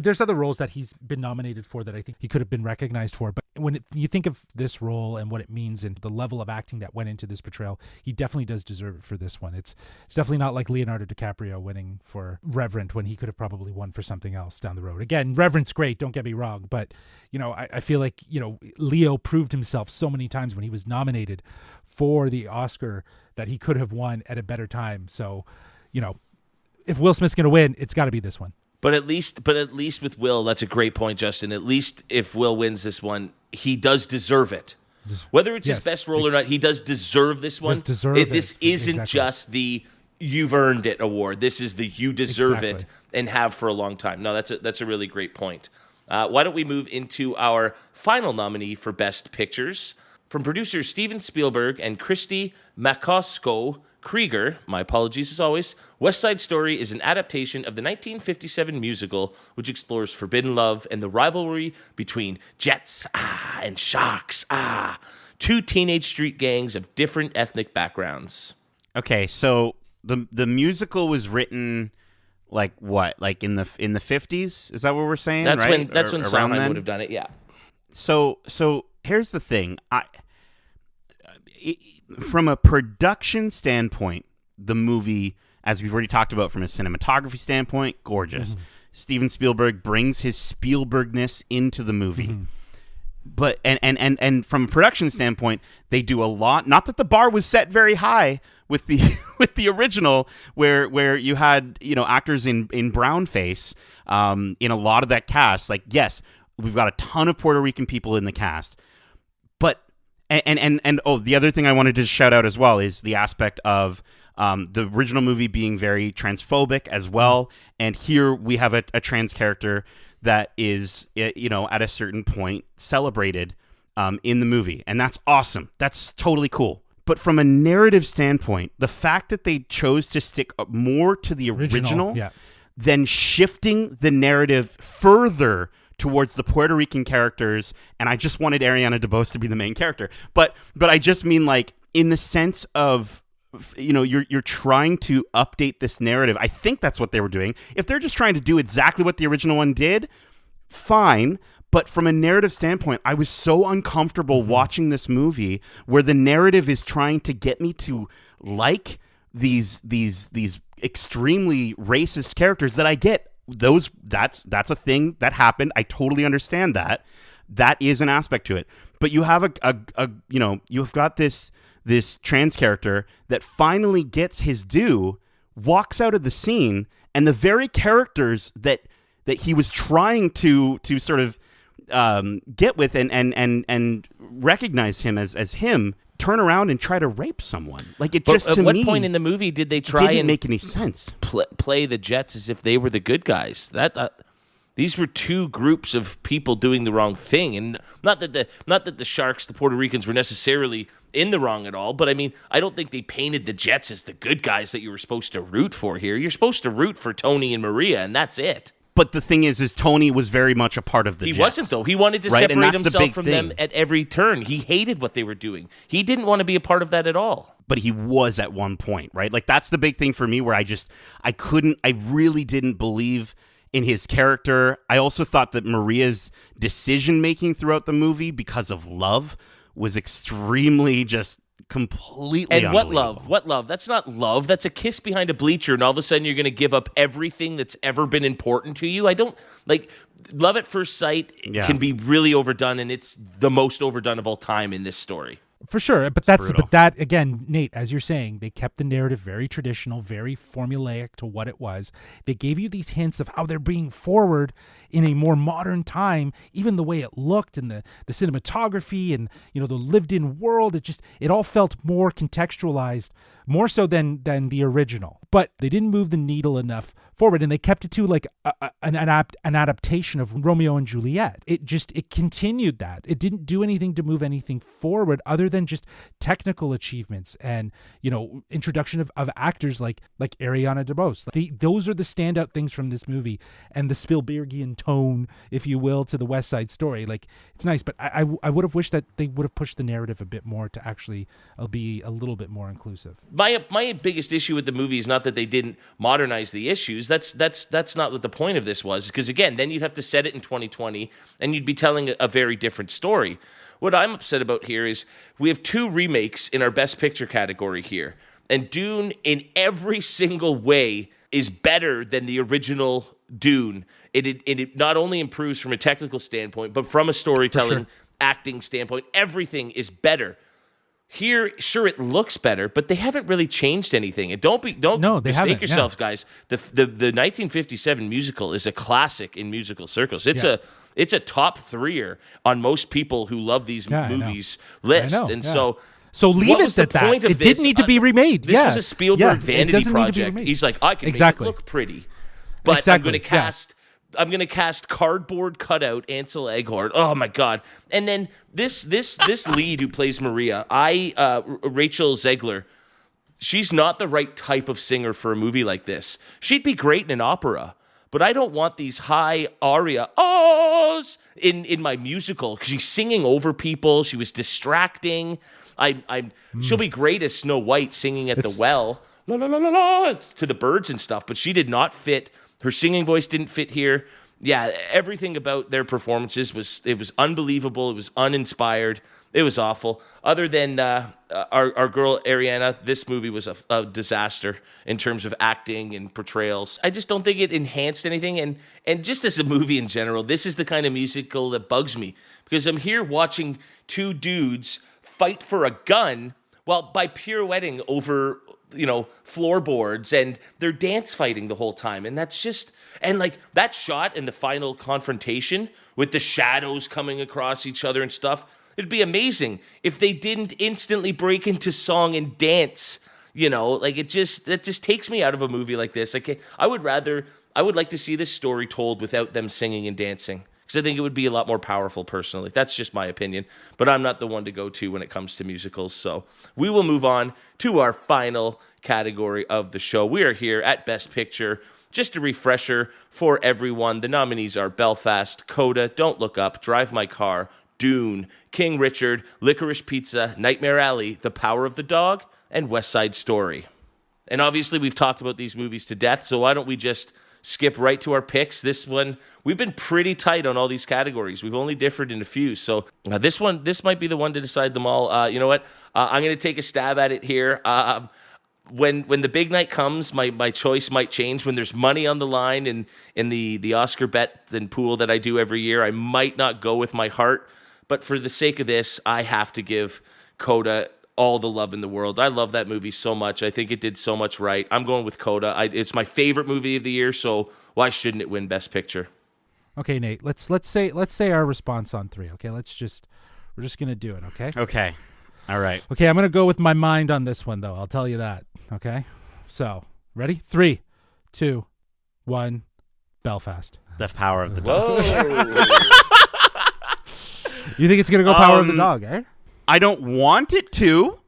Speaker 3: there's other roles that he's been nominated for that I think he could have been recognized for. But when you think of this role and what it means and the level of acting that went into this portrayal, he definitely does deserve it for this one. It's definitely not like Leonardo DiCaprio winning for Reverend when he could have probably won for something else down the road. Again, Reverend's great, don't get me wrong, but I feel like Leo proved himself so many times when he was nominated for the Oscar that he could have won at a better time. So, if Will Smith's going to win, it's got to be this one.
Speaker 1: But at least with Will, that's a great point, Justin. At least if Will wins this one, he does deserve it. Whether it's his best role or not, he does deserve this one. This isn't just the "you've earned it" award. This is the "you deserve it" and have for a long time. No, that's a really great point. Why don't we move into our final nominee for Best Pictures? From producers Steven Spielberg and Christy Makosko-Krieger, my apologies as always, West Side Story is an adaptation of the 1957 musical, which explores forbidden love and the rivalry between jets and sharks, two teenage street gangs of different ethnic backgrounds.
Speaker 2: Okay, so the musical was written like what? Like in the 50s? Is that what we're saying?
Speaker 1: That's
Speaker 2: right?
Speaker 1: when Sondheim would have done it, yeah.
Speaker 2: So here's the thing. From a production standpoint, the movie, as we've already talked about from a cinematography standpoint, gorgeous. Mm-hmm. Steven Spielberg brings his Spielbergness into the movie. Mm-hmm. But and from a production standpoint, they do a lot. Not that the bar was set very high with the with the original, where you had actors in brown face in a lot of that cast. Like, yes, we've got a ton of Puerto Rican people in the cast, but the other thing I wanted to shout out as well is the aspect of the original movie being very transphobic as well, and here we have a trans character that is, at a certain point celebrated in the movie. And that's awesome. That's totally cool. But from a narrative standpoint, the fact that they chose to stick more to the original than shifting the narrative further towards the Puerto Rican characters, and I just wanted Ariana DeBose to be the main character. But I just mean, like, in the sense of, you're trying to update this narrative. I think that's what they were doing. If they're just trying to do exactly what the original one did, fine. But from a narrative standpoint, I was so uncomfortable watching this movie where the narrative is trying to get me to like these extremely racist characters that I get that's a thing that happened. I totally understand that. That is an aspect to it. But you have you've got this trans character that finally gets his due, walks out of the scene, and the very characters that he was trying to sort of get with and recognize him as him, turn around and try to rape someone. Like, it just, to me,
Speaker 1: at what point in the movie did they try
Speaker 2: didn't make any sense?
Speaker 1: Play the Jets as if they were the good guys? These were two groups of people doing the wrong thing, and not that the Sharks, the Puerto Ricans, were necessarily in the wrong at all. But I mean, I don't think they painted the Jets as the good guys that you were supposed to root for here. You're supposed to root for Tony and Maria, and that's it.
Speaker 2: But the thing is Tony was very much a part of the Jets.
Speaker 1: He wasn't, though. He wanted to separate himself from them at every turn. He hated what they were doing. He didn't want to be a part of that at all.
Speaker 2: But he was at one point, right? Like, that's the big thing for me, where I really didn't believe in his character. I also thought that Maria's decision-making throughout the movie, because of love, was extremely just completely
Speaker 1: And what love? That's not love. That's a kiss behind a bleacher, and all of a sudden you're going to give up everything that's ever been important to you. I don't, like, love at first sight can be really overdone, and it's the most overdone of all time in this story.
Speaker 3: For sure, but that again, Nate, as you're saying, they kept the narrative very traditional, very formulaic to what it was. They gave you these hints of how they're being forward in a more modern time, even the way it looked and the cinematography and, you know, the lived-in world. It all felt more contextualized, more so than the original. But they didn't move the needle enough forward, and they kept it to like an adaptation of Romeo and Juliet. It continued that. It didn't do anything to move anything forward other than just technical achievements and, you know, introduction of actors like Ariana DeBose. Those are the standout things from this movie, and the Spielbergian tone, if you will, to the West Side Story. Like, it's nice, but I would have wished that they would have pushed the narrative a bit more to actually be a little bit more inclusive.
Speaker 1: My biggest issue with the movie is not that they didn't modernize the issues. That's not what the point of this was, because again, then you'd have to set it in 2020 and you'd be telling a very different story. What I'm upset about here is we have two remakes in our Best Picture category here, and Dune in every single way is better than the original Dune. It not only improves from a technical standpoint, but from a storytelling, acting standpoint, everything is better. Here, sure, it looks better, but they haven't really changed anything. And don't mistake yourselves, guys. The 1957 musical is a classic in musical circles. It's a top threer on most people who love these movies list. And so
Speaker 3: leave it at that. It didn't need to be remade.
Speaker 1: This was a Spielberg vanity project. He's like, I can make it look pretty, but I'm going to cast. I'm going to cast cardboard cutout Ansel Elgort. Oh my God. And then this lead who plays Maria, Rachel Zegler, she's not the right type of singer for a movie like this. She'd be great in an opera, but I don't want these high arias in my musical, because she's singing over people. She was distracting. She'll be great as Snow White singing at the well, la la la la la, to the birds and stuff, but she did not fit. Her singing voice didn't fit here. Yeah, everything about their performances was unbelievable. It was uninspired. It was awful. Other than our girl Ariana, this movie was a disaster in terms of acting and portrayals. I just don't think it enhanced anything. And just as a movie in general, this is the kind of musical that bugs me, because I'm here watching two dudes fight for a gun by pirouetting over, you know, floorboards, and they're dance fighting the whole time. And that's just, and like that shot in the final confrontation with the shadows coming across each other and stuff, it'd be amazing if they didn't instantly break into song and dance, you know, like that just takes me out of a movie like this. I would like to see this story told without them singing and dancing, because I think it would be a lot more powerful personally. That's just my opinion, but I'm not the one to go to when it comes to musicals. So we will move on to our final category of the show. We are here at Best Picture. Just a refresher for everyone. The nominees are Belfast, Coda, Don't Look Up, Drive My Car, Dune, King Richard, Licorice Pizza, Nightmare Alley, The Power of the Dog, and West Side Story. And obviously we've talked about these movies to death, so why don't we just skip right to our picks. This one, we've been pretty tight on all these categories. We've only differed in a few. So this might be the one to decide them all. You know what? I'm going to take a stab at it here. when the big night comes, my choice might change. When there's money on the line in the Oscar bet and pool that I do every year, I might not go with my heart. But for the sake of this, I have to give Coda all the love in the world. I love that movie so much. I think it did so much right. I'm going with Coda. It's my favorite movie of the year, so why shouldn't it win Best Picture?
Speaker 3: Okay, Nate. Let's say our response on 3. Okay, we're just gonna do it. Okay.
Speaker 2: Okay. All right.
Speaker 3: Okay, I'm gonna go with my mind on this one though. I'll tell you that. Okay. So ready? 3, 2, 1. Belfast.
Speaker 2: The Power of the Dog.
Speaker 1: Whoa.
Speaker 3: You think it's gonna go Power of the Dog, eh?
Speaker 2: I don't want it to.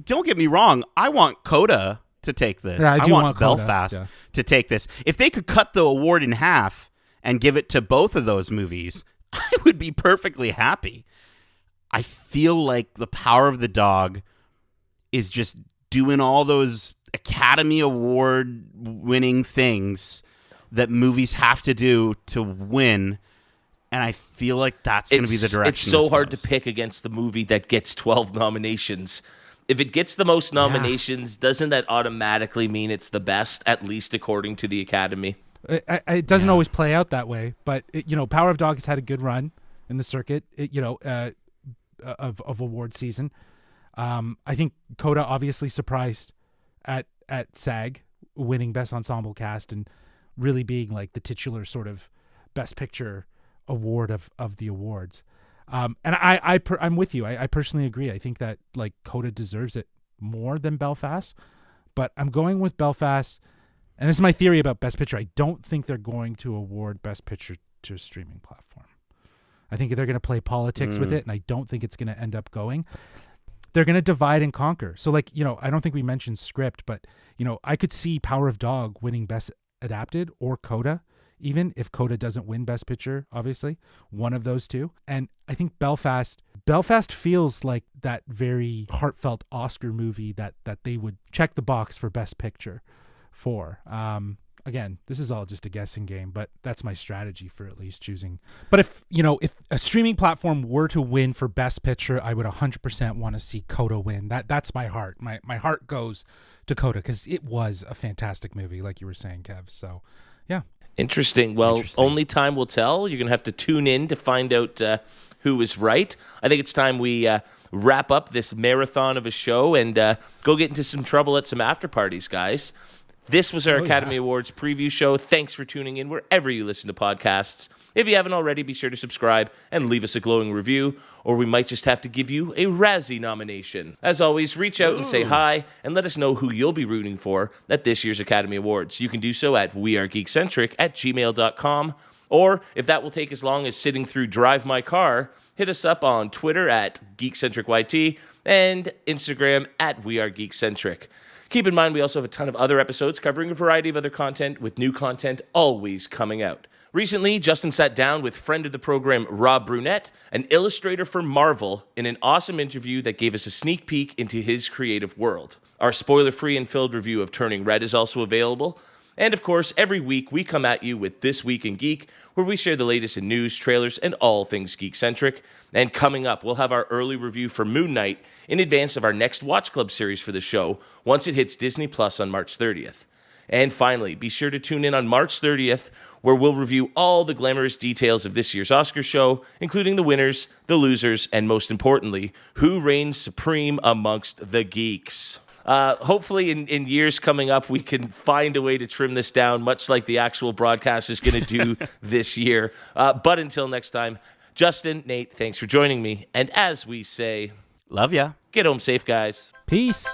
Speaker 2: Don't get me wrong. I want Coda to take this.
Speaker 3: Yeah, I do
Speaker 2: want
Speaker 3: Coda,
Speaker 2: Belfast to take this. If they could cut the award in half and give it to both of those movies, I would be perfectly happy. I feel like The Power of the Dog is just doing all those Academy Award winning things that movies have to do to win. And I feel like that's going to be the direction.
Speaker 1: It's so hard to pick against the movie that gets 12 nominations. If it gets the most nominations, doesn't that automatically mean it's the best, at least according to the Academy?
Speaker 3: It doesn't always play out that way, but Power of Dog has had a good run in the circuit, of award season. I think Coda obviously surprised at SAG, winning Best Ensemble Cast and really being like the titular sort of Best Picture award of the awards. And I'm with you. I personally agree. I think that like Coda deserves it more than Belfast, but I'm going with Belfast. And this is my theory about Best Picture. I don't think they're going to award Best Picture to a streaming platform. I think they're going to play politics with it, and I don't think it's going to end up going. They're going to divide and conquer. So like, I don't think we mentioned script, but I could see Power of Dog winning Best Adapted or Coda, even if Coda doesn't win Best Picture, obviously, one of those two. And I think Belfast feels like that very heartfelt Oscar movie that they would check the box for Best Picture for. Again, this is all just a guessing game, but that's my strategy for at least choosing. But if a streaming platform were to win for Best Picture, I would 100% want to see Coda win. That's my heart. My heart goes to Coda because it was a fantastic movie, like you were saying, Kev. So, yeah.
Speaker 1: Interesting. Well, only time will tell. You're going to have to tune in to find out who is right. I think it's time we wrap up this marathon of a show and go get into some trouble at some after parties, guys. This was our Academy Awards preview show. Thanks for tuning in wherever you listen to podcasts. If you haven't already, be sure to subscribe and leave us a glowing review, or we might just have to give you a Razzie nomination. As always, reach out and say hi, and let us know who you'll be rooting for at this year's Academy Awards. You can do so at wearegeekcentric@gmail.com, or if that will take as long as sitting through Drive My Car, hit us up on Twitter at GeekcentricYT and Instagram at wearegeekcentric. Keep in mind, we also have a ton of other episodes covering a variety of other content, with new content always coming out. Recently, Justin sat down with friend of the program, Rob Brunette, an illustrator for Marvel, in an awesome interview that gave us a sneak peek into his creative world. Our spoiler-free and filled review of Turning Red is also available. And of course, every week we come at you with This Week in Geek, where we share the latest in news, trailers, and all things geek-centric. And coming up, we'll have our early review for Moon Knight in advance of our next Watch Club series for the show once it hits Disney Plus on March 30th. And finally, be sure to tune in on March 30th, where we'll review all the glamorous details of this year's Oscar show, including the winners, the losers, and most importantly, who reigns supreme amongst the geeks. Hopefully in years coming up, we can find a way to trim this down, much like the actual broadcast is going to do this year. But until next time, Justin, Nate, thanks for joining me. And as we say,
Speaker 2: love ya.
Speaker 1: Get home safe, guys.
Speaker 3: Peace.